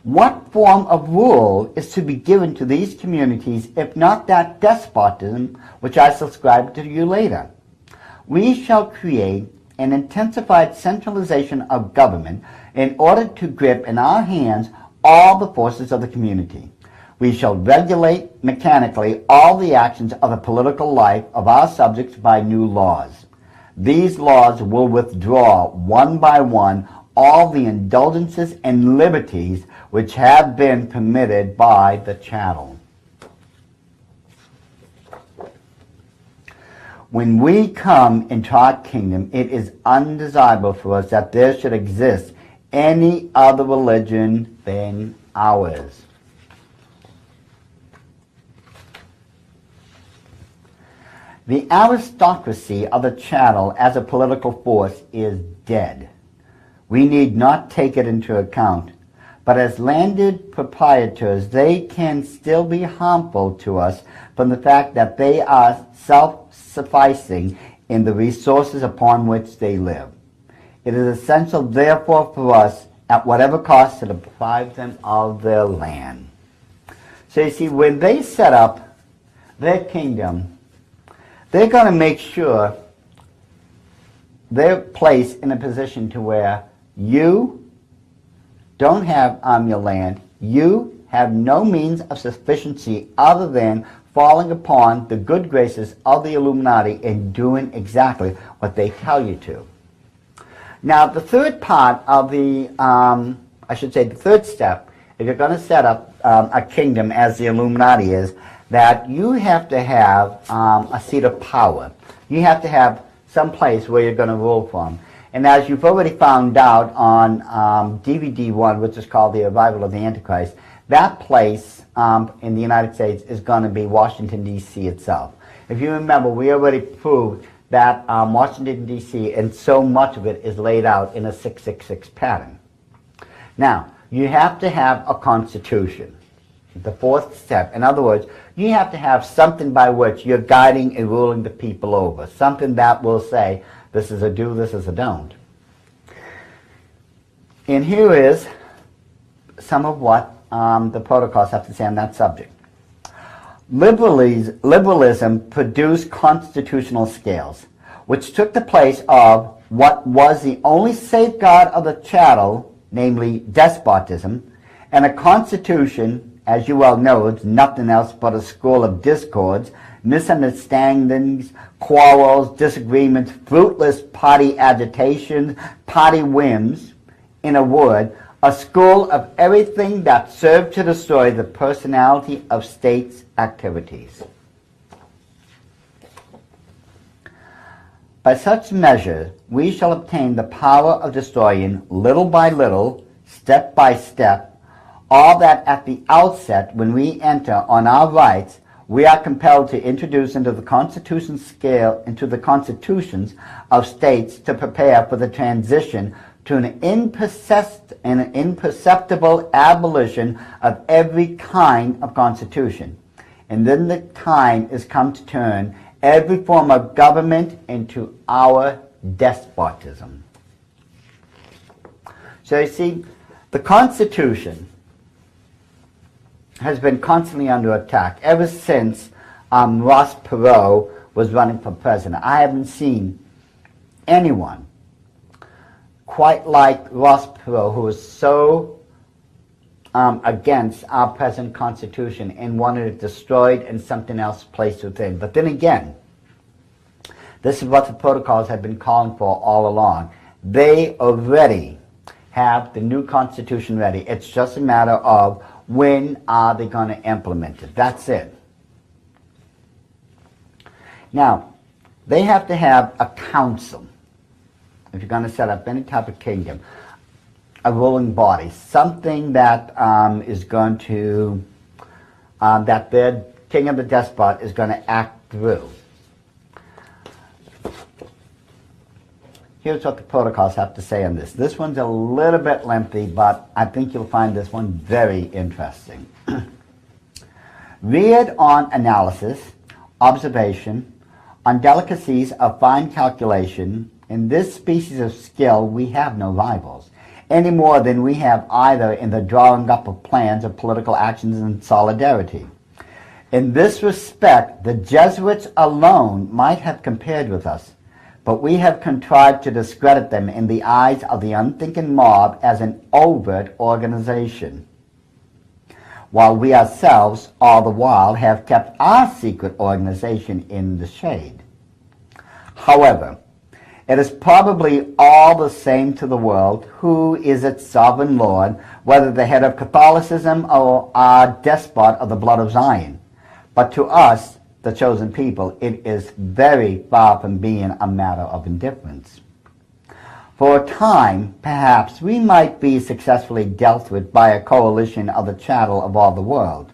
What form of rule is to be given to these communities if not that despotism which I subscribe to you later? We shall create an intensified centralization of government in order to grip in our hands all the forces of the community. We shall regulate mechanically all the actions of the political life of our subjects by new laws. These laws will withdraw one by one all the indulgences and liberties which have been permitted by the chattel. When we come into our kingdom, it is undesirable for us that there should exist any other religion than ours. The aristocracy of the chattel as a political force is dead. We need not take it into account, but as landed proprietors, they can still be harmful to us from the fact that they are self-sufficing in the resources upon which they live. It is essential, therefore, for us, at whatever cost, to deprive them of their land. So you see, when they set up their kingdom, they're going to make sure they're placed in a position to where you don't have your land. You have no means of sufficiency other than falling upon the good graces of the Illuminati and doing exactly what they tell you to. Now, the third part of the, the third step, if you're going to set up a kingdom as the Illuminati is, that you have to have a seat of power. You have to have some place where you're going to rule from. And as you've already found out on DVD 1, which is called The Arrival of the Antichrist, that place in the United States is going to be Washington, D.C. itself. If you remember, we already proved that Washington, D.C., and so much of it is laid out in a 666 pattern. Now, you have to have a constitution. The fourth step. In other words, you have to have something by which you're guiding and ruling the people over. Something that will say, this is a do, this is a don't. And here is some of what the protocols have to say on that subject. Liberalism produced constitutional scales, which took the place of what was the only safeguard of the chattel, namely despotism, and a constitution, as you well know, is nothing else but a school of discords, misunderstandings, quarrels, disagreements, fruitless party agitations, party whims. In a word, a school of everything that served to destroy the personality of states' activities. By such measure, we shall obtain the power of destroying, little by little, step by step, all that at the outset, when we enter on our rights, we are compelled to introduce into the constitutions of states to prepare for the transition to an imperceptible abolition of every kind of constitution. And then the time is come to turn every form of government into our despotism. So you see, the Constitution has been constantly under attack ever since Ross Perot was running for president. I haven't seen anyone quite like Ross Perot, who was so against our present Constitution and wanted it destroyed and something else placed within. But then again, this is what the protocols have been calling for all along. They already have the new Constitution ready. It's just a matter of when are they going to implement it. That's it. Now, they have to have a council. If you're going to set up any type of kingdom, a ruling body, something that is going to, that the king of the despot is going to act through. Here's what the protocols have to say on this. This one's a little bit lengthy, but I think you'll find this one very interesting. Reared on analysis, observation, on delicacies of fine calculation, in this species of skill we have no rivals, any more than we have either in the drawing up of plans of political actions in solidarity. In this respect, the Jesuits alone might have compared with us, but we have contrived to discredit them in the eyes of the unthinking mob as an overt organization, while we ourselves all the while have kept our secret organization in the shade. However, it is probably all the same to the world who is its sovereign lord, whether the head of Catholicism or our despot of the blood of Zion. But to us, the chosen people, it is very far from being a matter of indifference. For a time, perhaps, we might be successfully dealt with by a coalition of the chattel of all the world.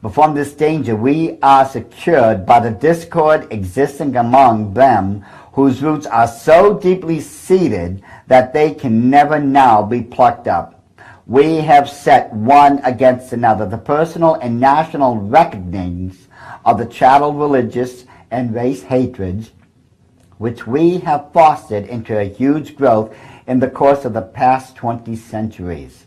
But from this danger we are secured by the discord existing among them, whose roots are so deeply seated that they can never now be plucked up. We have set one against another the personal and national reckonings of the chattel religious and race hatreds, which we have fostered into a huge growth in the course of the past 20 centuries.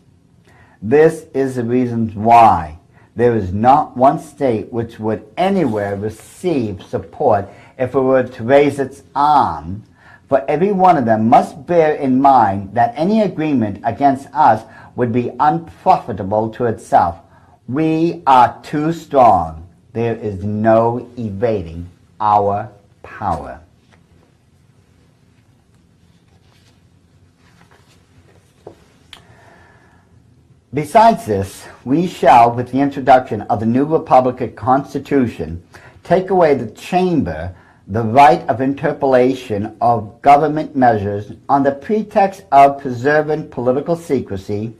This is the reason why there is not one state which would anywhere receive support if it were to raise its arm, for every one of them must bear in mind that any agreement against us would be unprofitable to itself. We are too strong. There is no evading our power. Besides this, we shall, with the introduction of the new Republican Constitution, take away the chamber the right of interpolation of government measures on the pretext of preserving political secrecy,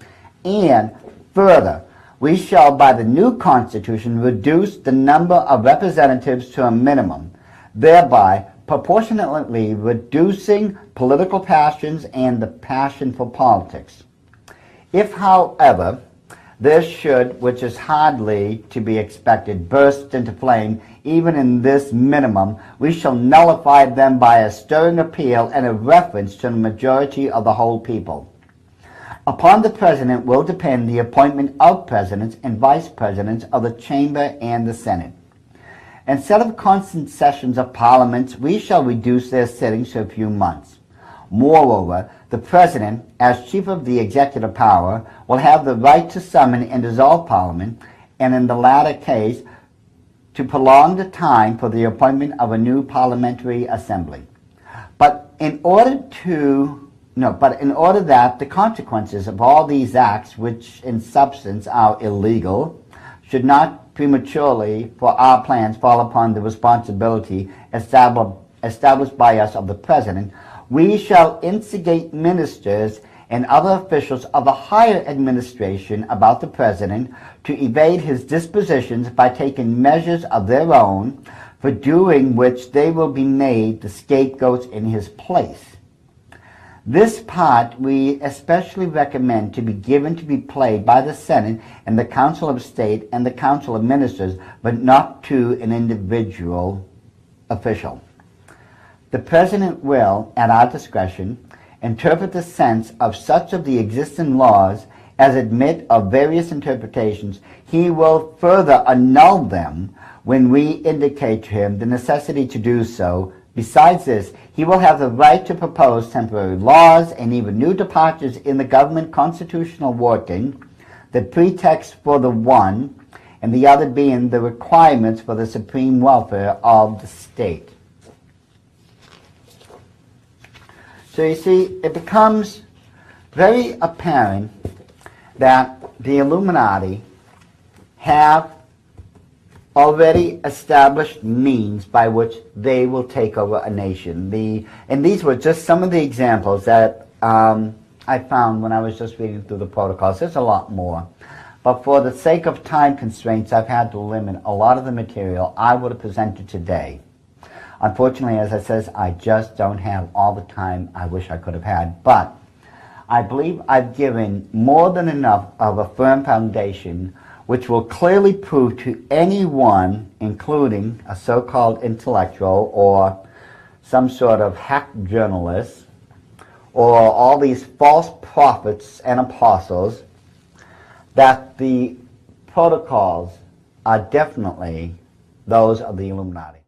and further, we shall by the new Constitution reduce the number of representatives to a minimum, thereby proportionately reducing political passions and the passion for politics. If, however, this should, which is hardly to be expected, burst into flame even in this minimum, we shall nullify them by a stirring appeal and a reference to the majority of the whole people. Upon the President will depend the appointment of Presidents and Vice Presidents of the Chamber and the Senate. Instead of constant sessions of parliaments, we shall reduce their sittings to a few months. Moreover, the President, as Chief of the Executive Power, will have the right to summon and dissolve Parliament, and in the latter case, to prolong the time for the appointment of a new parliamentary assembly. But in order that the consequences of all these acts, which in substance are illegal, should not prematurely for our plans fall upon the responsibility established by us of the President, we shall instigate ministers and other officials of the higher administration about the President to evade his dispositions by taking measures of their own, for doing which they will be made the scapegoats in his place. This part we especially recommend to be given to be played by the Senate and the Council of State and the Council of Ministers, but not to an individual official. The President will, at our discretion, interpret the sense of such of the existing laws as admit of various interpretations. He will further annul them when we indicate to him the necessity to do so. Besides this, he will have the right to propose temporary laws and even new departures in the government constitutional working, the pretext for the one and the other being the requirements for the supreme welfare of the state. So you see, it becomes very apparent that the Illuminati have already established means by which they will take over a nation. And these were just some of the examples that I found when I was just reading through the protocols. There's a lot more. But for the sake of time constraints, I've had to limit a lot of the material I would have presented today. Unfortunately, as I said, I just don't have all the time I wish I could have had. But I believe I've given more than enough of a firm foundation which will clearly prove to anyone, including a so-called intellectual or some sort of hack journalist or all these false prophets and apostles, that the protocols are definitely those of the Illuminati.